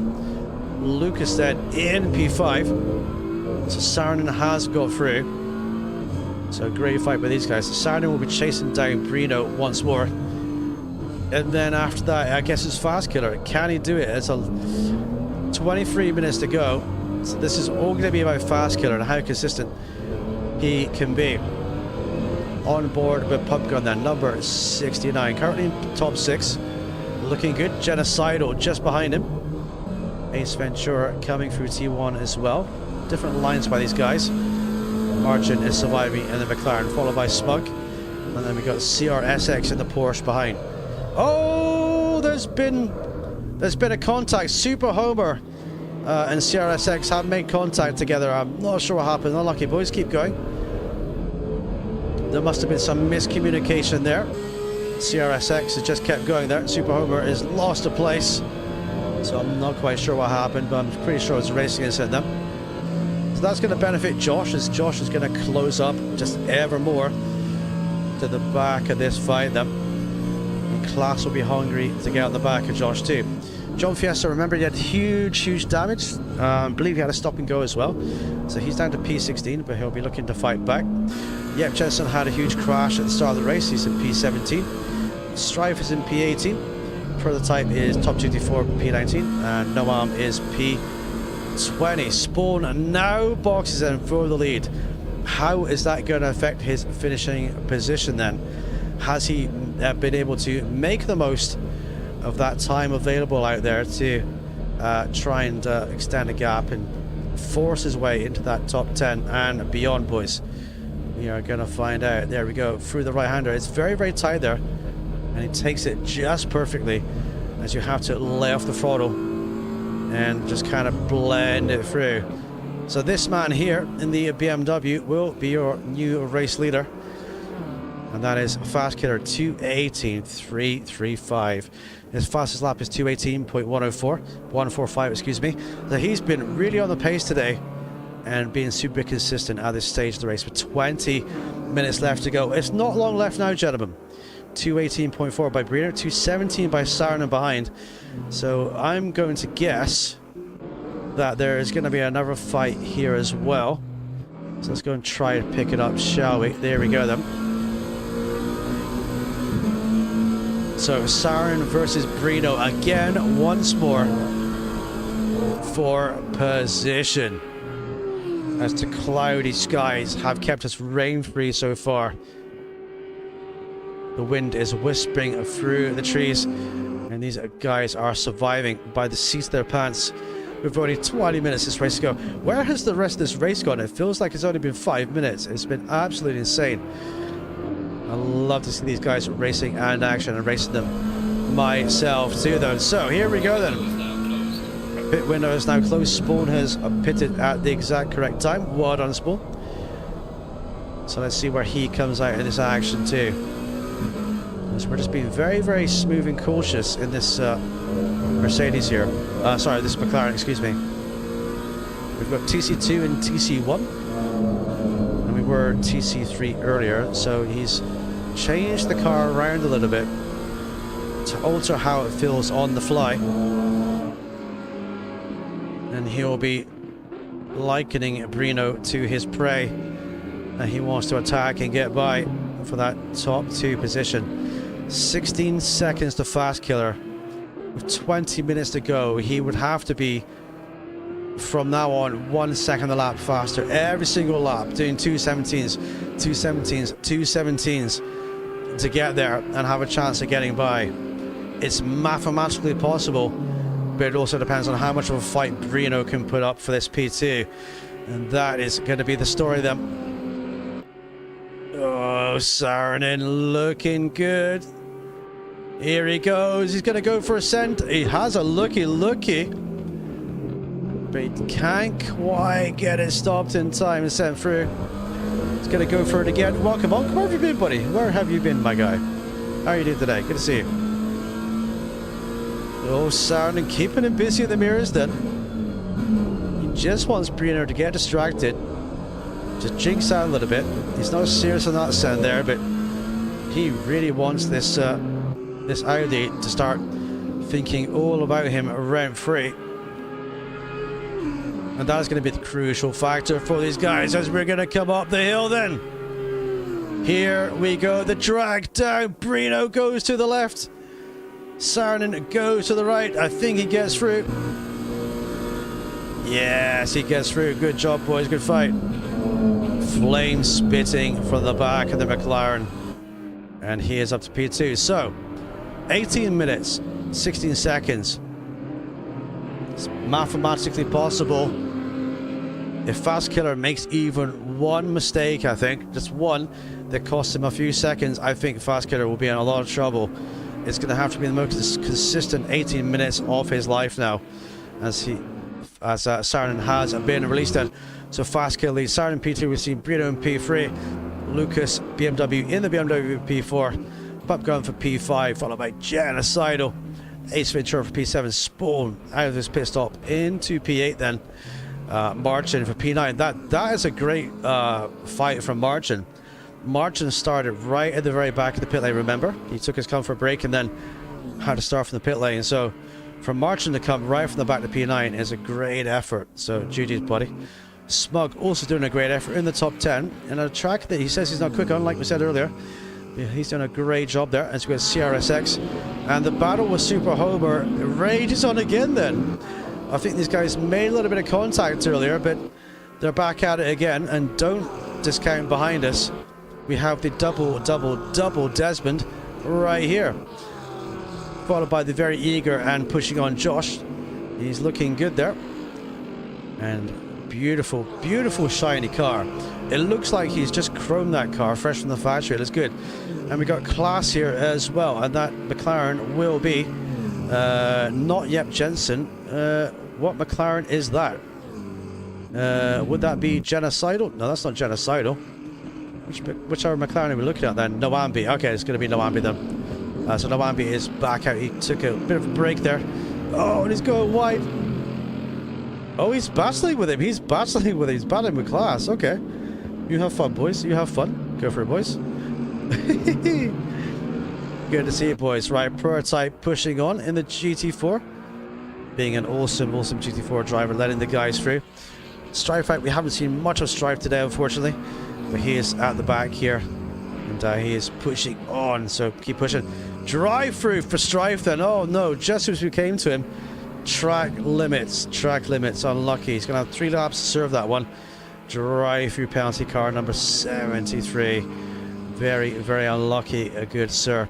Lucas then in P5. So Saarinen has got through. So great fight by these guys. So Saarinen will be chasing down Brino once more. And then after that, I guess it's Fast Killer. Can he do it? It's 23 minutes to go. So this is all going to be about Fast Killer and how consistent he can be. On board with Pump Gun then, number 69. Currently in top 6. Looking good. Genocidal just behind him. Ace Ventura coming through T1 as well. Different lines by these guys. Margin is surviving in the McLaren, followed by Smug. And then we got CRSX in the Porsche behind. Oh, there's been a contact. Super Homer and CRSX have made contact together. I'm not sure what happened. Unlucky boys, keep going. There must have been some miscommunication there. CRSX has just kept going there. Super Homer has lost a place. So I'm not quite sure what happened, but I'm pretty sure it's a racing incident then. So that's going to benefit Josh, as Josh is going to close up just ever more to the back of this fight then. And Class will be hungry to get on the back of Josh too. John Fiesta, remember, he had huge damage. I believe he had a stop and go as well. So he's down to P16, but he'll be looking to fight back. Yep, Jensen had a huge crash at the start of the race. He's in P17. Strife is in P18. Prototype is Top 24 P19. And Noam is P20. Spawn now boxes in for the lead. how is that going to affect his finishing position then? Has he been able to make the most of that time available out there to try and extend a gap and force his way into that top 10 and beyond, boys? We are going to find out. There we go, through the right-hander. It's very, very tight there, and he takes it just perfectly as you have to lay off the throttle and just kind of blend it through. So this man here in the BMW will be your new race leader, and that is Fast Killer 218.335. His fastest lap is 145, excuse me. So he's been really on the pace today and being super consistent at this stage of the race with 20 minutes left to go. It's not long left now, gentlemen. 218.4 by Brino, 217 by Saarinen behind. So I'm going to guess that there is going to be another fight here as well. So let's go and try to pick it up, shall we? There we go then. So Saarinen versus Brino again, once more for position, as the cloudy skies have kept us rain-free so far. The wind is whispering through the trees, and these guys are surviving by the seats of their pants. We've only 20 minutes this race to go. Where has the rest of this race gone? It feels like it's only been 5 minutes. It's been absolutely insane. I love to see these guys racing and action, and racing them myself too, though. So here we go then. Pit window is now closed. Spawn has pitted at the exact correct time. Well done, Spawn. So let's see where he comes out in this action too. So we're just being very, very smooth and cautious in this Mercedes here. Sorry, this McLaren, excuse me. We've got TC2 and TC1. And we were TC3 earlier, so he's changed the car around a little bit to alter how it feels on the fly. And he'll be likening Brino to his prey, and he wants to attack and get by for that top 2 position. 16 seconds to Fast Killer. With 20 minutes to go, he would have to be, from now on, 1 second a lap faster every single lap, doing 217s, 217s, 217s to get there and have a chance of getting by. It's mathematically possible, but it also depends on how much of a fight Brino can put up for this P2, and that is going to be the story then. Oh, Saarinen looking good. Here he goes. He's going to go for a send. He has a looky, but he can't quite get it stopped in time and sent through. He's going to go for it again. Welcome on. Where have you been, buddy? Where have you been, my guy? How are you doing today? Good to see you. Oh, Saarinen keeping him busy in the mirrors then. He just wants Brino to get distracted. Just jinx out a little bit. He's not serious on that send there, but he really wants this this Audi to start thinking all about him rent-free. And that's going to be the crucial factor for these guys as we're going to come up the hill then. Here we go, the drag down. Brino goes to the left. Saarinen goes to the right. I think he gets through. Yes, he gets through. Good job, boys. Good fight. Flame spitting from the back of the McLaren. And he is up to P2. So, 18 minutes, 16 seconds. It's mathematically possible. If Fast Killer makes even one mistake, I think, just one, that costs him a few seconds, I think Fast Killer will be in a lot of trouble. It's going to have to be the most consistent 18 minutes of his life now, as Saarinen has been released then. So Fast Killer leads Saarinen P2, we've seen Brino in P3, Lucas BMW in the BMW P4, Pup going for P5, followed by Genocidal, Ace Ventura for P7, Spawn out of this pit stop into P8 then, Marcin for P9. That is a great fight from Marcin. Marcin started right at the very back of the pit lane, remember? He took his comfort break and then had to start from the pit lane. So for Marcin to come right from the back to P9 is a great effort. So GG's, buddy. Smug also doing a great effort in the top 10 in a track that he says he's not quick on, like we said earlier. Yeah, he's done a great job there. As we got CRSX. And the battle with Super Homer rages on again then. I think these guys made a little bit of contact earlier, but they're back at it again. And don't discount behind us, we have the double Desmond right here. Followed by the very eager and pushing on Josh. He's looking good there. And beautiful, beautiful shiny car. It looks like he's just chromed that car fresh from the factory. It looks good. And we got class here as well. And that McLaren will be not yet Jensen. What McLaren is that? Would that be genocidal? No, that's not genocidal. Whichever McLaren are we looking at then? Noambi. Okay, it's going to be Noambi then. So Noambi is back out. He took a bit of a break there. Oh, and he's going wide. Oh, he's battling with him. He's battling with him. He's battling with class. Okay. You have fun, boys. You have fun. Go for it, boys. Good to see you, boys. Right, prototype pushing on in the GT4. Being an awesome GT4 driver, letting the guys through. Strife out. We haven't seen much of Strife today, unfortunately. But he is at the back here. And he is pushing on. So keep pushing. Drive through for Strife then. Oh no, just as we came to him. Track limits. Unlucky. He's going to have 3 laps to serve that one. Drive through penalty car number 73. Very, very unlucky. A good sir.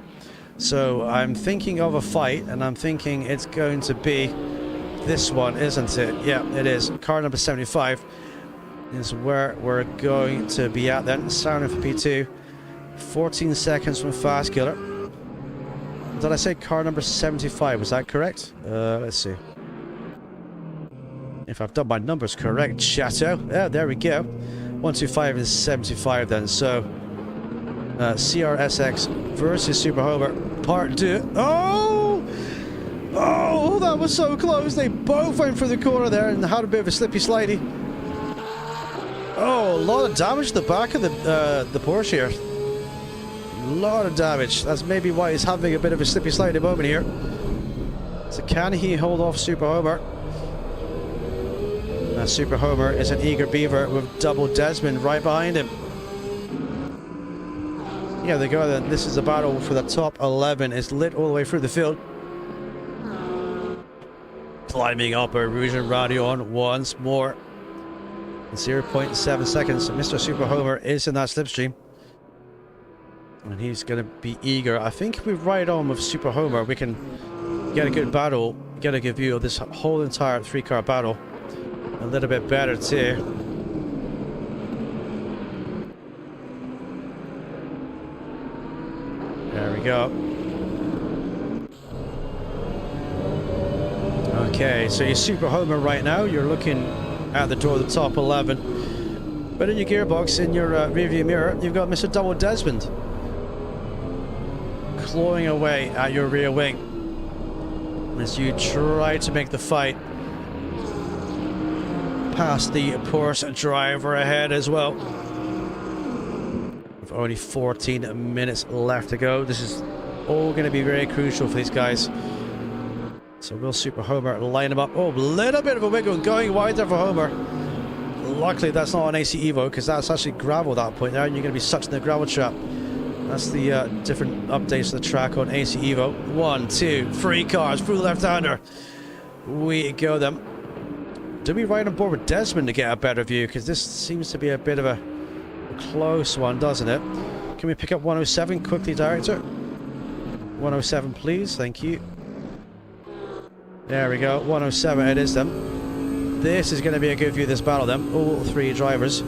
So I'm thinking of a fight, and I'm thinking it's going to be this one, isn't it? Yeah, it is. Car number 75 is where we're going to be at then. Starting for P2. 14 seconds from Fast Killer. Did I say car number 75? Was that correct? Let's see. If I've done my numbers correct, Chateau. Yeah, there we go. 125 is 75 then. So, CRSX versus Super Homer Part 2. Oh! Oh, that was so close. They both went for the corner there and had a bit of a slippy slidey. Oh, a lot of damage to the back of the Porsche here. A lot of damage. That's maybe why he's having a bit of a slippy slidey moment here. So can he hold off Super Homer? Now Super Homer is an eager beaver with double Desmond right behind him. Yeah, they go then. This is a battle for the top 11. It's lit all the way through the field. Climbing up a Rouge and Radion once more. 0.7 seconds. Mr. Super Homer is in that slipstream. And he's going to be eager. I think if we ride on with Super Homer, we can get a good battle, get a good view of this whole entire 3-car battle. A little bit better too. There we go. Okay, so you're Super Homer right now. You're looking at the door of the top 11. But in your gearbox, in your rearview mirror, you've got Mr. Double Desmond clawing away at your rear wing as you try to make the fight past the Porsche driver ahead as well. With only 14 minutes left to go. This is all going to be very crucial for these guys. So will Super Homer line him up? Oh, a little bit of a wiggle going wide there for Homer. Luckily that's not an AC Evo, because that's actually gravel at that point there, and you're going to be sucked in the gravel trap. That's the different updates to the track on AC Evo. 1, 2, 3 cars through the left-hander. We go then. Do we ride on board with Desmond to get a better view? Because this seems to be a bit of a close one, doesn't it? Can we pick up 107 quickly, director? 107, please. Thank you. There we go. 107 it is then. This is going to be a good view of this battle then. All 3 drivers.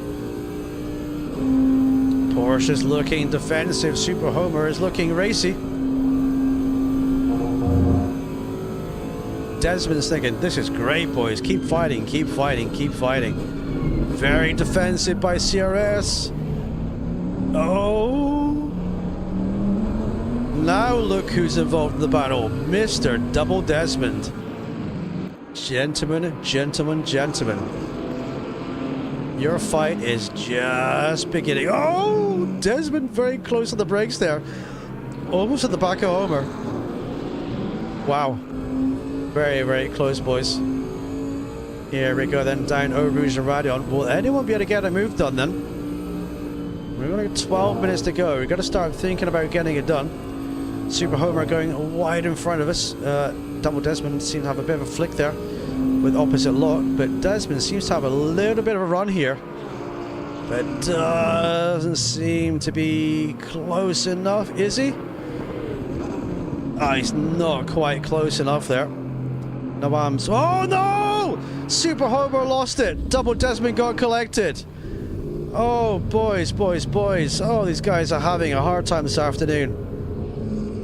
Porsche is looking defensive. Super Homer is looking racy. Desmond's thinking, this is great, boys. Keep fighting, keep fighting, keep fighting. Very defensive by CRS. Oh. Now look who's involved in the battle. Mr. Double Desmond. Gentlemen, gentlemen, gentlemen. Your fight is just beginning. Oh, Desmond very close to the brakes there. Almost at the back of Homer. Wow. Very, very close, boys. Here we go then, down Eau Rouge and Radion. Will anyone be able to get a move done then? We've only got 12 minutes to go. We've got to start thinking about getting it done. Super Homer going wide in front of us. Double Desmond seems to have a bit of a flick there with opposite lock, but Desmond seems to have a little bit of a run here. but doesn't seem to be close enough, is he? Oh, he's not quite close enough there. No arms. Oh no! Super Homer lost it. Double Desmond got collected. Oh, boys, boys, boys. Oh, these guys are having a hard time this afternoon.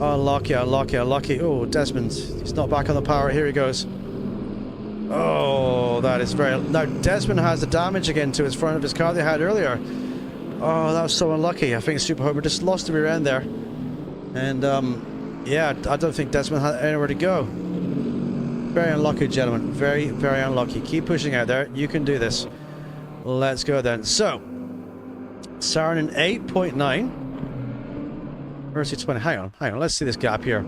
Unlucky, unlucky, unlucky. Oh, Desmond. He's not back on the power. Here he goes. Oh, that is very... Now, Desmond has the damage again to his front of his car they had earlier. Oh, that was so unlucky. I think Super Homer just lost the rear end there. And, yeah, I don't think Desmond had anywhere to go. Very unlucky, gentlemen. Very, very unlucky. Keep pushing out there. You can do this. Let's go then. So, Saarinen 8.9. Mercy 20. Hang on. Let's see this gap here.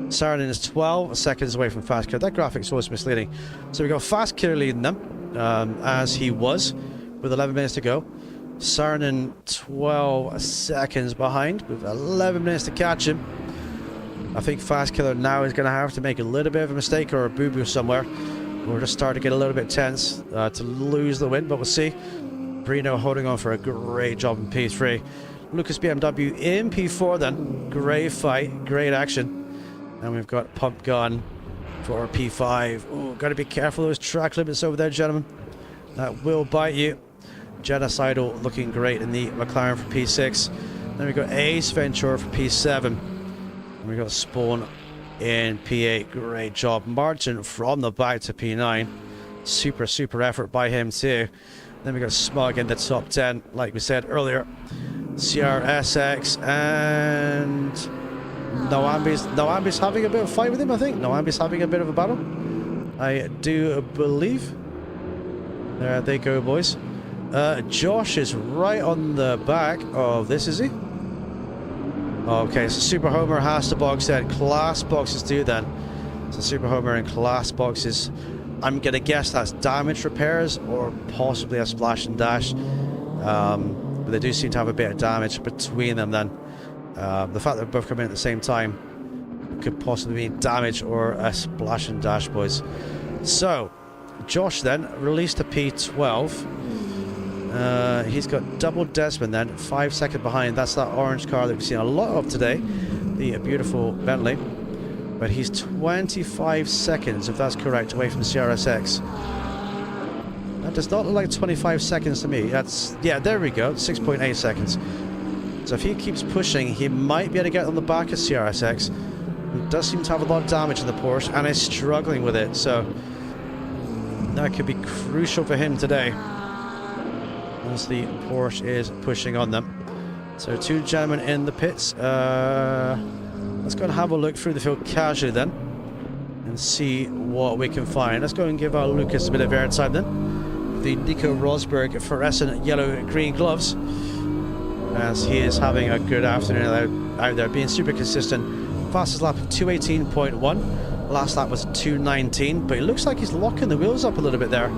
Saarinen is 12 seconds away from Fast Killer. That graphic's always misleading. So we got Fast Killer leading them, as he was, with 11 minutes to go. Saarinen 12 seconds behind, with 11 minutes to catch him. I think Fast Killer now is going to have to make a little bit of a mistake or a boo-boo somewhere. We're just starting to get a little bit tense to lose the win, but we'll see. Brino holding on for a great job in P3. Lucas BMW in P4 then. Great fight, great action. And we've got Pump Gun for P5. Oh, got to be careful of those track limits over there, gentlemen. That will bite you. Genocidal looking great in the McLaren for P6. Then we've got Ace Ventura for P7. And we've got Spawn in P8. Great job. Margin from the back to P9. Super, super effort by him too. Then we got Smug in the top 10, like we said earlier. CRSX and Noambi's having a bit of a fight with him, I think. Noambi's having a bit of a battle, I do believe. There they go, boys. Josh is right on the back of this, is he? Okay, so Super Homer has to box then. Class boxes do then. So Super Homer and class boxes. I'm gonna guess that's damage repairs or possibly a splash and dash. But they do seem to have a bit of damage between them then. The fact that they're both coming in at the same time could possibly mean damage or a splash and dash, boys. So, Josh then released a P12. He's got double Desmond then, 5 seconds behind. That's that orange car that we've seen a lot of today, the beautiful Bentley. But he's 25 seconds, if that's correct, away from the CRSX. That does not look like 25 seconds to me. That's, yeah, there we go, 6.8 seconds. So if he keeps pushing, he might be able to get on the back of CRSX. It does seem to have a lot of damage in the Porsche and is struggling with it. So that could be crucial for him today, as the Porsche is pushing on them. So two gentlemen in the pits. Let's go and have a look through the field casually then and see what we can find. Let's go and give our Lucas a bit of airtime then. The Nico Rosberg fluorescent yellow-green gloves, as he is having a good afternoon out there, being super consistent. Fastest lap of 218.1. Last lap was 219, but it looks like he's locking the wheels up a little bit there.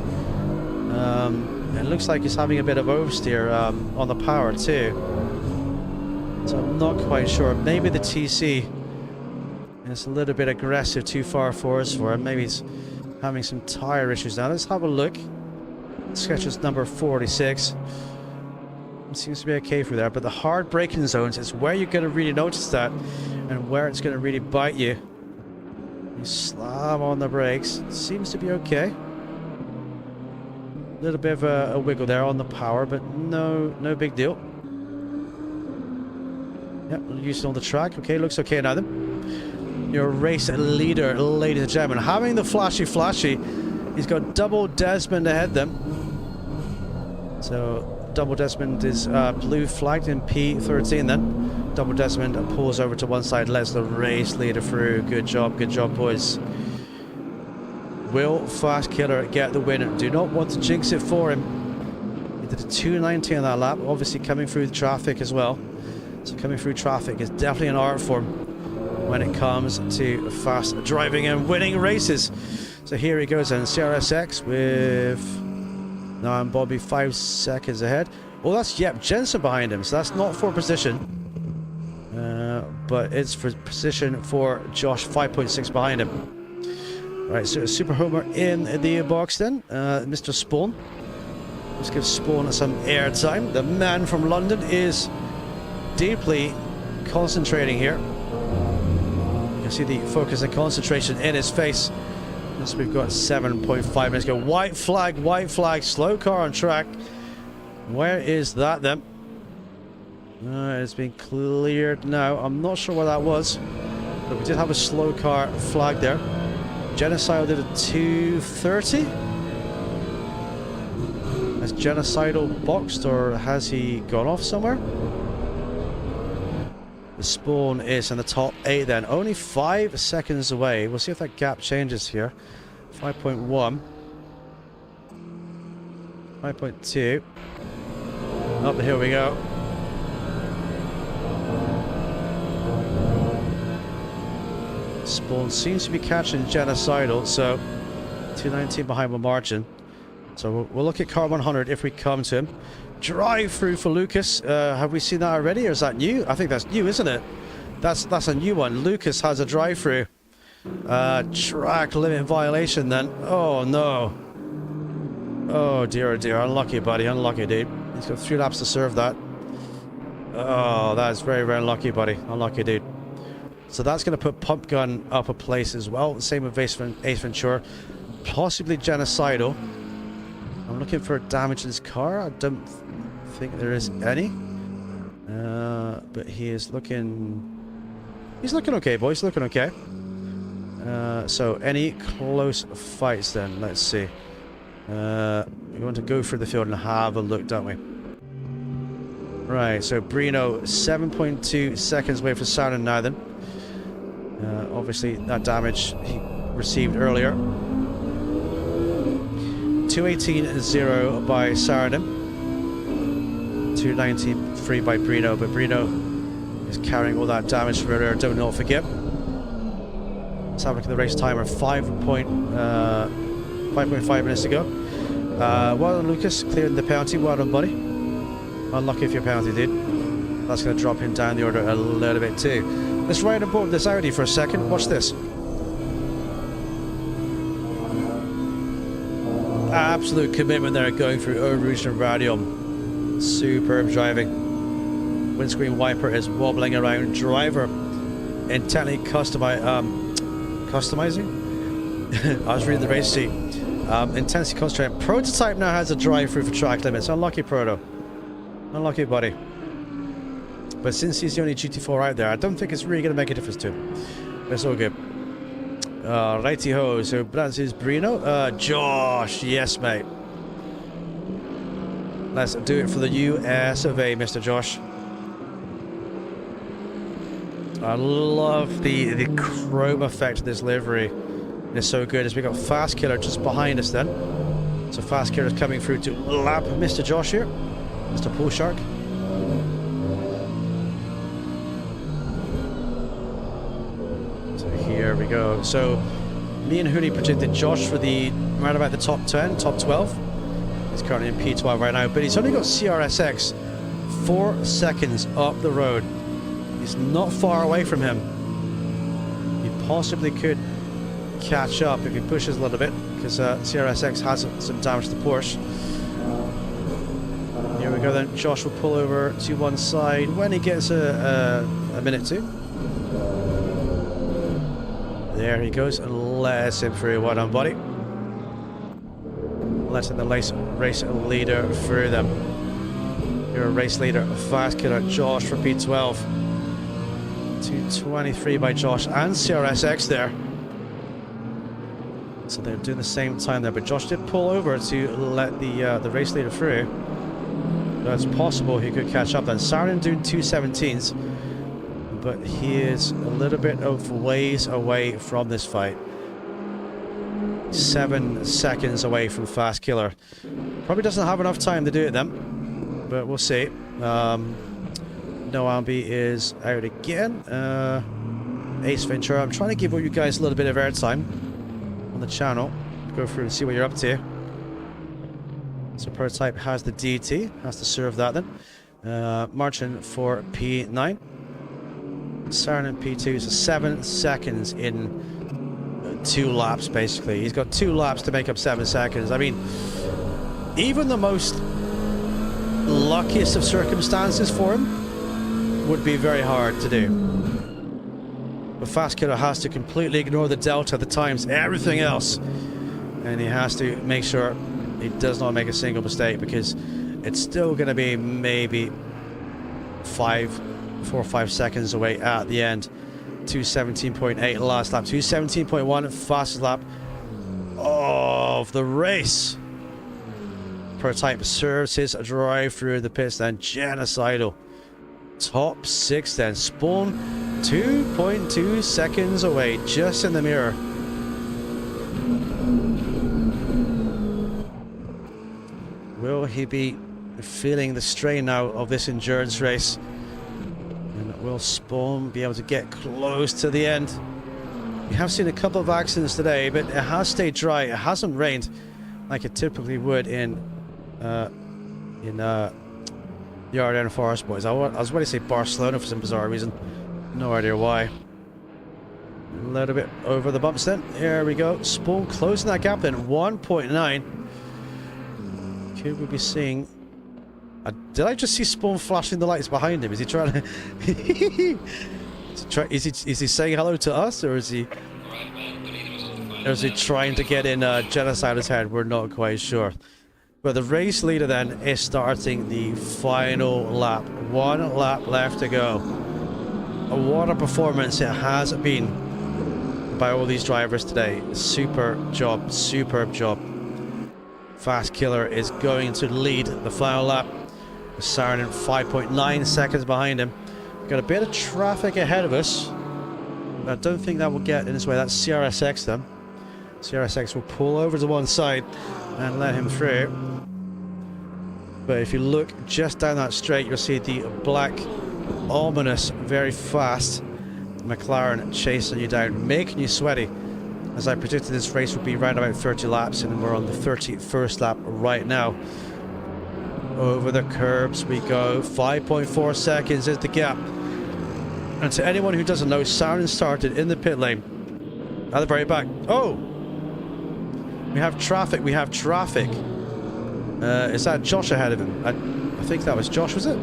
It looks like he's having a bit of oversteer on the power too. So I'm not quite sure. Maybe the TC is a little bit aggressive, too far forwards for him. Maybe he's having some tire issues now. Let's have a look. Sketches number 46. It seems to be okay for there, but the hard braking zones is where you're going to really notice that, and where it's going to really bite you. You slam on the brakes. It seems to be okay. A little bit of a wiggle there on the power, but no big deal. Yep, used on the track. Okay, looks okay now then. Your race leader, ladies and gentlemen, having the flashy. He's got double Desmond ahead them. So double Desmond is blue flagged in P13 then. Double Desmond pulls over to one side, lets the race leader through. Good job, boys. Will Fast Killer get the win? Do not want to jinx it for him. He did a 219 on that lap, obviously coming through the traffic as well. So coming through traffic is definitely an art form when it comes to fast driving and winning races. So here he goes then, CRSX with now I'm Bobby 5 seconds ahead. Oh, that's, yep, Jensen behind him, so that's not for position, but it's for position for Josh, 5.6 behind him. Right, so Super Homer in the box then, Mr. Spawn. Let's give Spawn some airtime. The man from London is deeply concentrating here. You can see the focus and concentration in his face. As we've got 7.5 minutes to go. White flag, slow car on track. Where is that then? It's been cleared now. I'm not sure what that was, but we did have a slow car flag there. Genocidal did a 230. Has Genocidal boxed, or has he gone off somewhere? The Spawn is in the top 8 then. Only 5 seconds away. We'll see if that gap changes here. 5.1. 5.2. Up, here we go. Spawn seems to be catching Genocidal, so 219 behind the margin. So we'll look at car 100 if we come to him. Drive through for Lucas. Have we seen that already, or is that new? I think that's new, isn't it? That's a new one. Lucas has a drive through. Track limit violation then. Oh no. Oh dear, unlucky buddy, unlucky dude. He's got 3 laps to serve that. Oh, that's very, very unlucky buddy, unlucky dude. So that's going to put Pump Gun up a place as well. Same with Ace Ventura. Possibly Genocidal. I'm looking for damage in his car. I don't think there is any. But he is looking... He's looking okay, boys. Looking okay. So any close fights then? Let's see. We want to go through the field and have a look, don't we? Right, so Brino 7.2 seconds away from Saturn now then. Obviously that damage he received earlier. 218.0 by Saradin. 293 by Brino, but Brino is carrying all that damage from earlier, don't not forget. Let's have a look at the race timer. 5.5 minutes to go. Well done, Lucas, clearing the penalty. Well done, buddy. Unlucky if your penalty did. That's going to drop him down the order a little bit too. Let's ride on board this Audi for a second. Watch this. Absolute commitment there, going through Eau Rouge and Radium. Superb driving. Windscreen wiper is wobbling around. Driver intently customizing. I was reading the race sheet. Intensely concentrating. Prototype now has a drive-through for track limits. Unlucky, Proto. Unlucky, buddy. But since he's the only GT4 out there, I don't think it's really going to make a difference to him. It's all good. Righty-ho. So that's his Brino. Josh. Yes, mate. Let's do it for the US of A, Mr. Josh. I love the chrome effect of this livery. It's so good. As we got Fast Killer just behind us then. So Fast Killer is coming through to lap Mr. Josh here. Mr. Pool Shark. So here we go. So me and Hooney predicted Josh for the right about the top 10, top 12. He's currently in P12 right now, but he's only got CRSX 4 seconds up the road. He's not far away from him. He possibly could catch up if he pushes a little bit, because CRSX has some damage to the Porsche. Here we go then. Josh will pull over to one side when he gets a minute to. There he goes, and lets him through. Well done, buddy. Letting the race leader through them. You're a race leader. Fast Killer Josh for P12. 223 by Josh and CRSX there. So they're doing the same time there, but Josh did pull over to let the race leader through. So it's possible he could catch up then. Sarin doing 217s, but he is a little bit of ways away from this fight. 7 seconds away from Fast Killer. Probably doesn't have enough time to do it then, but we'll see. No Ambi is out again. Ace Ventura. I'm trying to give you guys a little bit of airtime on the channel. Go through and see what you're up to. So Prototype has the DT. Has to serve that then. Marching for P9. Sarin in P2. So 7 seconds in 2 laps basically. He's got 2 laps to make up 7 seconds. I mean, even the most luckiest of circumstances for him, would be very hard to do. But Fast Killer has to completely ignore the delta, the times, everything else. And he has to make sure he does not make a single mistake, because it's still going to be maybe 4 or 5 seconds away at the end. 2:17.8 last lap, 2:17.1 fastest lap of the race. Prototype serves his drive through the pits, then genocidal. Top 6 then. Spawn 2.2 seconds away, just in the mirror. Will he be feeling the strain now of this endurance race? And will Spawn be able to get close to the end? We have seen a couple of accidents today, but it has stayed dry. It hasn't rained like it typically would in the Ardennes Forest, boys. I was going to say Barcelona for some bizarre reason. No idea why. A little bit over the bumps then. There we go. Spawn closing that gap then. 1.9. Could we be seeing... did I just see Spawn flashing the lights behind him? Is he trying to... is he saying hello to us, or is he trying to get in Genocide's head? We're not quite sure. But the race leader then is starting the final lap. 1 lap left to go. What a performance it has been by all these drivers today. Superb job, superb job. Fast Killer is going to lead the final lap. Saarinen 5.9 seconds behind him. Got a bit of traffic ahead of us. I don't think that will get in his way. That's CRSX then. CRSX will pull over to one side and let him through. But if you look just down that straight, you'll see the black, ominous, very fast McLaren chasing you down, making you sweaty. As I predicted, this race would be around about 30 laps, and we're on the 31st lap right now. Over the curbs we go. 5.4 seconds is the gap. And to anyone who doesn't know, Saarinen started in the pit lane at the very back. Oh! We have traffic, we have traffic. Is that Josh ahead of him? I think that was Josh, was it?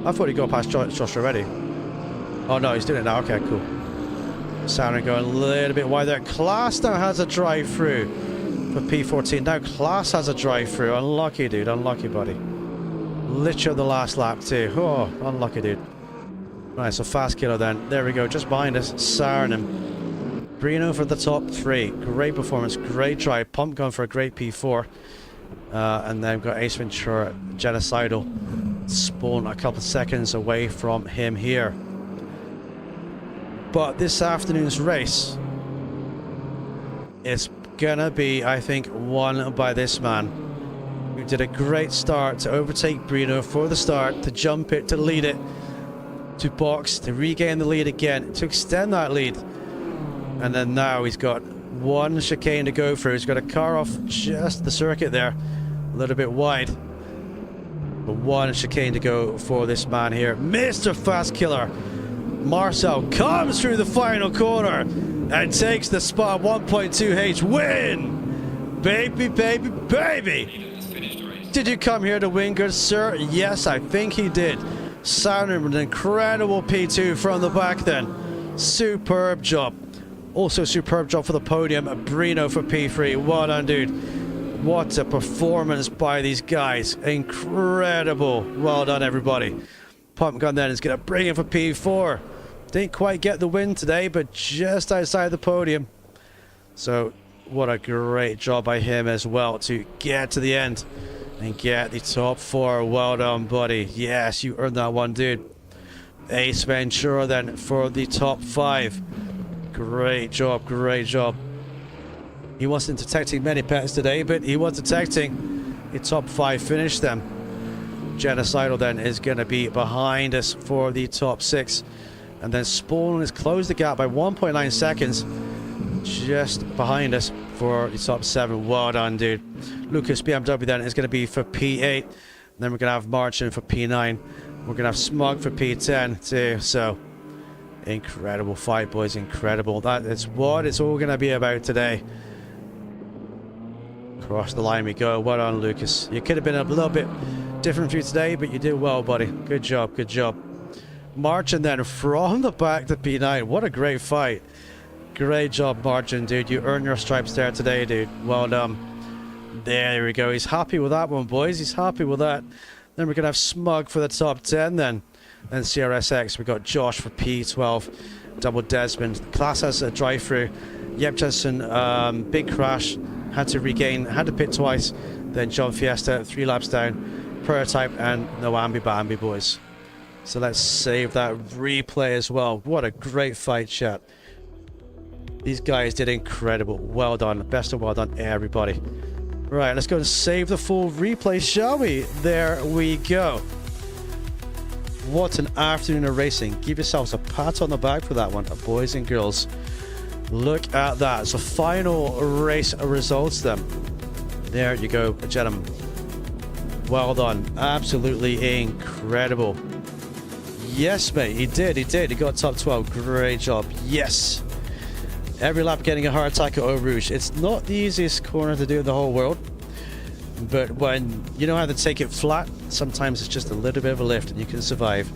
I thought he got past Josh already. Oh no, he's doing it now. Okay, cool. Saarinen going a little bit wide there. Class now has a drive-through for P14. Now Class has a drive-through. Unlucky, dude. Unlucky, buddy. Literally the last lap, too. Oh, unlucky, dude. Right, so Fast Killer then. There we go. Just behind us, Saarinen. Brino for the top 3. Great performance. Great drive. Pump gun for a great P4. And then we've got Ace Ventura, Genocidal. Spawn a couple seconds away from him here. But this afternoon's race is gonna be, I think, won by this man, who did a great start to overtake Brino for the start, to jump it, to lead it, to box, to regain the lead again, to extend that lead. And then now he's got one chicane to go through. He's got a car off just the circuit there, a little bit wide. But one chicane to go for this man here, Mr. Fast Killer. Marcel comes through the final corner and takes the spot. 1.2H win! Baby, baby, baby! Did you come here to win, good sir? Yes, I think he did. Saarinen with an incredible P2 from the back then. Superb job. Also superb job for the podium. Brino for P3. Well done, dude. What a performance by these guys. Incredible. Well done, everybody. Pump gun then is going to bring him for P4. Didn't quite get the win today, but just outside the podium. So, what a great job by him as well to get to the end and get the top 4. Well done, buddy. Yes, you earned that one, dude. Ace Ventura then for the top 5. Great job, great job. He wasn't detecting many pets today, but he was detecting a top 5 finish then. Genocidal then is going to be behind us for the top 6. And then Spawn has closed the gap by 1.9 seconds. Just behind us for the top 7. Well done, dude. Lucas BMW then is going to be for P8. And then we're going to have Marcin for P9. We're going to have Smug for P10 too. So, incredible fight, boys. Incredible. That is what it's all going to be about today. Across the line we go. Well done, Lucas. You could have been a little bit Different for you today, but you did well, buddy. Good job, good job. Margin then from the back to P9. What a great fight. Great job, Margin, dude. You earned your stripes there today, dude. Well done. There we go. He's happy with that one, boys. He's happy with that. Then we're going to have Smug for the top 10 then. Then CRSX. We got Josh for P12. Double Desmond. Class has a drive-through. Yep Jensen, big crash. Had to regain. Had to pit twice. Then John Fiesta, 3 laps down. Prototype and no Ambi Bambi, boys. So let's save that replay as well. What a great fight, chat. These guys did incredible. Well done. Best of well done, everybody. Right, let's go and save the full replay, shall we? There we go. What an afternoon of racing. Give yourselves a pat on the back for that one, boys and girls. Look at that. So final race results then. There you go, gentlemen. Well done. Absolutely incredible. Yes, mate. He did. He did. He got top 12. Great job. Yes. Every lap getting a hard attack at Eau Rouge. It's not the easiest corner to do in the whole world. But when you know how to take it flat, sometimes it's just a little bit of a lift and you can survive.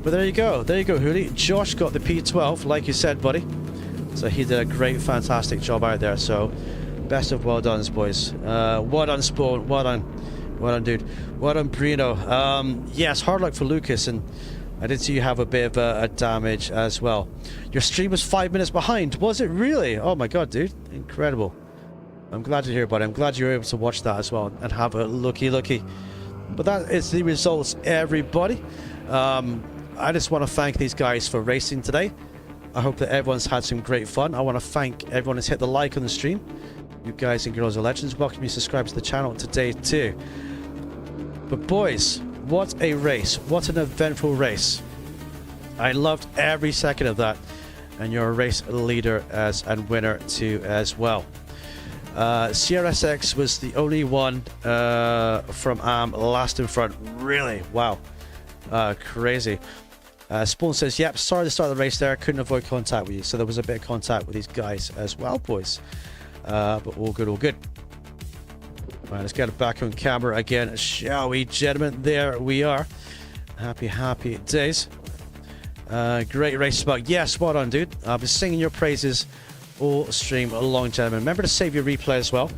But there you go. There you go, Hoodie. Josh got the P12, like you said, buddy. So he did a great, fantastic job out there. So best of well done, boys. Well done, Spawn. Well done. Well done, dude. Well done, Bruno. Yes, hard luck for Lucas, and I did see you have a bit of a damage as well. Your stream was 5 minutes behind. Was it really? Oh my god, dude. Incredible. I'm glad to hear, buddy. I'm glad you were able to watch that as well and have a looky. But that is the results, everybody. I just want to thank these guys for racing today. I hope that everyone's had some great fun. I want to thank everyone who's hit the like on the stream. You guys and girls are legends. Welcome you to subscribe to the channel today too. But boys, what a race. What an eventful race. I loved every second of that. And you're a race leader and winner too as well. CRSX was the only one from last in front. Really? Wow. Crazy. Spawn says, yep, sorry to start the race there. Couldn't avoid contact with you. So there was a bit of contact with these guys as well, boys. But all good, all good. Right, let's get it back on camera again, shall we, gentlemen? There we are. Happy days. Great race, Smug. Yeah, spot on, dude. I've been singing your praises all stream along, gentlemen. Remember to save your replay as well.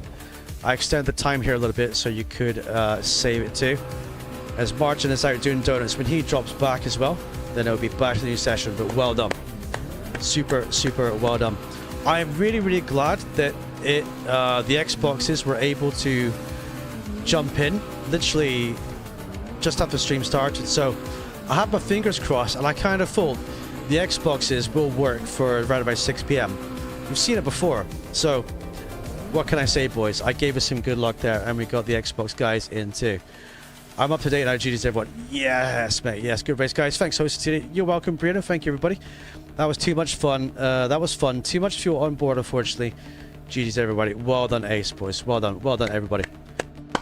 I extend the time here a little bit so you could save it too. As Martin is out doing donuts, when he drops back as well, then it'll be back to the new session. But well done. Super well done. I'm really glad that the Xboxes were able to jump in literally just after the stream started. So I have my fingers crossed, and I kind of thought the Xboxes will work for around about 6 p.m. We've seen it before, so what can I say, boys? I gave us some good luck there, and we got the Xbox guys in too. I'm up to date now. GG's everyone. Yes, mate. Yes, good race, guys. Thanks, hosting today. You're welcome, Brianna. Thank you, everybody. That was too much fun. That was fun. Too much fuel on board, unfortunately. GG's, everybody. Well done, Ace, boys. Well done, everybody.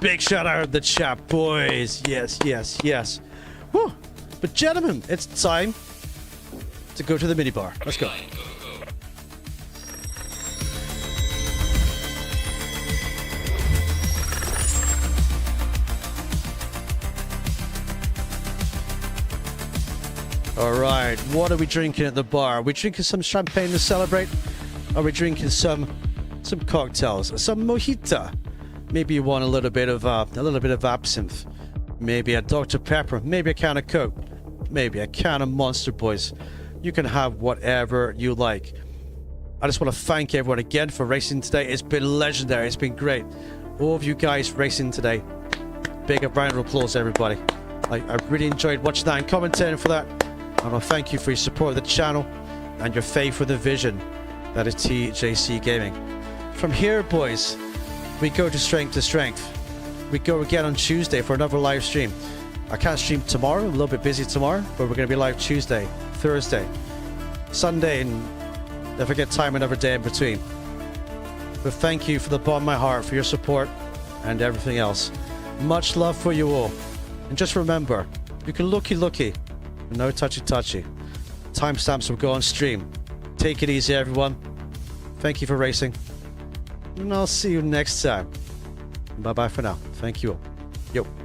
Big shout out to the chat, boys. Yes. Woo. But gentlemen, it's time to go to the minibar. Let's go. Alright, what are we drinking at the bar? Are we drinking some champagne to celebrate? Are we drinking some cocktails? Some mojito? Maybe you want a little bit of absinthe. Maybe a Dr. Pepper. Maybe a can of Coke. Maybe a can of Monster, boys. You can have whatever you like. I just want to thank everyone again for racing today. It's been legendary. It's been great. All of you guys racing today. Big round of applause, everybody. I really enjoyed watching that and commentating for that. I want to thank you for your support of the channel and your faith for the vision that is TJC Gaming. From here, boys, we go to strength to strength. We go again on Tuesday for another live stream. I can't stream tomorrow. I'm a little bit busy tomorrow, but we're going to be live Tuesday, Thursday, Sunday, and if I get time, another day in between. But thank you for the bottom of my heart for your support and everything else. Much love for you all. And just remember, you can looky, no touchy. Timestamps will go on stream. Take it easy, everyone. Thank you for racing. And I'll see you next time. Bye-bye for now. Thank you all. Yo.